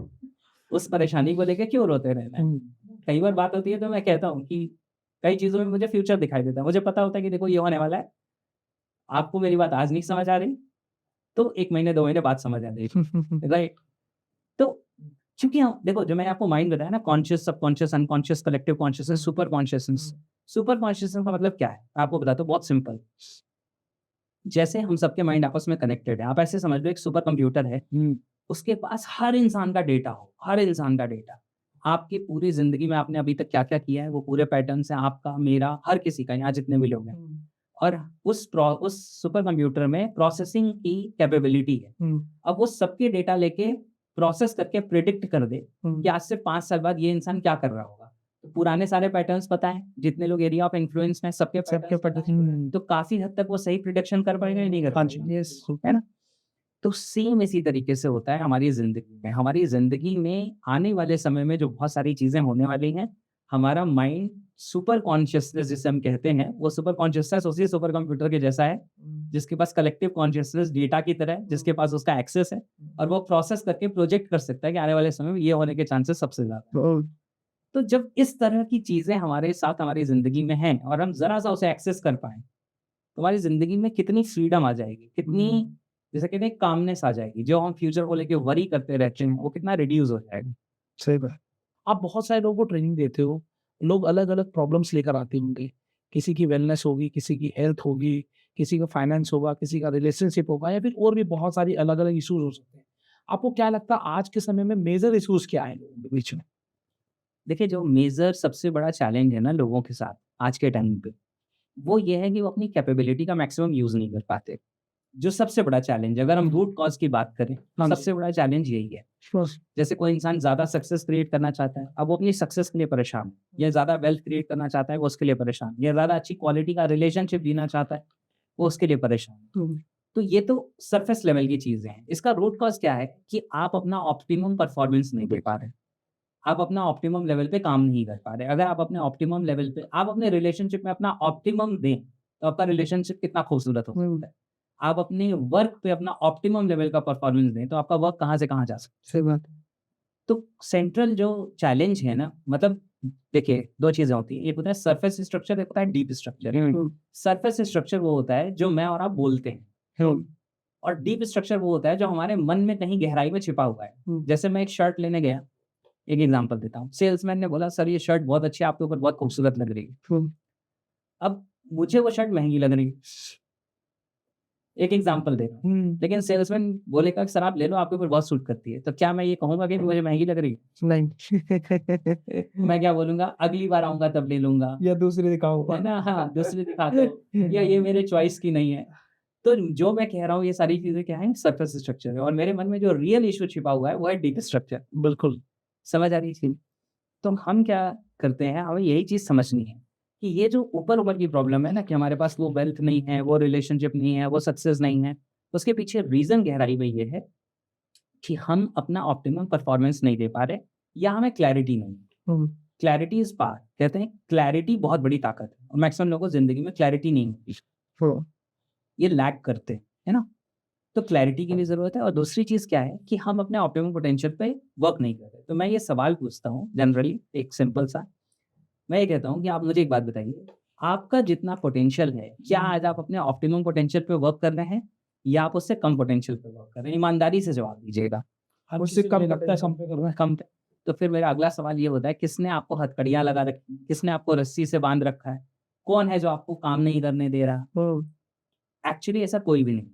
उस परेशानी को लेके क्यों रोते रहना है? कई बार बात होती है तो मैं कहता हूँ कि कई चीज़ों में मुझे फ्यूचर दिखाई देता है। मुझे पता होता है कि देखो ये होने वाला है। आपको मेरी बात आज नहीं समझ आ रही, तो 1 महीने 2 महीने बाद समझ आ जाएगी, राइट? तो क्योंकि हम देखो, जो मैंने आपको माइंड बताया ना, conscious, subconscious, unconscious, collective consciousness, super consciousness. Super consciousness का मतलब क्या है? आपको बताता हूँ, बहुत सिंपल। जैसे हम सबके माइंड आपस में कनेक्टेड है, आप ऐसे समझ लो एक सुपर कंप्यूटर है, उसके पास हर इंसान का डेटा हो, हर इंसान का डेटा। आपकी पूरी जिंदगी में आपने अभी तक क्या-क्या किया है, वो पूरे पैटर्न्स हैं, आपका, मेरा, हर किसी का, यहाँ जितने भी लोग हैं। और उस सुपर कंप्यूटर में प्रोसेसिंग की कैपेबिलिटी है। अब वो सबके डेटा लेके प्रोसेस करके प्रिडिक्ट कर दे कि आज से 5 साल बाद ये इंसान क्या कर रहा होगा। तो पुराने सारे पैटर्न्स पता है, जितने लोग एरिया ऑफ इन्फ्लुएंस में, सबके पैटर्न, तो काफी हद तक वो सही प्रिडिक्शन कर पाएगा या नहीं कर पाएगा? यस, है ना? तो सेम इसी तरीके से होता है हमारी ज़िंदगी में। हमारी ज़िंदगी में आने वाले समय में जो बहुत सारी चीज़ें होने वाली हैं, हमारा माइंड, सुपर कॉन्शियसनेस जिसे हम कहते हैं, वो सुपर कॉन्शियसनेस उसी सुपर कंप्यूटर के जैसा है, जिसके पास कलेक्टिव कॉन्शियसनेस डेटा की तरह है, जिसके पास उसका एक्सेस है, और वो प्रोसेस करके प्रोजेक्ट कर सकता है कि आने वाले समय में ये होने के चांसेस सबसे ज़्यादा हैं। तो जब इस तरह की चीज़ें हमारे साथ हमारी ज़िंदगी में हैं और हम ज़रा-सा उसे एक्सेस कर पाएँ, तो हमारी ज़िंदगी में कितनी फ्रीडम आ जाएगी, कितनी, जैसे कहते हैं, कामनेस आ जाएगी। जो हम फ्यूचर को लेके वरी करते रहते हैं, वो कितना रिड्यूस हो जाएगा। सही बात। आप बहुत सारे लोगों को ट्रेनिंग देते हो, लोग अलग-अलग प्रॉब्लम्स लेकर आते होंगे। किसी की वेलनेस होगी, किसी की हेल्थ होगी, किसी का फाइनेंस होगा, किसी का रिलेशनशिप होगा, या फिर और भी बहुत सारी अलग-अलग इश्यूज हो सकते हैं। आपको क्या लगता है आज के समय में मेजर इश्यूज क्या हैं लोगों के बीच में? देखिए, जो मेजर सबसे बड़ा चैलेंज है ना लोगों के साथ आज के टाइम पे, वो ये है कि वो अपनी कैपेबिलिटी का मैक्सिमम यूज़ नहीं कर पाते। जो सबसे बड़ा चैलेंज है, अगर हम रूट कॉज़ की बात करें, हाँ जी। सबसे बड़ा चैलेंज यही है। जैसे कोई इंसान ज़्यादा सक्सेस क्रिएट करना चाहता है, अब वो अपनी सक्सेस के लिए परेशान है, या ज़्यादा वेल्थ क्रिएट करना चाहता है, वो उसके लिए परेशान है, या ज़्यादा अच्छी क्वालिटी का रिलेशनशिप जीना चाहता है, वो उसके लिए परेशान है। तो ये तो सरफेस लेवल की चीज़ें हैं। इसका रूट कॉज़ क्या है कि आप अपना ऑप्टिमम परफॉर्मेंस नहीं दे पा रहे। आप अपना ऑप्टिमम लेवल पे काम नहीं कर पा रहे। अगर आप अपने ऑप्टिमम लेवल पे, आप अपने रिलेशनशिप में अपना ऑप्टिमम दें, तो आपका रिलेशनशिप कितना खूबसूरत हो सकता है। आप अपने वर्क पे अपना ऑप्टिमम लेवल का परफॉर्मेंस दें, तो आपका वर्क कहाँ से कहाँ जा सकता है। सही बात। तो सेंट्रल जो चैलेंज है ना, मतलब देखिए 2 चीज़ें होती हैं, एक होता है सरफेस स्ट्रक्चर, एक होता है डीप स्ट्रक्चर। सरफेस स्ट्रक्चर वो होता है जो मैं और आप बोलते हैं, और डीप स्ट्रक्चर वो होता है जो हमारे मन में कहीं गहराई में छिपा हुआ है। जैसे मैं एक शर्ट लेने गया, एक एग्जांपल देता हूँ, सेल्समैन ने बोला सर ये शर्ट बहुत अच्छी है, आपके ऊपर बहुत खूबसूरत लग रही है। अब मुझे वो शर्ट महंगी लग रही है, एक एग्जांपल दे रहा हूँ, लेकिन सेल्समैन बोलेगा सर आप ले लो, आपके ऊपर बहुत सूट करती है। तो क्या मैं ये कहूंगा कि मुझे महंगी लग रही है? नहीं। मैं क्या बोलूंगा, अगली बार आऊंगा तब ले लूंगा, या दूसरे दिखाओ। है ना? हाँ, दूसरे दिखा दो, या ये मेरे चॉइस की नहीं है। तो जो मैं कह रहा हूँ ये सारी चीजें क्या है, सरफेस स्ट्रक्चर है, और मेरे मन में जो रियल इशू छिपा हुआ है वो है डीप स्ट्रक्चर। बिल्कुल। समझ आ रही है चीज? तो हम क्या करते हैं, हमें यही चीज समझनी है कि ये जो ऊपर ऊपर की प्रॉब्लम है ना, कि हमारे पास वो वेल्थ नहीं है, वो रिलेशनशिप नहीं है, वो सक्सेस नहीं है, उसके पीछे रीजन गहराई में ये है कि हम अपना ऑप्टिमम परफॉर्मेंस नहीं दे पा रहे, या हमें क्लैरिटी नहीं है। क्लैरिटी इज पावर, कहते हैं क्लैरिटी बहुत बड़ी ताकत है, और मैक्सिमम लोगों को जिंदगी में क्लैरिटी नहीं होती, ये लैक करते हैं, है ना? तो क्लैरिटी की भी जरूरत है। और दूसरी चीज क्या है कि हम अपने ऑप्टिमम पोटेंशियल पे वर्क नहीं कर रहे। तो मैं ये सवाल पूछता हूँ जनरली, एक सिंपल सा, मैं ये कहता हूँ कि आप मुझे एक बात बताइए, आपका जितना पोटेंशियल है, क्या आज आप अपने ऑप्टिमम पोटेंशियल पे वर्क कर रहे हैं, या आप उससे कम पोटेंशियल पे वर्क कर रहे हैं? ईमानदारी से जवाब दीजिएगा। उससे कम लगता है, कम पे कर रहा है। कम पे। तो फिर मेरा अगला सवाल ये होता है, किसने आपको हथकड़ियां लगा रखी, किसने आपको रस्सी से बांध रखा है? कौन है जो आपको काम नहीं करने दे रहा? एक्चुअली ऐसा कोई भी नहीं,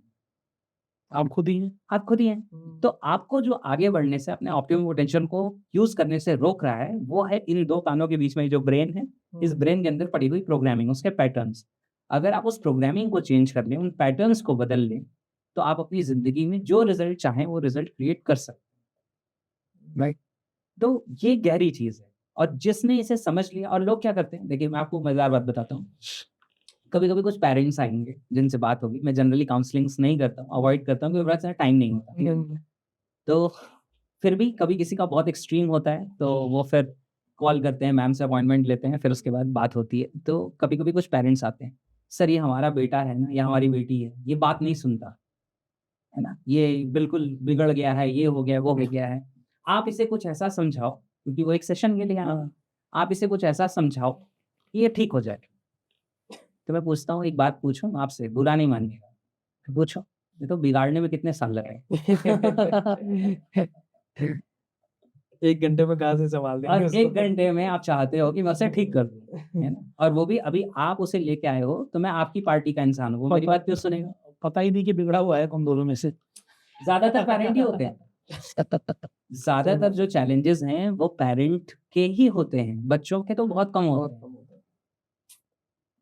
आप खुद ही हैं। आप खुद ही हैं। तो आपको जो आगे बढ़ने से, अपने ऑप्टिमम पोटेंशियल को यूज करने से रोक रहा है, वो है इन दो कानों के बीच में जो ब्रेन है, इस ब्रेन के अंदर पड़ी हुई प्रोग्रामिंग, उसके पैटर्न्स। अगर आप उस प्रोग्रामिंग को चेंज कर लें, उन पैटर्न्स को बदल लें, तो आप अपनी जिंदगी में जो रिजल्ट चाहें वो रिजल्ट क्रिएट कर सकते हैं, राइट? तो ये गहरी चीज है, और जिसने इसे समझ लिया, और लोग क्या करते हैं, देखिए मैं आपको मजेदार बात बताता हूँ, कभी कभी कुछ पेरेंट्स आएंगे जिनसे बात होगी, मैं जनरली काउंसलिंग्स नहीं करता हूँ, अवॉइड करता हूँ, क्योंकि बड़ा सारा टाइम नहीं होता। तो फिर भी कभी किसी का बहुत एक्सट्रीम होता है, तो वो फिर कॉल करते हैं, मैम से अपॉइंटमेंट लेते हैं, फिर उसके बाद बात होती है। तो कभी कभी कुछ पेरेंट्स आते हैं, सर ये हमारा बेटा है ना, या हमारी बेटी है, ये बात नहीं सुनता है ना, ये बिल्कुल बिगड़ गया है, ये हो गया, वो हो गया है, आप इसे कुछ ऐसा समझाओ, क्योंकि वो एक सेशन के लिए आया है, आप इसे कुछ ऐसा समझाओ कि ये ठीक हो जाए। तो मैं पूछता हूँ, एक बात पूछूं आपसे, बुरा नहीं मानिएगा, पूछो, ये तो बिगाड़ने में कितने साल लगे? 1 घंटे में कहाँ से संभाल देंगे और उसको? 1 घंटे में आप चाहते हो कि मैं उसे ठीक कर दूं, है ना? और वो भी अभी आप उसे लेके आए हो, तो मैं आपकी पार्टी का इंसान हूँ, वो मेरी बात क्यों सुनेगा? पता ही नहीं कि बिगड़ा हुआ है हम दोनों में से। ज्यादातर पेरेंट ही होते हैं, ज्यादातर जो चैलेंजेस हैं वो पेरेंट के ही होते हैं, बच्चों के तो बहुत कम होते हैं।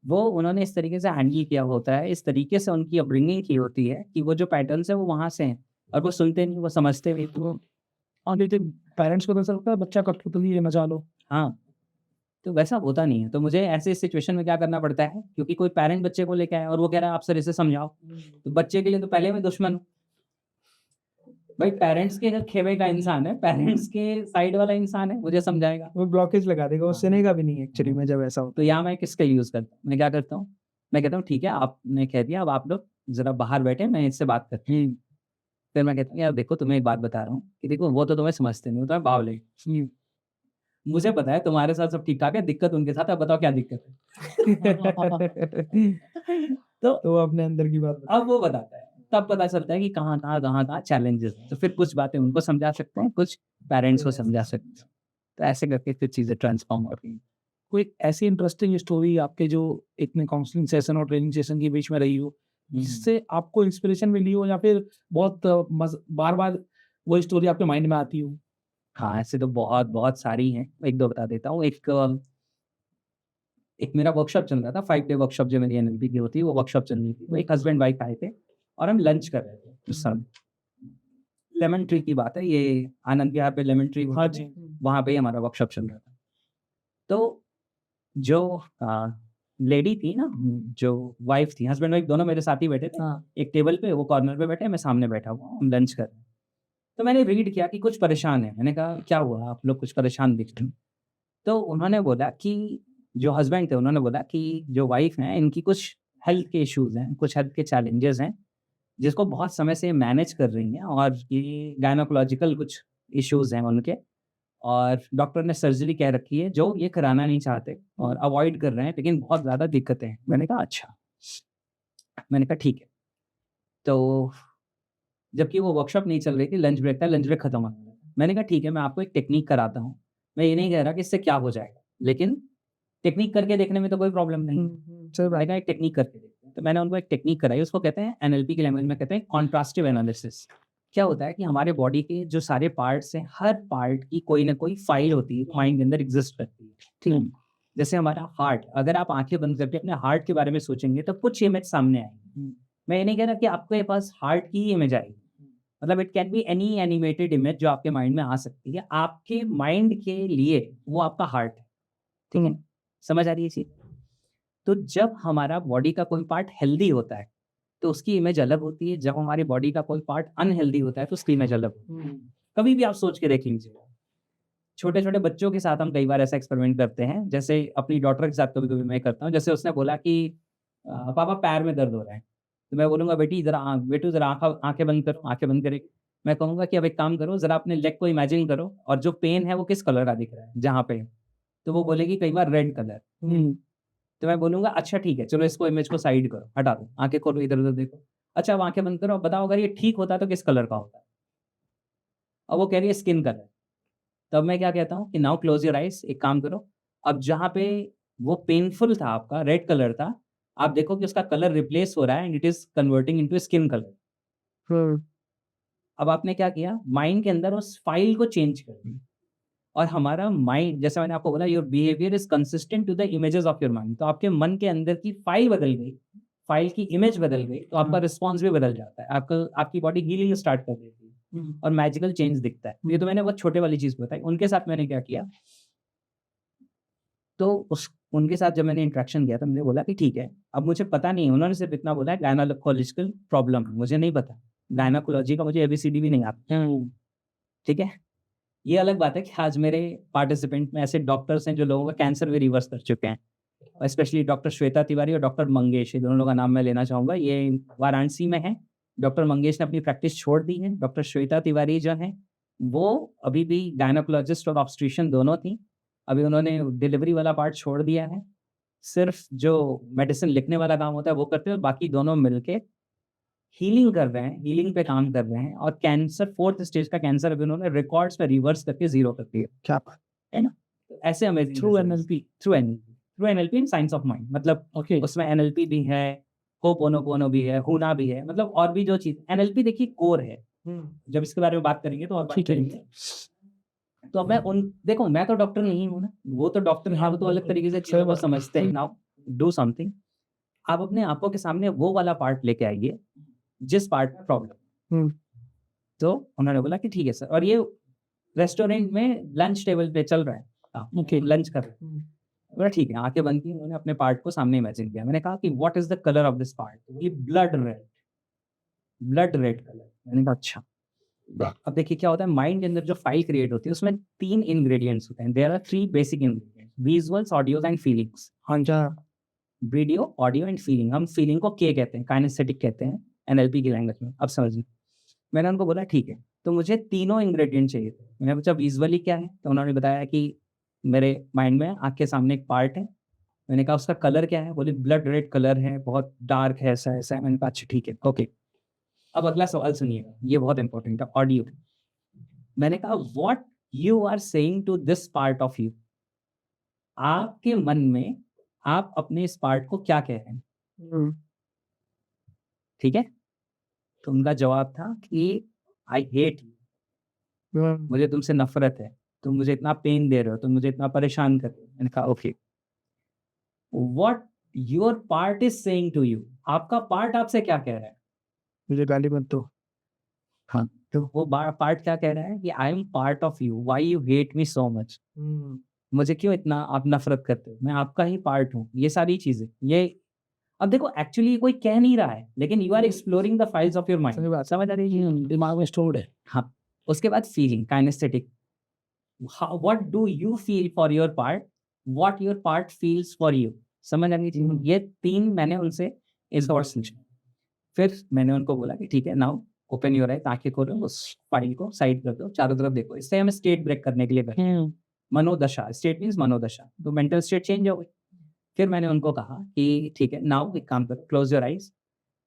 वो उन्होंने इस तरीके से हैंडल किया होता है, इस तरीके से उनकी अपब्रिंगिंग की होती है कि वो जो पैटर्न्स है वो वहां से हैं, और वो सुनते नहीं, वो समझते भी तो। और लेकिन पेरेंट्स को तो ऐसा लगता है बच्चा कठपुतली है, मचा लो। हाँ, तो वैसा होता नहीं है। तो मुझे ऐसे सिचुएशन में क्या करना पड़ता है, क्योंकि कोई पेरेंट बच्चे को लेके आए और वो कह रहा है आप सर इसे समझाओ, तो बच्चे के लिए तो पहले मैं दुश्मन हूँ भाई। पेरेंट्स के खेमे का इंसान है, पेरेंट्स के साइड वाला इंसान है, मुझे समझाएगा। वो ब्लॉकेज लगा देगा, वो सुनेगा भी नहीं एक्चुअली में जब ऐसा हो। तो यहाँ मैं किसका यूज करता हूँ, मैं क्या करता हूँ, मैं कहता हूँ ठीक है आपने कह दिया, अब आप लोग जरा बाहर बैठे, मैं इससे बात करती हूँ। फिर मैं कहता हूँ यार देखो, तुम्हें एक बात बता रहा हूँ कि देखो वो तो तुम्हें समझते नहीं, वो तुम्हें बावले, मुझे पता है तुम्हारे साथ सब ठीक ठाक है, दिक्कत उनके साथ है, अब बताओ क्या दिक्कत है? तो वो अपने अंदर की बात अब वो बताता है, तब पता चलता है कि कहाँ चैलेंजेस हैं। तो फिर कुछ बातें उनको समझा सकते हैं, कुछ पेरेंट्स को समझा सकते हैं, तो ऐसे करके फिर चीजें ट्रांसफॉर्म हो रही हैं। कोई ऐसी इंटरेस्टिंग स्टोरी आपके जो इतने काउंसलिंग सेशन और ट्रेनिंग सेशन के बीच में रही हो, जिससे आपको इंस्पिरेशन मिली हो, या फिर बहुत बार बार वो स्टोरी आपके माइंड में आती हो? हाँ, ऐसे तो बहुत बहुत सारी हैं, एक दो बता देता हूँ। एक मेरा वर्कशॉप चल रहा था, 5 डे वर्कशॉप जो मेरी एनएलपी की होती है, वो वर्कशॉप चल रही थी। वो एक हस्बैंड वाइफ आए थे और हम लंच कर रहे थे उस समय। लेमन ट्री की बात है, ये आनंद विहार पे लेमन ट्री, हाँ जी। वहाँ पे ही हमारा वर्कशॉप चल रहा था। तो जो लेडी थी ना, जो वाइफ थी, हस्बैंड वाइफ दोनों मेरे साथ ही बैठे थे। एक टेबल पे, वो कॉर्नर पे बैठे, मैं सामने बैठा हुआ, हम लंच कर रहे हैं। तो मैंने रीड किया कि कुछ परेशान है। मैंने कहा क्या हुआ, आप लोग कुछ परेशान दिख रहे हो? तो उन्होंने बोला कि जो हस्बैंड थे, उन्होंने बोला कि जो वाइफ हैं इनकी कुछ हेल्थ के इश्यूज हैं, कुछ हेल्थ के चैलेंजेस हैं, जिसको बहुत समय से मैनेज कर रही हैं, और ये गायनोकोलॉजिकल कुछ इश्यूज हैं उनके, और डॉक्टर ने सर्जरी कह रखी है जो ये कराना नहीं चाहते और अवॉइड कर रहे हैं, लेकिन बहुत ज़्यादा दिक्कतें हैं। मैंने कहा अच्छा, मैंने कहा ठीक है। तो जबकि वो वर्कशॉप नहीं चल रही थी, लंच ब्रेक था, लंच ब्रेक खत्म हो गया। मैंने कहा ठीक है, मैं आपको एक टेक्निक कराता हूँ। मैं ये नहीं कह रहा कि इससे क्या हो जाएगा, लेकिन टेक्निक करके देखने में तो कोई प्रॉब्लम नहीं। सही मैंने कहा एक टेक्निक करके देखते हैं। तो मैंने उनको एक टेक्निक कराई, उसको कहते हैं एनएलपी की लैंग्वेज में कहते हैं कॉन्ट्रास्टिव एनालिसिस। क्या होता है कि हमारे बॉडी के जो सारे पार्ट्स हैं, हर पार्ट की कोई ना कोई फाइल होती है, माइंड के अंदर एग्जिस्ट करती है, ठीक है। जैसे हमारा हार्ट, अगर आप आंखें बंद करके अपने हार्ट के बारे में सोचेंगे तो कुछ इमेज सामने आएगी। मैं ये नहीं कह रहा कि आपके पास हार्ट की ही इमेज आएगी, मतलब it can be any animated image जो आपके माइंड में आ सकती है। आपके माइंड के लिए वो आपका हार्ट है, ठीक है, समझ आ रही है चीज। तो जब हमारा बॉडी का कोई पार्ट हेल्दी होता है तो उसकी इमेज अलग होती है, जब हमारी बॉडी का कोई पार्ट अनहेल्दी होता है तो उसकी इमेज अलग होती है। कभी भी आप सोच के देख लीजिए, छोटे छोटे बच्चों के साथ हम कई बार ऐसा एक्सपेरिमेंट करते हैं, जैसे अपनी डॉटर के साथ कभी कभी मैं करता हूँ। जैसे उसने बोला कि पापा पैर में दर्द हो रहा है, तो मैं बोलूँगा बेटी जरा आंखें बंद करो, आंखें बंद करेगी। मैं कहूँगा कि अब एक काम करो, जरा अपने लेग को इमेजिन करो और जो पेन है वो किस कलर का दिख रहा है जहाँ पे, तो वो बोलेगी कई बार रेड कलर। तो मैं बोलूँगा अच्छा ठीक है, चलो इसको इमेज को साइड करो, हटा दो, आंखें खोलो, इधर उधर देखो। अच्छा अब आंखें बंद करो, अब बताओ अगर ये ठीक होता तो किस कलर का होता। अब वो कह रही है स्किन कलर। तब मैं क्या कहता हूँ कि नाउ क्लोज योर आइज, एक काम करो, अब जहाँ पे वो पेनफुल था आपका रेड कलर था, आप देखो कि उसका कलर रिप्लेस हो रहा है and it is converting into skin colour. अब आपने क्या किया, माइंड के अंदर उस फाइल को चेंज कर दिया। और हमारा माइंड, जैसे मैंने आपको बोला, your behaviour is consistent to the images of your mind. तो आपके मन के अंदर की फाइल बदल गई, फाइल की इमेज बदल गई, तो आपका रिस्पॉन्स भी बदल जाता है, आपकी बॉडी हीलिंग स्टार्ट कर देती है और मैजिकल चेंज दिखता है। ये तो मैंने बहुत छोटे वाली चीज बताई। उनके साथ मैंने क्या किया, तो उनके साथ जब मैंने इंटरेक्शन किया तो मैंने बोला कि ठीक है, अब मुझे पता नहीं, उन्होंने सिर्फ इतना बोला है गायनाकोलॉजिकल प्रॉब्लम, मुझे नहीं पता गायनाकोलॉजी का, मुझे एबीसीडी भी नहीं आता, ठीक है। ये अलग बात है कि आज मेरे पार्टिसिपेंट में ऐसे डॉक्टर्स हैं जो लोगों का कैंसर भी रिवर्स कर चुके हैं, और स्पेशली डॉक्टर श्वेता तिवारी और डॉक्टर मंगेश, ये दोनों लोगों का नाम मैं लेना चाहूँगा। ये वाराणसी में है। डॉक्टर मंगेश ने अपनी प्रैक्टिस छोड़ दी है। डॉक्टर श्वेता तिवारी जो हैं वो अभी भी गायनोकोलॉजिस्ट और ऑब्स्ट्रिशियन दोनों थी। अभी उन्होंने डिलीवरी वाला पार्ट छोड़ दिया है, सिर्फ जो मेडिसिन लिखने वाला काम होता है वो करते हैं, और बाकी दोनों मिलके हीलिंग कर रहे हैं, हीलिंग पे काम कर रहे हैं। और कैंसर 4th स्टेज का कैंसर अभी उन्होंने रिकॉर्ड्स में रिवर्स करके 0 कर दिया। क्या है ना, तो ऐसे amazing through NLP, through NLP in science of mind, मतलब ओके, उसमें एनएलपी भी है, होपोनोपोनो भी है, हुना भी है, मतलब और भी जो चीज एनएलपी देखिए कोर है। जब इसके बारे में बात करेंगे तो और बात ठीक है। करेंगे। तो अब मैं देखो, मैं तो डॉक्टर नहीं हूँ ना, वो तो डॉक्टर हैं, वो तो अलग तरीके से चीजों को समझते हैं। नाउ डू समथिंग, आप अपने आंखों के सामने वो वाला पार्ट लेके आइए जिस पार्ट में प्रॉब्लम। तो उन्होंने बोला कि ठीक है सर, और ये रेस्टोरेंट में लंच टेबल पे चल रहा है, ओके लंच कर रहे हैं। बोला ठीक है, आंखें बंद की, उन्होंने अपने पार्ट को सामने इमेजिन किया। मैंने कहा कि what is the colour of this part, ये ब्लड रेड कलर। मैंने कहा अच्छा। अब देखिए क्या होता है, माइंड के अंदर जो फाइल क्रिएट होती है उसमें 3 इंग्रेडिएंट्स होते हैं। There are 3 basic ingredients, visuals, audios and feelings. हाँ जा वीडियो, ऑडियो एंड फीलिंग। हम फीलिंग को के कहते हैं, काइनेस्थेटिक कहते हैं एनएलपी की लैंग्वेज में। अब समझिए, मैंने उनको बोला ठीक है, तो मुझे तीनों इंग्रेडिएंट चाहिए थे। मैंने पूछा विजुअली क्या है, तो उन्होंने बताया कि मेरे माइंड में आँख के सामने एक पार्ट है। मैंने कहा उसका कलर क्या है, बोले ब्लड रेड कलर है, बहुत डार्क है, ऐसा ऐसा है। मैंने कहा अच्छा ठीक है, ओके। अब अगला सवाल सुनिएगा, ये बहुत इंपॉर्टेंट है, ऑडियो। मैंने कहा what you are saying to this part of you, आपके मन में आप अपने इस पार्ट को क्या कह रहे हैं, ठीक है। तो उनका जवाब था कि आई हेट यू, मुझे तुमसे नफरत है, तुम मुझे इतना पेन दे रहे हो, तुम मुझे इतना परेशान कर रहे हो। मैंने कहा okay, what your part is saying to you, आपका पार्ट आपसे क्या कह रहा है। मुझे गाली मत दो। हाँ, तो वो पार्ट क्या कह रहा है कि I am part of you, why you hate me so much, मुझे क्यों इतना आप नफरत करते हो, मैं आपका ही पार्ट हूँ। ये सारी चीजें, ये अब देखो एक्चुअली कोई कह नहीं रहा है, लेकिन you are exploring the files of your mind, समझ आ रही है, दिमाग में स्टोर्ड है। हाँ। उसके बाद feeling, kinesthetic, what do you feel for your part, what your part feels for you, समझ आ रही है। ये 3 मैंने उनसे इस बार समझा। फिर मैंने उनको बोला कि ठीक है, नाउ ओपन योर आइज, आंखें खोलो, उस फाइल को साइड कर दो, चारों तरफ देखो। इससे हमें स्टेट ब्रेक करने के लिए करते हैं, मनोदशा, स्टेट मीन्स मनोदशा, तो मेंटल स्टेट चेंज हो गई। फिर मैंने उनको कहा कि ठीक है, नाउ एक काम करो, close your eyes,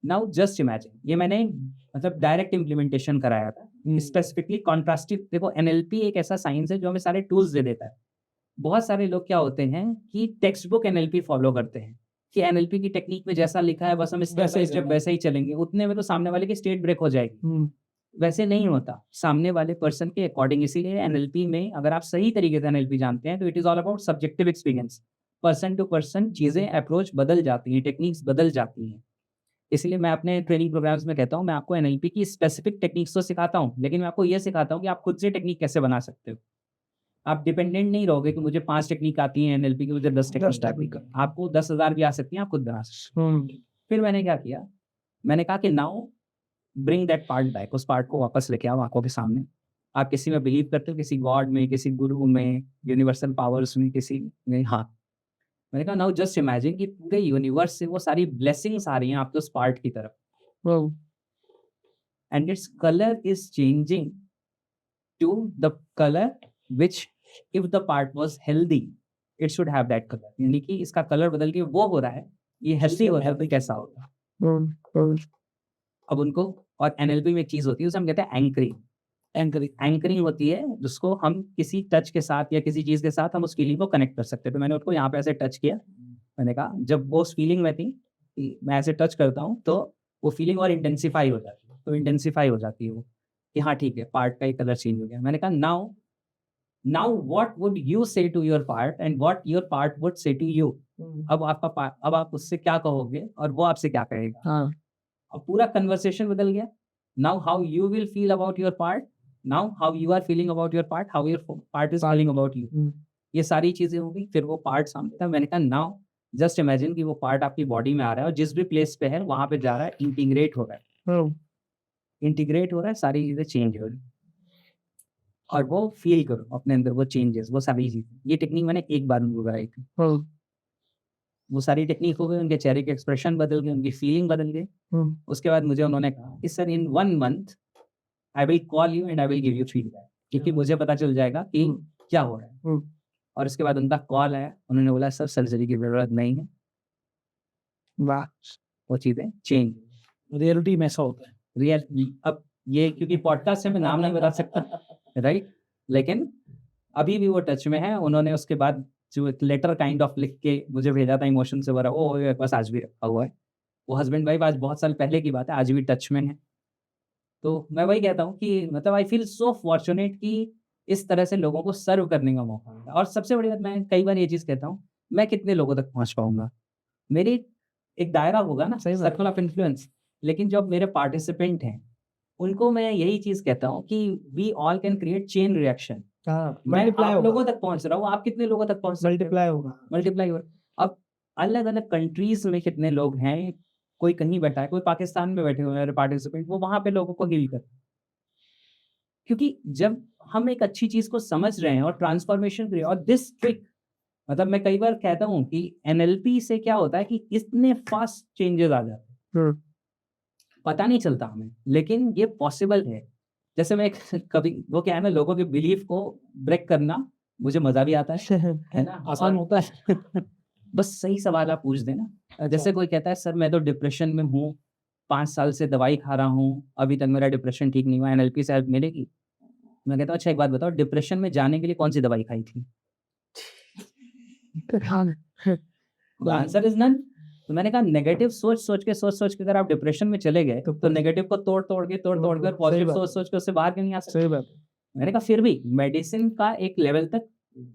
now just imagine, ये मैंने मतलब डायरेक्ट इम्प्लीमेंटेशन कराया था स्पेसिफिकली कॉन्ट्रास्टिव। देखो एनएलपी एक ऐसा साइंस है जो हमें सारे टूल्स दे देता है। बहुत सारे लोग क्या होते हैं कि टेक्स्ट बुक एनएलपी फॉलो करते हैं कि एनएलपी की टेक्निक में जैसा लिखा है बस हम स्टेप वैसे ही चलेंगे, उतने में तो सामने वाले की स्टेट ब्रेक हो जाएगी। वैसे नहीं होता, सामने वाले पर्सन के अकॉर्डिंग। इसीलिए एनएलपी में अगर आप सही तरीके से एनएलपी जानते हैं तो it is all about subjective experience. Person to person चीज़ें अप्रोच बदल जाती हैं, टेक्निक्स बदल जाती हैं। इसलिए मैं अपने ट्रेनिंग प्रोग्राम्स में कहता हूँ मैं आपको एनएलपी की स्पेसिफिक टेक्निक्स तो सिखाता हूँ, लेकिन मैं आपको ये सिखाता हूँ कि आप खुद से टेक्निक कैसे बना सकते हो। आप डिपेंडेंट नहीं रहोगे कि मुझे 5 टेक्निक आती हैं एनएलपी की, मुझे 10 टेक्निक आती है। आपको 10,000 भी आ सकती हैं, आप खुद बना सकते हो। फिर मैंने क्या किया, मैंने कहा कि now bring that part back, उस पार्ट को वापस लेके आओ आंखों के सामने। आप किसी में बिलीव करते हो, किसी गॉड में, किसी गुरु में, यूनिवर्सल पावर्स में, किसी में? हाँ। मैंने कहा नाउ जस्ट इमेजिन कि पूरे यूनिवर्स से वो सारी ब्लेसिंग्स आ रही हैं आपके उस पार्ट की तरफ, and its colour is changing to the colour which if the part was healthy it should have that colour. यानी कि इसका कलर बदल के वो हो रहा है, ये हेल्दी और हेल्दी कैसा होगा। अब उनको, और एनएलपी में एक चीज होती है उसे हम कहते हैं एंकरिंग। एंकरिंग होती है जिसको हम किसी टच के साथ या किसी चीज के साथ हम उस फीलिंग को कनेक्ट कर सकते हैं। तो मैंने उसको यहाँ पे ऐसे टच किया, मैंने कहा जब वो उस फीलिंग में थी कि मैं ऐसे टच करता हूँ तो वो फीलिंग और इंटेंसिफाई हो जाती है। तो इंटेंसिफाई हो जाती है वो कि हाँ ठीक है, पार्ट का ही कलर चेंज हो गया। मैंने कहा now what would you say to your part and what your part would say to you. अब आप उससे क्या कहोगे और वो आपसे क्या कहेगा। अब पूरा कन्वर्सेशन बदल गया। Now how you will feel about your part, now how you are feeling about your part, how your part is feeling about you. ये सारी चीजें हो गई। फिर वो पार्ट सामने था। मैंने कहा नाउ जस्ट इमेजिन कि वो पार्ट आपकी बॉडी में आ रहा है और जिस भी प्लेस पे है वहां पे जा रहा है, इंटीग्रेट हो रहा है। इंटीग्रेट हो रहा है, सारी चीजें चेंज हो रही है और वो फील करो अपने अंदर वो चेंजेस, वो सारी चीजें। ये टेक्निक मैंने एक बार उनको कराई थी। वो सारी टेक्निक हो गई, उनके चेहरे के एक्सप्रेशन बदल गए, उनकी फीलिंग बदल गई। उसके बाद मुझे उन्होंने कहा कि sir in 1 month I will call you and I will give you feedback, क्योंकि मुझे पता चल जाएगा कि क्या हो रहा है। और उसके बाद उनका कॉल आया, उन्होंने बोला सर सर्जरी की जरूरत नहीं है। वाह, वो चीजें चेंज। रियलिटी में ऐसा होता है। रियल अब ये क्योंकि पॉडकास्ट से मैं नाम नहीं बता सकता, राइट, लेकिन अभी भी वो टच में है। उन्होंने उसके बाद जो एक लेटर काइंड ऑफ लिख के मुझे भेजा था इमोशन से भरा, वो मेरे पास आज भी रखा हुआ है। वो हस्बैंड वाइफ आज बहुत साल पहले की बात है, आज भी टच में है। तो मैं वही कहता हूँ कि मतलब आई फील सो फॉर्चुनेट कि इस तरह से लोगों को सर्व करने का मौका मिला। और सबसे बड़ी बात, मैं कई बार ये चीज़ कहता हूँ, मैं कितने लोगों तक पहुँच पाऊंगा, मेरी एक दायरा होगा ना, सर्कल ऑफ इन्फ्लुएंस। लेकिन जो मेरे पार्टिसिपेंट हैं उनको मैं यही चीज़ कहता हूँ कि we all can create chain reaction. मैं आप लोगों तक पहुंच रहा हूँ, आप कितने लोगों तक पहुंच सकते हो? मल्टीप्लाई होगा। अब अलग अलग कंट्रीज में कितने लोग हैं, कोई कहीं बैठा है, कोई पाकिस्तान में बैठे हुए हैं पार्टिसिपेंट, वो वहां पे लोगों को हील कर। क्योंकि जब हम एक अच्छी चीज को समझ रहे हैं और ट्रांसफॉर्मेशन क्रिएट, और दिस ट्रिक, मतलब मैं कई बार कहता हूँ कि एनएलपी से क्या होता है कि इतने फास्ट चेंजेस आ जाते हैं, पता नहीं चलता हमें, लेकिन ये पॉसिबल है। जैसे मैं कभी, वो क्या है ना, लोगों के बिलीफ को ब्रेक करना मुझे मजा भी आता है ना, आसान होता है। बस सही सवाल आप पूछ देना। जैसे कोई कहता है सर मैं तो डिप्रेशन में हूँ, 5 साल से दवाई खा रहा हूँ, अभी तक मेरा डिप्रेशन ठीक नहीं हुआ, एनएलपी से हेल्प मिलेगी? मैं कहता हूँ अच्छा एक बात बताओ, डिप्रेशन में जाने के लिए कौन सी दवाई खाई थी? Answer is none. तो मैंने कहा नेगेटिव सोच के अगर आप डिप्रेशन में चले गए तो नेगेटिव को तोड़ के पॉजिटिव सोच के उससे बाहर क्यों नहीं आ सकते? मैंने कहा फिर भी मेडिसिन का एक लेवल तक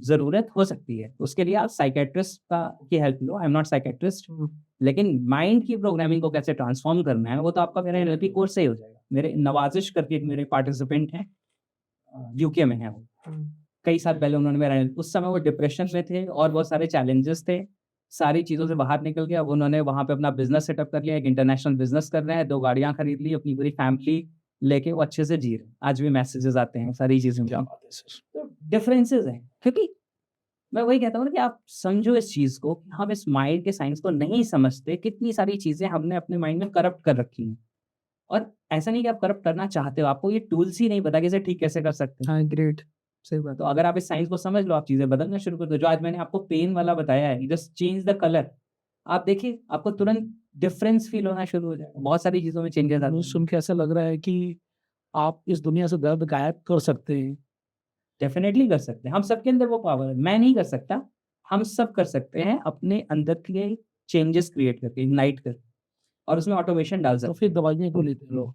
जरूरत हो सकती है, उसके लिए आप साइकेट्रिस्ट की help low. I am not psychiatrist, लेकिन माइंड की प्रोग्रामिंग को कैसे ट्रांसफॉर्म करना है वो तो आपका मेरा एनएलपी कोर्स से ही हो जाएगा। मेरे नवाजिश करके मेरे पार्टिसिपेंट हैं, यूके में है वो। कई साल पहले उन्होंने मेरा, उस समय वो डिप्रेशन में थे और बहुत सारे चैलेंजेस थे, सारी चीज़ों से बाहर निकल के अब उन्होंने वहाँ पे अपना बिजनेस सेटअप कर लिया, एक इंटरनेशनल बिजनेस कर रहे हैं, 2 गाड़ियाँ खरीद ली, अपनी पूरी फैमिली लेके वो अच्छे से जी रहे। आज भी मैसेजेस आते हैं, सारी चीज़ें। तो डिफरेंसेस हैं, क्योंकि मैं वही कहता हूँ ना कि आप समझो इस चीज़ को, हम इस माइंड के साइंस को नहीं समझते, कितनी सारी चीज़ें हमने अपने माइंड में करप्ट कर रखी हैं। और ऐसा नहीं कि आप करप्ट करना चाहते हो, आपको ये टूल्स ही नहीं पता कि इसे ठीक कैसे कर सकते हैं। ग्रेट, सही बात। तो अगर आप इस साइंस को समझ लो, आप चीजें बदलना शुरू कर दो। जो आज मैंने आपको पेन वाला बताया है, जस्ट चेंज द कलर, आप देखिए आपको तुरंत डिफरेंस फील होना शुरू हो जाएगा, बहुत सारी चीज़ों में चेंजेस आते न्यूज़ हैं। सुन के ऐसा लग रहा है कि आप इस दुनिया से दर्द गायब कर सकते हैं। डेफिनेटली कर सकते हैं, हम सबके अंदर वो पावर है। मैं नहीं कर सकता, हम सब कर सकते हैं अपने अंदर के चेंजेस क्रिएट करके, इग्नाइट करके, और उसमें ऑटोमेशन डाल तो सकते फिर हैं। दवाइयाँ क्यों लेते हैं लोग?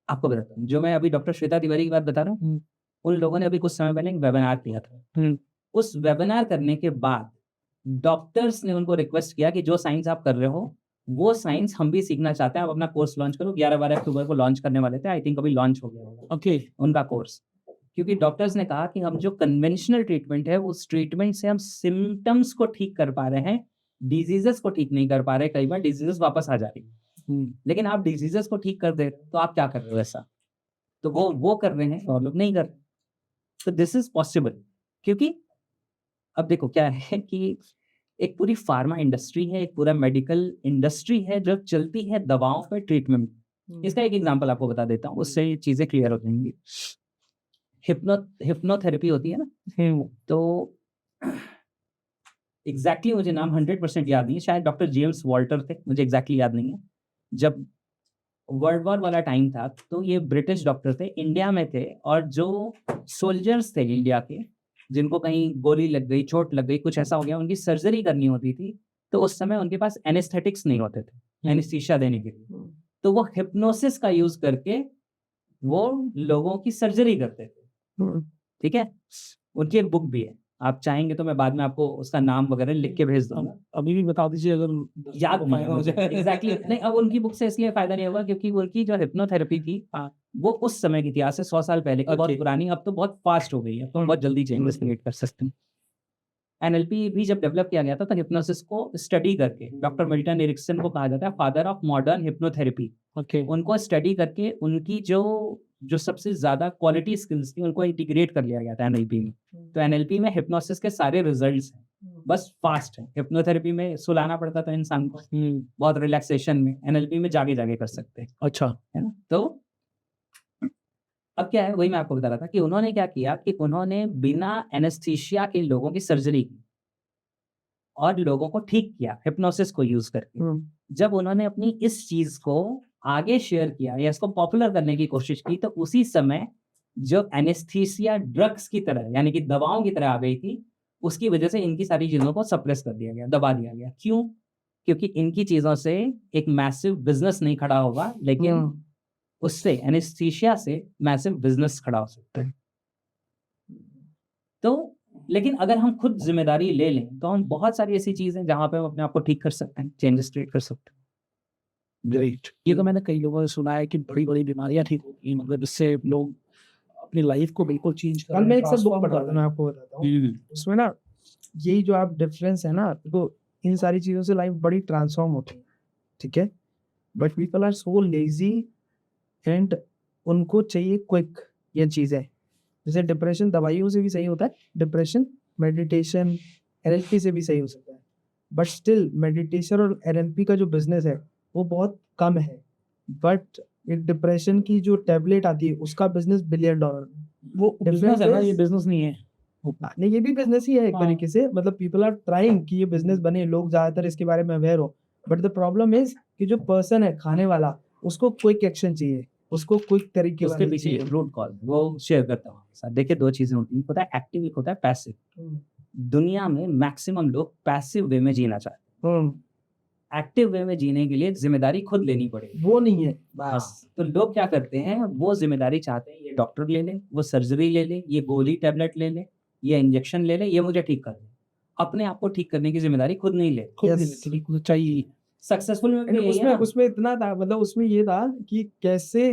आपको बताता हूँ, जो मैं अभी डॉक्टर श्वेता तिवारी की बात बता रहा हूँ, हुँ, उन लोगों ने अभी कुछ समय पहले एक वेबिनार किया था। हुँ, उस वेबिनार करने के बाद डॉक्टर्स ने उनको रिक्वेस्ट किया कि जो साइंस आप कर रहे हो, वो साइंस हम भी सीखना चाहते हैं, आप अपना कोर्स लॉन्च करो। 11-12 अक्टूबर को लॉन्च करने वाले थे, आई थिंक अभी लॉन्च हो गया होगा ओके। उनका कोर्स। क्योंकि डॉक्टर्स ने कहा कि हम जो कन्वेंशनल ट्रीटमेंट है, उस ट्रीटमेंट से हम सिम्पटम्स को ठीक कर पा रहे हैं, डिजीज़ेज़ को ठीक नहीं कर पा रहे। कई बार डिजीज़ेज़ वापस आ जा रही है, हुँ, लेकिन आप डिजीज़ेज़ को ठीक कर दे रहे हो, तो आप क्या कर रहे हो ऐसा? तो वो कर रहे हैं और लोग नहीं कर रहे। तो दिस इज़ पॉसिबल, क्योंकि अब देखो क्या है कि एक पूरी फार्मा इंडस्ट्री है, एक पूरा मेडिकल इंडस्ट्री है जो चलती है दवाओं पे, ट्रीटमेंट। इसका एक एग्जांपल आपको बता देता हूँ, उससे ये चीज़ें क्लियर हो जाएँगी। हिप्नोथेरेपी होती है ना, हुँ, तो एग्ज़ैक्टली मुझे नाम 100% याद नहीं है, शायद डॉक्टर जेम्स वॉल्टर थे, मुझे एग्ज़ैक्टली याद नहीं है। जब वर्ल्ड वॉर वाला टाइम था, तो ये ब्रिटिश डॉक्टर थे, इंडिया में थे, और जो सोल्जर्स थे इंडिया के, जिनको कहीं गोली लग गई, चोट लग गई, कुछ ऐसा हो गया, उनकी सर्जरी करनी होती थी, तो उस समय उनके पास एनेस्थेटिक्स नहीं होते थे, एनेस्थीसिया देने के लिए। तो वो हिप्नोसिस का यूज़ करके वो लोगों की सर्जरी करते थे, हुँ, ठीक है? उनकी एक बुक भी है, आप चाहेंगे तो मैं बाद में आपको उसका नाम वगैरह लिख के भेज दूँगा। अभी भी बता दीजिए अगर याद को नहीं फायदा हो जाए। एग्ज़ैक्टली नहीं, अब उनकी बुक से इसलिए फ़ायदा नहीं होगा क्योंकि उनकी जो हिप्नोथेरेपी थी, हाँ, वो उस समय की थी, आज से 100 साल पहले की, बहुत ओके। पुरानी, अब तो बहुत फ़ास्ट हो गई है, तो हम बहुत जल्दी चेंजेस क्रिएट कर सकते हैं। एनएलपी भी जब डेवलप किया गया था, तो हिप्नोसिस को स्टडी करके डॉक्टर मिल्टन एरिक्सन को कहा जाता है father of modern hypnotherapy. Okay, उनको स्टडी करके उनकी जो जो सबसे ज़्यादा क्वालिटी स्किल्स थी, उनको इंटीग्रेट कर लिया गया था एनएलपी में। तो एनएलपी में हिप्नोसिस के सारे रिजल्ट्स हैं, बस फास्ट है। हिप्नोथेरेपी में सुलाना पड़ता था इंसान को, हुँ, बहुत रिलैक्सेशन में, एनएलपी में जागे-जागे कर सकते हैं, अच्छा, है ना? तो अब क्या है, वही मैं आपको बता रहा था कि उन्होंने क्या किया कि उन्होंने बिना एनेस्थीसिया के लोगों की सर्जरी की और लोगों को ठीक किया हिप्नोसिस को यूज़ करके। हुँ, जब उन्होंने अपनी इस चीज़ को आगे शेयर किया या इसको पॉपुलर करने की कोशिश की, तो उसी समय जो एनेस्थीसिया ड्रग्स की तरह, यानी कि दवाओं की तरह आ गई थी, उसकी वजह से इनकी सारी चीज़ों को सप्रेस कर दिया गया, दबा दिया गया। क्यों? क्योंकि इनकी चीज़ों से एक मैसिव बिज़नेस नहीं खड़ा होगा, लेकिन हुँ, उससे, एनेस्थीसिया से मैसिव बिज़नेस खड़ा हो सकता है। तो लेकिन अगर हम खुद ज़िम्मेदारी ले लें, तो हम बहुत सारी ऐसी चीज़ हैं जहाँ पे हम अपने आप को ठीक कर सकते हैं, चेंजेस क्रिएट कर सकते हैं। ग्रेट। ये तो मैंने कई लोगों से सुना है कि बड़ी-बड़ी बीमारियाँ ठीक होती हैं, मतलब इससे लोग अपनी लाइफ़ को बिल्कुल चेंज कर कल रहे मैं हैं, एक सब बुक ट्रांसफ़ॉर्म पढ़ा कर था, रहे मैं हैं। आपको बताता हूँ। उसमें ना यही जो आप डिफरेंस है ना, तो इन सारी चीज़ों से लाइफ बड़ी ट्रांसफॉर्म होती है, ठीक है? But people are so lazy and उनको चाहिए क्विक ये चीज़ें। जैसे डिप्रेशन दवाइयों से भी सही होता है, डिप्रेशन मेडिटेशन, एनएलपी से भी सही हो सकता है। बट स्टिल मेडिटेशन और एनएलपी का जो बिज़नेस है, वो बहुत कम है। बट एक डिप्रेशन की जो टैबलेट आती है, उसका बिज़नेस $1 बिलियन वो बिज़नेस है ना, ये difference- बिज़नेस नहीं है। नहीं, ये भी बिज़नेस ही है एक हाँ। तरीके से, मतलब पीपल आर ट्राइंग कि ये बिज़नेस बने, लोग ज़्यादातर इसके बारे में अवेयर हो। बट द प्रॉब्लम इज़ कि जो पर्सन है खाने वाला, उसको क्विक एक्शन चाहिए, उसको क्विक तरीके उसके वाली पीछे चाहिए। रूट कॉज वो शेयर करता हूँ आपके साथ। देखिए 2 चीज़ें होती हैं, एक होता है एक्टिव, एक होता है पैसिव। दुनिया में मैक्सिमम लोग पैसिव वे में जीना चाहते हैं। एक्टिव वे में जीने के लिए ज़िम्मेदारी खुद लेनी पड़ेगी। वो नहीं है बस, तो लोग क्या करते हैं, वो ज़िम्मेदारी चाहते हैं, ये डॉक्टर ले ले, वो सर्जरी ले ले, ये गोली टैबलेट ले ले, ये इंजेक्शन ले ले, ये मुझे ठीक कर दे। अपने आप को ठीक करने की ज़िम्मेदारी खुद नहीं ले। खुद Yes. नहीं लेते, बिल्कुल चाहिए। सक्सेसफुल में भी And यही है उसमें ना। उसमें इतना था, मतलब उसमें ये था कि कैसे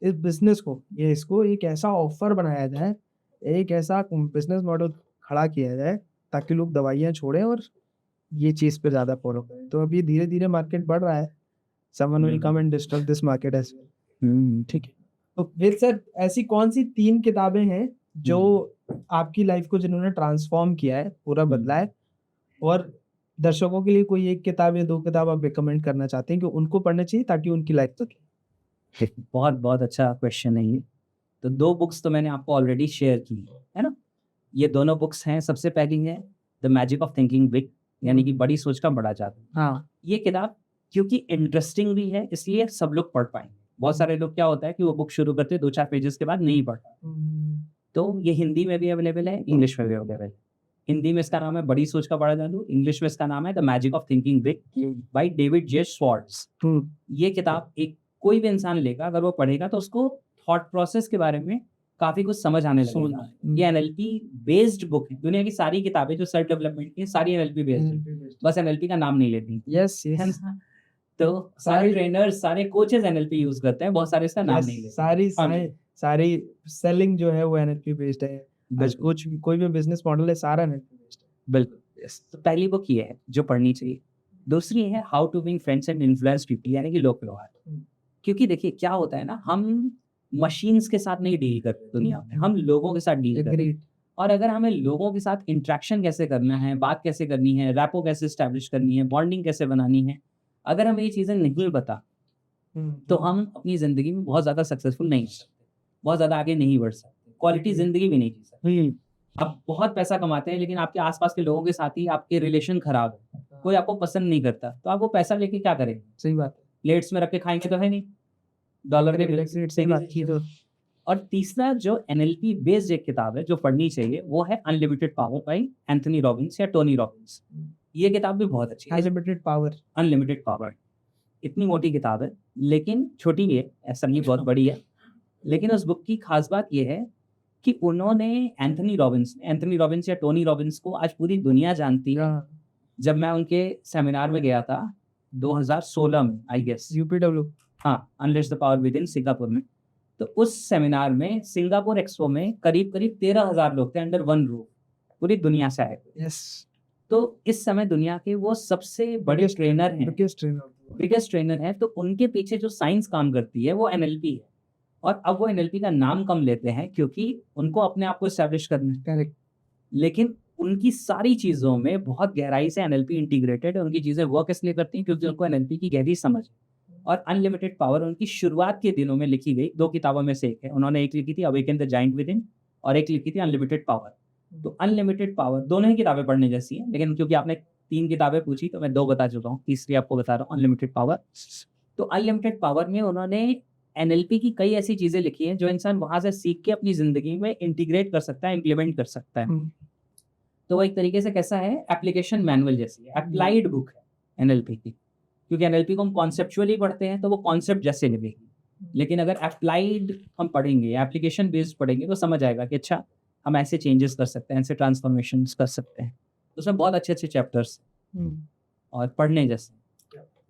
इस बिजनेस को ये इसको एक ऐसा ऑफर बनाया जाए, एक ऐसा बिजनेस मॉडल खड़ा किया जाए ताकि लोग दवाइयाँ छोड़ें और ये चीज़ पे ज़्यादा फॉलो करें। तो अभी धीरे-धीरे मार्केट बढ़ रहा है। Someone will come and disturb this market as well. ठीक है। तो फिर सर ऐसी कौन-सी 3 किताबें हैं जो आपकी लाइफ को जिन्होंने ट्रांसफॉर्म किया है, पूरा बदला है, और दर्शकों के लिए कोई 1 किताब या 2 किताब आप रिकमेंड करना चाहते हैं कि उनको पढ़ना चाहिए ताकि उनकी लाइफ बदले? बहुत अच्छा क्वेश्चन है ये। तो 2 बुक्स तो मैंने आपको ऑलरेडी शेयर की है ना? ये दोनों बुक्स हैं, सबसे पहली है the magic of thinking big, यानी कि बड़ी सोच का बड़ा जादू। हाँ ये किताब क्योंकि इंटरेस्टिंग भी है इसलिए सब लोग पढ़ पाएंगे। बहुत सारे लोग क्या होता है कि वो बुक शुरू करते हैं 2-4 पेजेस के बाद नहीं पढ़ पाते। तो ये हिंदी में भी अवेलेबल है, इंग्लिश में भी अवेलेबल है। हिंदी में इसका नाम है बड़ी सोच का बड़ा जादू, इंग्लिश में इसका नाम है the magic of thinking big by David J Schwartz. ये किताब एक कोई भी इंसान लेगा, अगर वो पढ़ेगा तो उसको थॉट प्रोसेस के बारे में काफी कुछ समझ आने लगेगा। ये एनएलपी बेस्ड बुक है। दुनिया की सारी किताबें जो सेल्फ डेवलपमेंट की सारी एनएलपी बेस्ड है, बस एनएलपी का नाम नहीं लेती। यस है यस ना? तो सारे ट्रेनर्स सारे कोचेस एनएलपी यूज करते हैं, बहुत सारे इसका नाम नहीं लेते। सारी हाँ जी। सारी सेलिंग जो है वो एनएलपी बेस्ड है। आज बिल्कुल। कुछ कोई भी बिजनेस मॉडल है सारा एनएलपी बेस्ड है। बिल्कुल। तो पहली बुक ये है जो पढ़नी चाहिए। दूसरी है how to win friends and influence people, यानी कि लोक व्यवहार। क्योंकि देखिए क्या होता है ना, हम मशीन्स के साथ नहीं डील करते दुनिया में, हम लोगों के साथ डील करते हैं। एग्रीड। और अगर हमें लोगों के साथ इंटरेक्शन कैसे करना है, बात कैसे करनी है, रैपो कैसे स्टैब्लिश करनी है, बॉन्डिंग कैसे बनानी है, अगर हमें ये चीज़ें नहीं पता तो हम अपनी ज़िंदगी में बहुत ज़्यादा सक्सेसफुल नहीं हो सकते, बहुत ज़्यादा आगे नहीं बढ़ सकते, क्वालिटी ज़िंदगी भी नहीं जी सकते। आप बहुत पैसा कमाते हैं लेकिन आपके आसपास के लोगों के साथ ही आपके रिलेशन खराब है, कोई आपको पसंद नहीं करता, तो आप वो पैसा लेके क्या करेंगे? सही बात है। प्लेट्स में रख के खाएंगे तो है नहीं, डॉलर के Relax rate सही बात की तो। और तीसरा जो एनएलपी बेस्ड एक किताब है जो पढ़नी चाहिए वो है unlimited power bye Anthony Robbins या टोनी रॉबिन्स। ये किताब भी बहुत अच्छी है। Unlimited power. अनलिमिटेड पावर इतनी मोटी किताब है लेकिन छोटी है, ऐसा नहीं बहुत बड़ी है। लेकिन उस बुक की खास बात ये है कि उन्होंने एंथनी रॉबिन्स या टोनी रॉबिन्स को आज पूरी दुनिया जानती है। जब मैं उनके सेमिनार में गया था 2016 में आई गेस, यूपीडब्ल्यू। हाँ, unleash the power within Singapore में। तो उस सेमिनार में सिंगापुर एक्सपो में करीब 13,000 लोग थे अंडर वन रूफ, पूरी दुनिया से आए थे। यस। तो इस समय दुनिया के वो सबसे बड़े ट्रेनर हैं, बिगेस्ट ट्रेनर हैं। तो उनके पीछे जो साइंस काम करती है वो एनएलपी है। और अब वो एनएलपी का नाम कम लेते हैं क्योंकि उनको अपने आप को एस्टैब्लिश करना है। करेक्ट। लेकिन उनकी सारी चीज़ों में बहुत गहराई से एनएलपी इंटीग्रेटेड है। उनकी चीज़ें वर्क इसलिए करती हैं क्योंकि उनको एनएलपी की गहरी समझ है। और अनलिमिटेड पावर उनकी शुरुआत के दिनों में लिखी गई 2 किताबों में से एक है। उन्होंने एक लिखी थी awaken the giant with in और एक लिखी थी अनलिमिटेड पावर। तो अनलिमिटेड पावर दोनों ही किताबें पढ़ने जैसी हैं, लेकिन क्योंकि आपने 3 किताबें पूछी तो मैं 2 बता चुका हूँ, तीसरी आपको बता रहा हूँ अनलिमिटेड पावर। तो अनलिमिटेड पावर में उन्होंने एनएलपी की कई ऐसी चीज़ें लिखी हैं जो इंसान वहाँ से सीख के अपनी ज़िंदगी में इंटीग्रेट कर सकता है, इम्प्लीमेंट कर सकता है। तो वो एक तरीके से कैसा है, एप्लीकेशन मैनुअल जैसी है, अप्लाइड बुक है एनएलपी की। क्योंकि एनएलपी को हम कॉन्सेप्चुअली पढ़ते हैं तो वो कॉन्सेप्ट जैसे लगेगी, लेकिन अगर अप्लाइड हम पढ़ेंगे, एप्लीकेशन बेस्ड पढ़ेंगे तो समझ आएगा कि अच्छा हम ऐसे चेंजेस कर सकते हैं, ऐसे ट्रांसफॉर्मेशंस कर सकते हैं। तो उसमें बहुत अच्छे अच्छे चैप्टर्स और पढ़ने जैसे,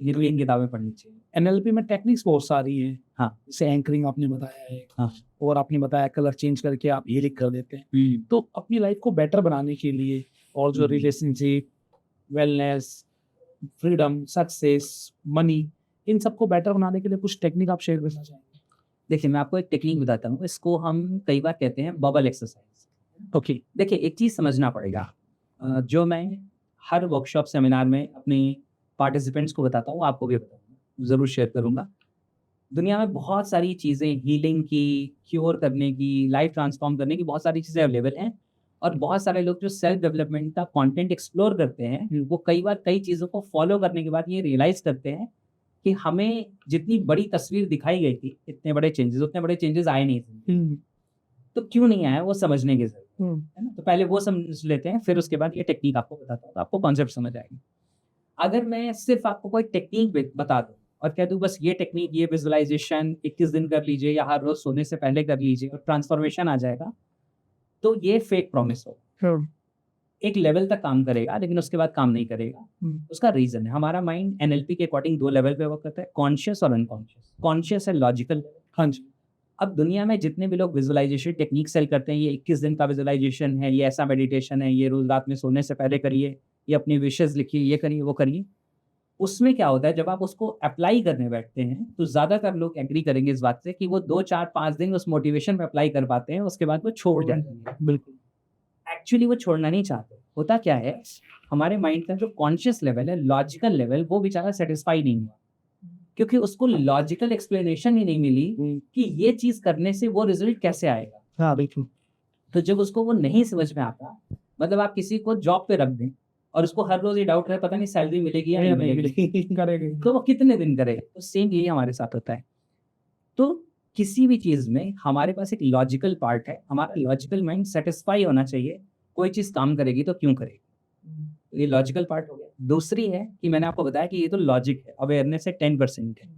ये 3 किताबें पढ़नी चाहिए। एनएलपी में टेक्निक्स बहुत सारी हैं। हाँ। जैसे एंकरिंग आपने बताया है। हाँ। और आपने बताया कलर चेंज करके आप ये लिख कर देते हैं। तो अपनी लाइफ को बेटर बनाने के लिए और जो relationship, wellness, freedom, success, money, इन सबको बेटर बनाने के लिए कुछ टेक्निक आप शेयर करना चाहेंगे? देखिए मैं आपको एक टेक्निक बताता हूँ, इसको हम कई बार कहते हैं बबल एक्सरसाइज। ओके। देखिए एक चीज़ समझना पड़ेगा, जो मैं हर वर्कशॉप सेमिनार में अपने पार्टिसिपेंट्स को बताता हूँ, आपको भी बताऊँगा, ज़रूर शेयर करूँगा। दुनिया में बहुत सारी चीज़ें हीलिंग की, क्योर करने की, लाइफ ट्रांसफॉर्म करने की बहुत सारी चीज़ें अवेलेबल हैं। और बहुत सारे लोग जो सेल्फ डेवलपमेंट का कंटेंट एक्सप्लोर करते हैं वो कई बार कई चीज़ों को फॉलो करने के बाद ये रियलाइज़ करते हैं कि हमें जितनी बड़ी तस्वीर दिखाई गई थी, इतने बड़े चेंजेस आए नहीं थे। तो क्यों नहीं आया वो समझने की जरूरत है ना। तो पहले वो समझ लेते हैं, फिर उसके बाद ये टेक्निक आपको बताता हूँ, तो आपको कॉन्सेप्ट समझ आएगी। अगर मैं सिर्फ आपको कोई टेक्निक बता दूँ और कह दूँ बस ये टेक्निक, ये विजुअलाइजेशन 21 दिन कर लीजिए या हर रोज सोने से पहले कर लीजिए और ट्रांसफॉर्मेशन आ जाएगा, तो ये फेक प्रॉमिस हो। एक लेवल तक काम करेगा लेकिन उसके बाद काम नहीं करेगा। उसका रीजन है, हमारा माइंड एनएलपी के अकॉर्डिंग 2 लेवल पे वर्क करता है, कॉन्शियस और अनकॉन्शियस। कॉन्शियस है लॉजिकल। हाँ जी। अब दुनिया में जितने भी लोग विजुअलाइजेशन टेक्निक सेल करते हैं, ये 21 दिन का विजुअलाइजेशन है, ये ऐसा मेडिटेशन है, ये रोज रात में सोने से पहले करिए, ये अपनी विशेष लिखिए, ये करिए वो करिए, उसमें क्या होता है जब आप उसको अप्लाई करने बैठते हैं तो ज़्यादातर लोग एग्री करेंगे इस बात से कि वो 2, 4, 5 दिन उस मोटिवेशन में अप्लाई कर पाते हैं, उसके बाद वो छोड़ जाते हैं। बिल्कुल। एक्चुअली वो छोड़ना नहीं चाहते। होता क्या है, हमारे माइंड का जो कॉन्शियस लेवल है, लॉजिकल लेवल, वो बेचारा सेटिस्फाई नहीं हुआ क्योंकि उसको लॉजिकल एक्सप्लेनेशन ही नहीं मिली कि ये चीज़ करने से वो रिजल्ट कैसे आएगा। हाँ बिल्कुल। तो जब उसको वो नहीं समझ में आता, मतलब आप किसी को जॉब पे रख दें और उसको हर रोज ये डाउट है पता नहीं सैलरी मिलेगी या नहीं मिलेगी, करेंगे। तो वो कितने दिन करेगा? तो सेम यही हमारे साथ होता है। तो किसी भी चीज़ में हमारे पास एक लॉजिकल पार्ट है, हमारा लॉजिकल माइंड सेटिस्फाई होना चाहिए, कोई चीज़ काम करेगी तो क्यों करेगी, तो ये लॉजिकल पार्ट हो गया। दूसरी है कि मैंने आपको बताया कि ये तो लॉजिक है, अवेयरनेस है 10% है,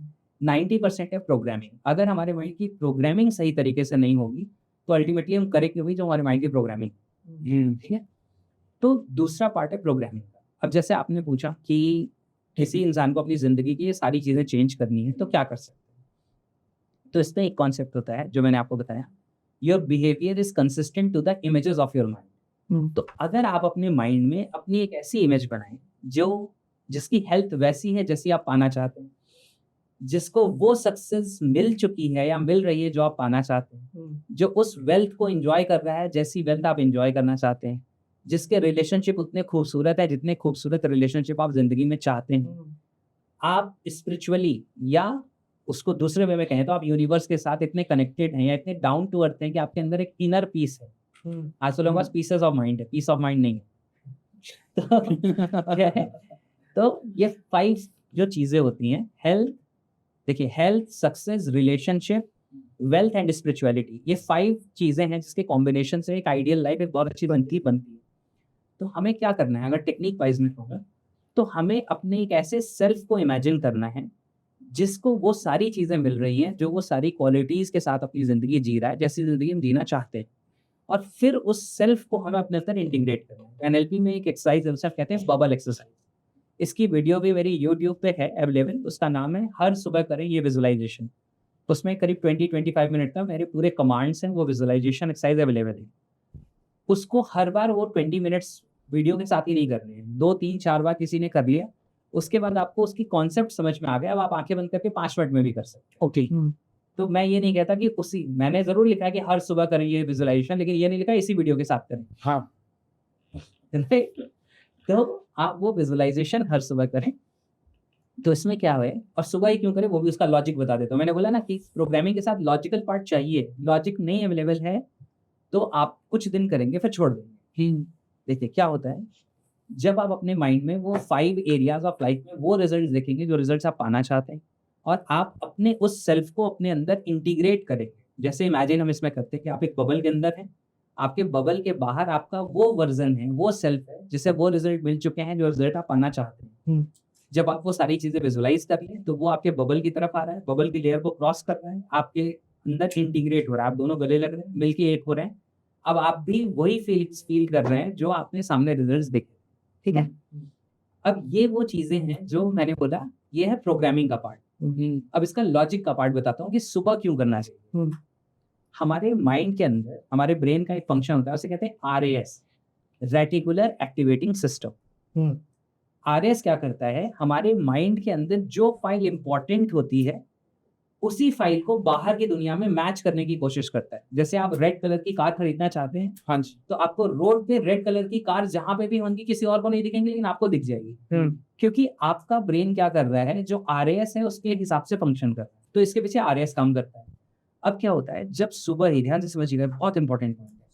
90% है प्रोग्रामिंग। अगर हमारे माइंड की प्रोग्रामिंग सही तरीके से नहीं होगी तो अल्टीमेटली हम करें क्यों भी जो हमारे माइंड की प्रोग्रामिंग, ठीक है। तो दूसरा पार्ट है प्रोग्रामिंग का। अब जैसे आपने पूछा कि किसी इंसान को अपनी ज़िंदगी की ये सारी चीज़ें चेंज करनी है तो क्या कर सकते हैं, तो इसमें एक कॉन्सेप्ट होता है जो मैंने आपको बताया, your behaviour is consistent to the images of your mind. तो अगर आप अपने माइंड में अपनी एक ऐसी इमेज बनाएं जो जिसकी हेल्थ वैसी है जैसी आप पाना चाहते हैं, जिसको वो सक्सेस मिल चुकी है या मिल रही है जो आप पाना चाहते हैं, जो उस वेल्थ को एंजॉय कर रहा है जैसी वेल्थ आप एंजॉय करना चाहते हैं, जिसके रिलेशनशिप उतने खूबसूरत है जितने खूबसूरत रिलेशनशिप आप जिंदगी में चाहते हैं, आप स्पिरिचुअली या उसको दूसरे वे में कहें तो आप यूनिवर्स के साथ इतने कनेक्टेड हैं या इतने डाउन टू अर्थ हैं कि आपके अंदर एक इनर पीस है। आजकल लोगों के पास पीसेस ऑफ माइंड है, पीस ऑफ माइंड नहीं है। तो क्या है, तो ये 5 जो चीजें होती हैं, हेल्थ, देखिए health, success, relationship, wealth and spirituality, ये 5 चीजें हैं जिसके कॉम्बिनेशन से एक आइडियल लाइफ एक बहुत अच्छी बनती है। तो हमें क्या करना है, अगर टेक्निक वाइज में होगा तो हमें अपने एक ऐसे सेल्फ को इमेजिन करना है जिसको वो सारी चीजें मिल रही हैं, जो वो सारी क्वालिटीज के साथ अपनी जिंदगी जी रहा है जैसी जिंदगी हम जीना चाहते हैं, और फिर उस सेल्फ को हमें अपने अंदर इंटीग्रेट करना है। एनएलपी में एक एक्सरसाइज है कहते हैं बबल एक्सरसाइज, इसकी वीडियो भी मेरी यूट्यूब पे है अवेलेबल, उसका नाम है हर सुबह करें ये विजुअलाइजेशन। उसमें करीब 20-25 मिनट तक मेरे पूरे कमांड्स हैं, वो विजुअलाइजेशन एक्सरसाइज अवेलेबल है। उसको हर बार वो 20 मिनट्स वीडियो के साथ ही नहीं करने हैं, 2-3-4 बार किसी ने कर लिया, उसके बाद आपको उसकी कॉन्सेप्ट समझ में आ गया, अब आप आंखें बंद करके 5 मिनट में भी कर सकते हैं। ओके, तो मैं ये नहीं कहता कि उसी, मैंने जरूर लिखा है कि हर सुबह करें ये विजुअलाइजेशन, लेकिन ये नहीं लिखा इसी वीडियो के साथ करें। हाँ, तो आप वो विजुअलाइजेशन हर सुबह करें। तो इसमें क्या है, और सुबह ही क्यों करें वो भी उसका लॉजिक बता देता हूँ। मैंने बोला ना कि प्रोग्रामिंग के साथ लॉजिकल पार्ट चाहिए, लॉजिक नहीं अवेलेबल है तो आप कुछ दिन करेंगे फिर छोड़ देंगे। देखिए क्या होता है, जब आप अपने माइंड में वो 5 एरियाज ऑफ लाइफ में वो रिजल्ट देखेंगे जो रिजल्ट आप पाना चाहते हैं, और आप अपने उस सेल्फ को अपने अंदर इंटीग्रेट करेंगे। जैसे इमेजिन हम इसमें करते हैं कि आप एक बबल के अंदर हैं, आपके बबल के बाहर आपका वो वर्जन है, वो सेल्फ है जिसे वो रिजल्ट मिल चुके हैं जो रिजल्ट आप पाना चाहते हैं। जब आप वो सारी चीजें विजुअलाइज कर लें तो वो आपके बबल की तरफ आ रहा है, बबल की लेयर को क्रॉस कर रहा है, आपके अंदर इंटीग्रेट हो रहा है, आप दोनों गले लग रहे हैं, मिलके एक हो रहे हैं। अब आप भी वही फील कर रहे हैं जो आपने सामने रिजल्ट्स देखे, ठीक है। अब ये वो चीजें हैं जो मैंने बोला, ये है प्रोग्रामिंग का पार्ट। अब इसका लॉजिक का पार्ट बताता हूँ कि सुबह क्यों करना चाहिए। हमारे माइंड के अंदर हमारे ब्रेन का एक फंक्शन होता है, उसे कहते हैं RAS, reticular activating system. RAS क्या करता है, हमारे माइंड के अंदर जो फाइल इंपॉर्टेंट होती है उसी फाइल को बाहर की दुनिया में मैच करने की कोशिश करता है। जैसे आप रेड कलर की कार खरीदना चाहते हैं, हाँ जी, तो आपको रोड पे रेड कलर की कार जहां पे भी होंगी किसी और को नहीं दिखेंगी, लेकिन आपको दिख जाएगी, क्योंकि आपका ब्रेन क्या कर रहा है, जो RAS है उसके हिसाब से फंक्शन कर रहा है। तो इसके पीछे RAS काम करता है। अब क्या होता है, जब सुबह ही, ध्यान से समझिएगा, बहुत इंपॉर्टेंट पॉइंट है,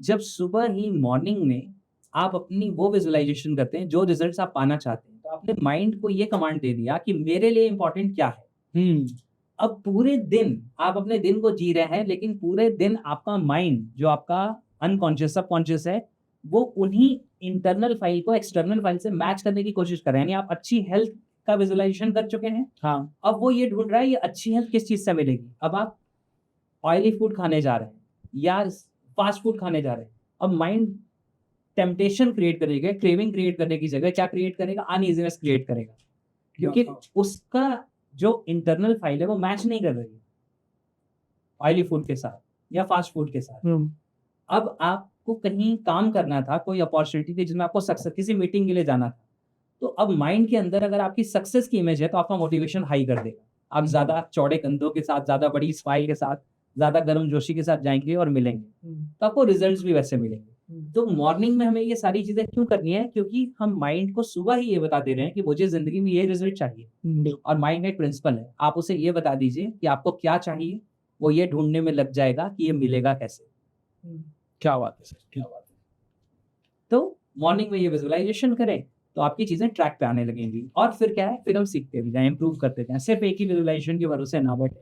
जब सुबह ही मॉर्निंग में आप अपनी वो विजुअलाइजेशन करते हैं जो रिजल्ट्स आप पाना चाहते हैं, तो आपने माइंड को ये कमांड दे दिया कि मेरे लिए इंपॉर्टेंट क्या है। अब पूरे दिन आप अपने दिन को जी रहे हैं, लेकिन पूरे दिन आपका माइंड, जो आपका अनकॉन्शियस सबकॉन्शियस है, वो उन्हीं इंटरनल फाइल को एक्सटर्नल फाइल से मैच करने की कोशिश कर रहे हैं। यानी आप अच्छी हेल्थ का विजुअलाइजेशन कर चुके हैं, हाँ, अब वो ये ढूंढ रहा है ये अच्छी हेल्थ किस चीज से मिलेगी। अब आप ऑयली फूड खाने जा रहे हैं या फास्ट फूड खाने जा रहे हैं, अब माइंड टेम्पटेशन क्रिएट करेगा, क्रेविंग क्रिएट करने की जगह क्या क्रिएट करेगा, अनइजीनेस क्रिएट करेगा, क्योंकि उसका जो इंटरनल फाइल है वो मैच नहीं कर रही है ऑयली फूड के साथ या फास्ट फूड के साथ। अब आपको कहीं काम करना था, कोई अपॉर्चुनिटी थी जिसमें आपको सक्सेस, किसी मीटिंग के लिए जाना था, तो अब माइंड के अंदर अगर आपकी सक्सेस की इमेज है तो आपका मोटिवेशन हाई कर देगा। आप ज्यादा चौड़े कंधों के साथ, ज्यादा बड़ी स्माइल के साथ, ज्यादा गर्म जोशी के साथ जाएंगे और मिलेंगे, तो आपको रिजल्ट्स भी वैसे मिलेंगे। तो मॉर्निंग में हमें ये सारी चीजें क्यों करनी है, क्योंकि हम माइंड को सुबह ही ये बता दे रहे हैं कि मुझे जिंदगी में ये रिजल्ट चाहिए, और माइंड एक प्रिंसिपल है, आप उसे ये बता दीजिए कि आपको क्या चाहिए, वो ये ढूंढने में लग जाएगा कि ये मिलेगा कैसे। क्या बात है सर, क्या बात है। तो मॉर्निंग में ये विजुअलाइजेशन करें तो आपकी चीज़ें ट्रैक पे आने लगेंगी। और फिर क्या है, फिर हम सीखते भी जाएँ, इम्प्रूव करते जाएँ, सिर्फ एक ही विजुअलाइजेशन के भरोसे ना बैठे।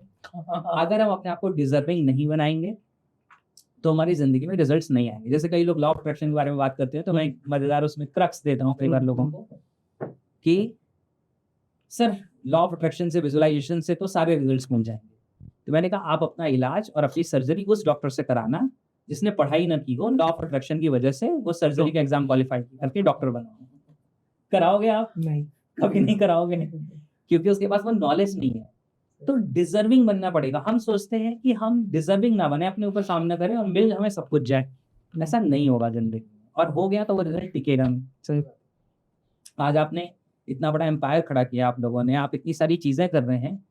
अगर हम अपने आप को डिजर्विंग नहीं बनाएंगे तो हमारी ज़िंदगी में रिजल्ट्स नहीं आएंगे। जैसे कई लोग लॉ ऑफ अट्रैक्शन के बारे में बात करते हैं, तो मैं एक मज़ेदार उसमें क्रक्स देता हूँ कई बार लोगों को कि सर लॉ ऑफ अट्रैक्शन से, विजुअलाइजेशन से तो सारे रिजल्ट्स मिल जाएंगे। तो मैंने कहा आप अपना इलाज और अपनी सर्जरी उस डॉक्टर से कराना जिसने पढ़ाई ना की हो, लॉ ऑफ अट्रैक्शन की वजह से वो सर्जरी का एग्जाम क्वालिफाई करके डॉक्टर बनाओ। कराओगे आप? नहीं। कभी नहीं कराओगे, क्योंकि उसके पास वो नॉलेज नहीं है। तो डिजर्विंग बनना पड़ेगा। हम सोचते हैं कि हम डिजर्विंग ना बने, अपने ऊपर सामना करें और मिल हमें सब कुछ जाए। ऐसा नहीं होगा जिंदगी में, और हो गया तो वो रिजल्ट टिकेगा नहीं। सही आज आपने इतना बड़ा एम्पायर खड़ा किया, आप लोगों ने, आप इतनी सारी चीजें कर रहे हैं,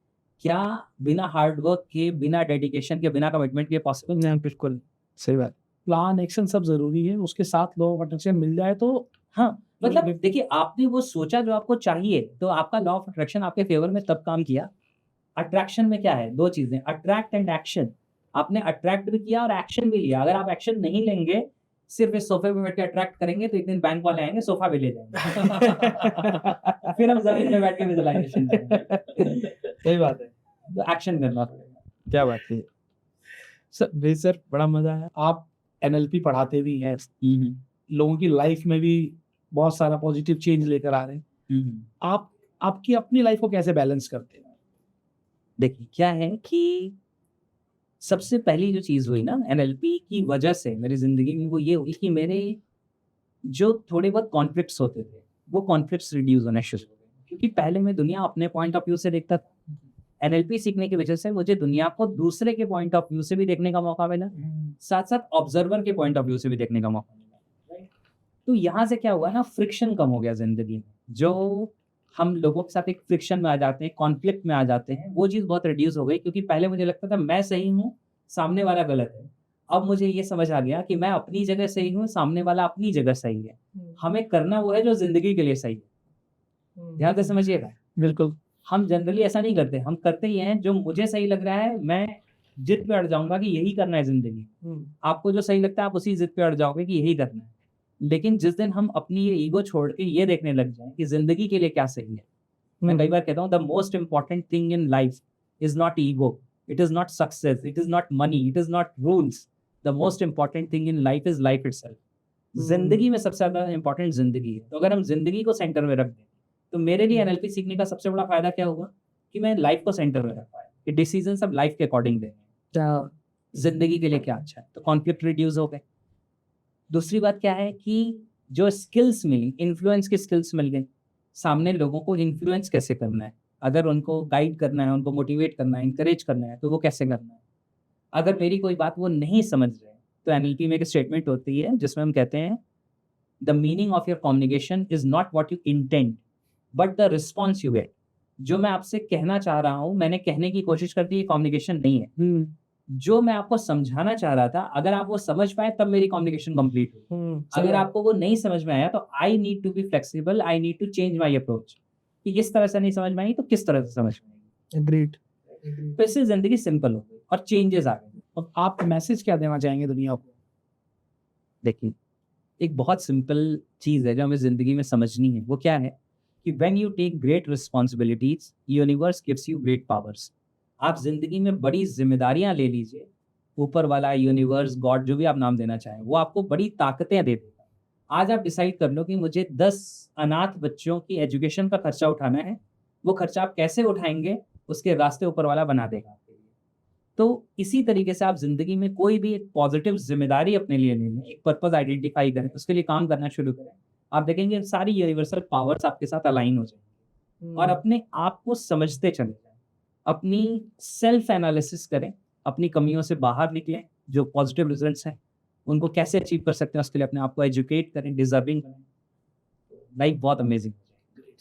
क्या बिना हार्ड वर्क के, बिना डेडिकेशन के, बिना कमिटमेंट के पॉसिबल? नहीं, बिल्कुल सही बात। प्लान, एक्शन सब ज़रूरी है, उसके साथ लॉ ऑफ अट्रैक्शन मिल जाए तो हाँ, मतलब देखिए, आपने वो सोचा जो आपको चाहिए, तो आपका लॉ ऑफ अट्रैक्शन आपके फेवर में तब काम किया। अट्रैक्शन में क्या है, दो चीजें, अट्रैक्ट एंड एक्शन। आपने अट्रैक्ट भी किया और एक्शन भी लिया। अगर आप एक्शन नहीं लेंगे, सिर्फ इस सोफे पे बैठ के अट्रैक्ट करेंगे, तो एक दिन बैंक वाले आएंगे, सोफा भी ले जाएंगे। फिर हम जमीन में बैठ के विजुअलाइजेशन करेंगे। सही बात है। तो एक्शन करना पड़ेगा। क्या बात है सर। जी सर, बड़ा मजा आया। आप एनएलपी पढ़ाते भी हैं, लोगों की लाइफ में भी बहुत सारा पॉजिटिव चेंज लेकर आ रहे हैं। आप आपकी अपनी लाइफ को कैसे बैलेंस करते हैं? देखिए क्या है कि सबसे पहली जो चीज़ हुई ना एनएलपी की वजह से मेरी ज़िंदगी में, वो ये हुई कि मेरे जो थोड़े बहुत कॉन्फ्लिक्ट्स होते थे, वो कॉन्फ्लिक्ट्स रिड्यूस होने शुरू हो गए। क्योंकि पहले मैं दुनिया अपने पॉइंट ऑफ व्यू से देखता था। एनएलपी सीखने की वजह से मुझे दुनिया को दूसरे के पॉइंट ऑफ व्यू से भी देखने का मौका मिला, साथ साथ ऑब्जर्वर के पॉइंट ऑफ व्यू से भी देखने का मौका मिला। तो यहाँ से क्या हुआ ना, फ्रिक्शन कम हो गया ज़िंदगी में। जो हम लोगों के साथ एक फ्रिक्शन में आ जाते हैं, कॉन्फ्लिक्ट में आ जाते हैं, वो चीज़ बहुत रिड्यूस हो गई। क्योंकि पहले मुझे लगता था मैं सही हूँ, सामने वाला गलत है। अब मुझे ये समझ आ गया कि मैं अपनी जगह सही हूँ, सामने वाला अपनी जगह सही है। हमें करना वो है जो ज़िंदगी के लिए सही है। ध्यान से समझिएगा। बिल्कुल। हम जनरली ऐसा नहीं करते, हम करते ही हैं जो मुझे सही लग रहा है, मैं जिद पे अड़ जाऊँगा कि यही करना है ज़िंदगी। आपको जो सही लगता है आप उसी जिद पे अड़ जाओगे कि यही करना है। लेकिन जिस दिन हम अपनी ये ईगो छोड़ के ये देखने लग जाएँ कि ज़िंदगी के लिए क्या सही है। मैं कई बार कहता हूँ, the most important thing in life is not ego, it is not success, it is not money, it is not rules. The most important thing in life is life itself. ज़िंदगी में सबसे ज़्यादा इम्पोर्टेंट ज़िंदगी है। तो अगर हम ज़िंदगी को सेंटर में रख दें, तो मेरे लिए एनएलपी सीखने का सबसे बड़ा फ़ायदा क्या हुआ कि मैं लाइफ को सेंटर में रख पाया, कि डिसीजन सब लाइफ के अकॉर्डिंग दें, ज़िंदगी के लिए क्या अच्छा है। तो कॉन्फ्लिक्ट रिड्यूस हो गए। दूसरी बात क्या है कि जो स्किल्स मिली, इन्फ्लुएंस की स्किल्स मिल गई। सामने लोगों को इन्फ्लुएंस कैसे करना है, अगर उनको गाइड करना है, उनको मोटिवेट करना है, इंकरेज करना है, तो वो कैसे करना है। अगर मेरी कोई बात वो नहीं समझ रहे, तो एनएलपी में एक स्टेटमेंट होती है जिसमें हम कहते हैं, the meaning of your communication is not what you intend but the response you get. जो मैं आपसे कहना चाह रहा हूँ, मैंने कहने की कोशिश कर दी, ये कम्युनिकेशन नहीं है। जो मैं आपको समझाना चाह रहा था, अगर आप वो समझ पाए तब मेरी कम्युनिकेशन कंप्लीट हुई। अगर आपको वो नहीं समझ में आया, तो I need to be flexible, I need to change my approach, कि इस तरह से नहीं समझ में आई तो किस तरह से समझ में आएगी। एग्रीड। तो इससे जिंदगी सिंपल हो गई और चेंजेस आ गए। अब आप मैसेज क्या देना चाहेंगे दुनिया को? देखिए, एक बहुत सिंपल चीज़ है जो हमें ज़िंदगी में समझनी है। वो क्या है कि when you take great responsibilities, universe gives you great powers. आप ज़िंदगी में बड़ी जिम्मेदारियां ले लीजिए, ऊपर वाला, यूनिवर्स, गॉड, जो भी आप नाम देना चाहें, वो आपको बड़ी ताकतें दे देगा। आज आप डिसाइड कर लो कि मुझे 10 अनाथ बच्चों की एजुकेशन का खर्चा उठाना है। वो खर्चा आप कैसे उठाएंगे, उसके रास्ते ऊपर वाला बना देगा आपके लिए। तो इसी तरीके से आप ज़िंदगी में कोई भी एक पॉजिटिव जिम्मेदारी अपने लिए ले लें, एक पर्पस आइडेंटिफाई करें, उसके लिए काम करना शुरू करें। आप देखेंगे सारी यूनिवर्सल पावर्स आपके साथ अलाइन हो जाएंगी और अपने आप को समझते चले जाएं। अपनी सेल्फ एनालिसिस करें, अपनी कमियों से बाहर निकलें, जो पॉजिटिव रिजल्ट्स हैं उनको कैसे अचीव कर सकते हैं, उसके लिए अपने आप को एजुकेट करें, डिजर्विंग करें। लाइफ बहुत अमेजिंग हो जाएगी।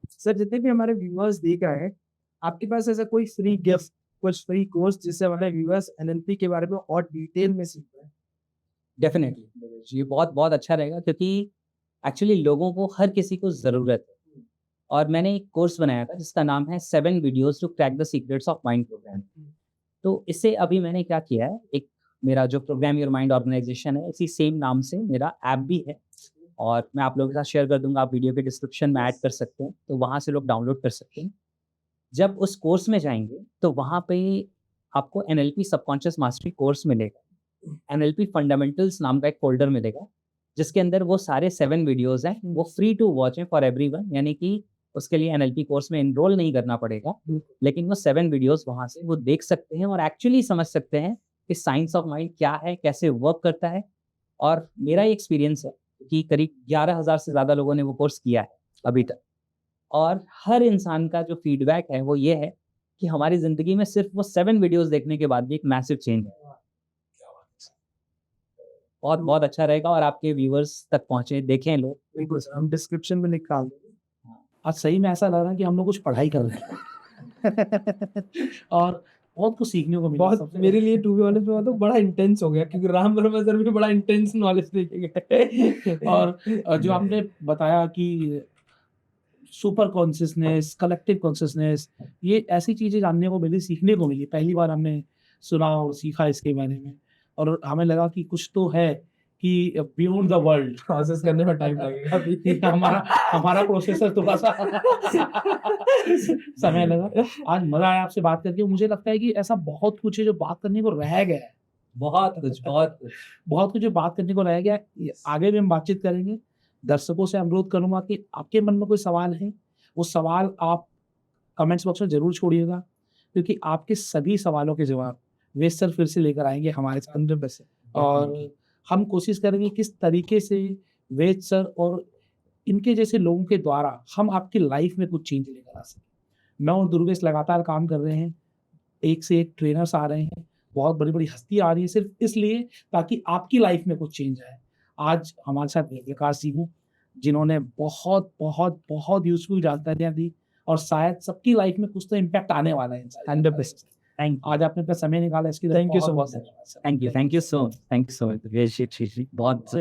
सर, जितने भी हमारे व्यूअर्स देख रहे हैं, आपके पास ऐसा कोई फ्री गिफ्ट, कुछ फ्री कोर्स जिससे हमारे व्यूअर्स एनएलपी के बारे में और डिटेल में सीख पाए? डेफिनेटली ये बहुत बहुत अच्छा रहेगा, क्योंकि एक्चुअली लोगों को, हर किसी को ज़रूरत है। और मैंने एक कोर्स बनाया था जिसका नाम है 7 videos to crack the secrets of mind program. तो इससे अभी मैंने क्या किया है, एक मेरा जो प्रोग्राम योर माइंड ऑर्गेनाइजेशन है, इसी सेम नाम से मेरा ऐप भी है और मैं आप लोगों के साथ शेयर कर दूंगा, आप वीडियो के डिस्क्रिप्शन में ऐड कर सकते हैं, तो वहाँ से लोग डाउनलोड कर सकते हैं। जब उस कोर्स में जाएंगे तो वहाँ पे आपको NLP सबकॉन्शियस मास्टरी कोर्स मिलेगा, NLP फंडामेंटल्स नाम का एक फोल्डर मिलेगा जिसके अंदर वो सारे 7 वीडियोस हैं, वो फ्री टू वॉच हैं फॉर एवरीवन, यानी कि उसके लिए NLP कोर्स में एनरोल नहीं करना पड़ेगा, लेकिन वो 7 वीडियोस वहाँ से वो देख सकते हैं और एक्चुअली समझ सकते हैं कि साइंस ऑफ माइंड क्या है, कैसे वर्क करता है। और मेरा एक्सपीरियंस है कि करीब 11,000 से ज़्यादा लोगों ने वो कोर्स किया है अभी तक, और हर इंसान का जो फीडबैक है वो ये है कि हमारी ज़िंदगी में सिर्फ वो 7 वीडियोस देखने के बाद भी एक मैसिव चेंज है। बहुत बहुत अच्छा रहेगा और आपके व्यूअर्स तक पहुँचे, देखें लोग। बिल्कुल सर, हम डिस्क्रिप्शन में निकाल देंगे। आज सही में ऐसा लग रहा है कि हम लोग कुछ पढ़ाई कर रहे हैं और बहुत कुछ सीखने को मिला। बहुत मेरे लिए टू बी ऑनेस्ट में तो बड़ा इंटेंस हो गया, क्योंकि राम वर्मा सर भी बड़ा इंटेंस नॉलेज देके गए। और जो आपने बताया कि सुपर कॉन्शियसनेस, कलेक्टिव कॉन्शियसनेस, ये ऐसी चीज़ें जानने को मिली, सीखने को मिली। पहली बार हमने सुना और सीखा इसके बारे में, और हमें लगा कि कुछ तो है कि बियॉन्ड द वर्ल्ड। प्रोसेस करने में टाइम लगेगा अभी। हमारा प्रोसेसर थोड़ा सा समय लगा। आज मजा आया आपसे बात करके। मुझे लगता है कि ऐसा बहुत कुछ है जो बात करने को रह गया है, बहुत कुछ जो बात करने को रह गया है। आगे भी हम बातचीत करेंगे। दर्शकों से अनुरोध करूंगा कि आपके मन में कोई सवाल है, वो सवाल आप कमेंट्स बॉक्स में जरूर छोड़िएगा, क्योंकि आपके सभी सवालों के जवाब वेद सर फिर से लेकर आएंगे हमारे साथ। 100%। और हम कोशिश करेंगे किस तरीके से वेद सर और इनके जैसे लोगों के द्वारा हम आपकी लाइफ में कुछ चेंज लेकर आ सकें। मैं और दुर्गेश लगातार काम कर रहे हैं, एक से एक ट्रेनर्स आ रहे हैं, बहुत बड़ी बड़ी हस्तियां आ रही है, सिर्फ इसलिए ताकि आपकी लाइफ में कुछ चेंज आए। आज हमारे साथ विकास जी हूँ, जिन्होंने बहुत बहुत बहुत यूजफुल जानकारियाँ दी, और शायद सबकी लाइफ में कुछ तो इम्पैक्ट आने वाला है। 100%। थैंक आज आपने अपना समय निकाला इसके लिए Thank you so बहुत much. धन्यवाद सर। You so much. बहुत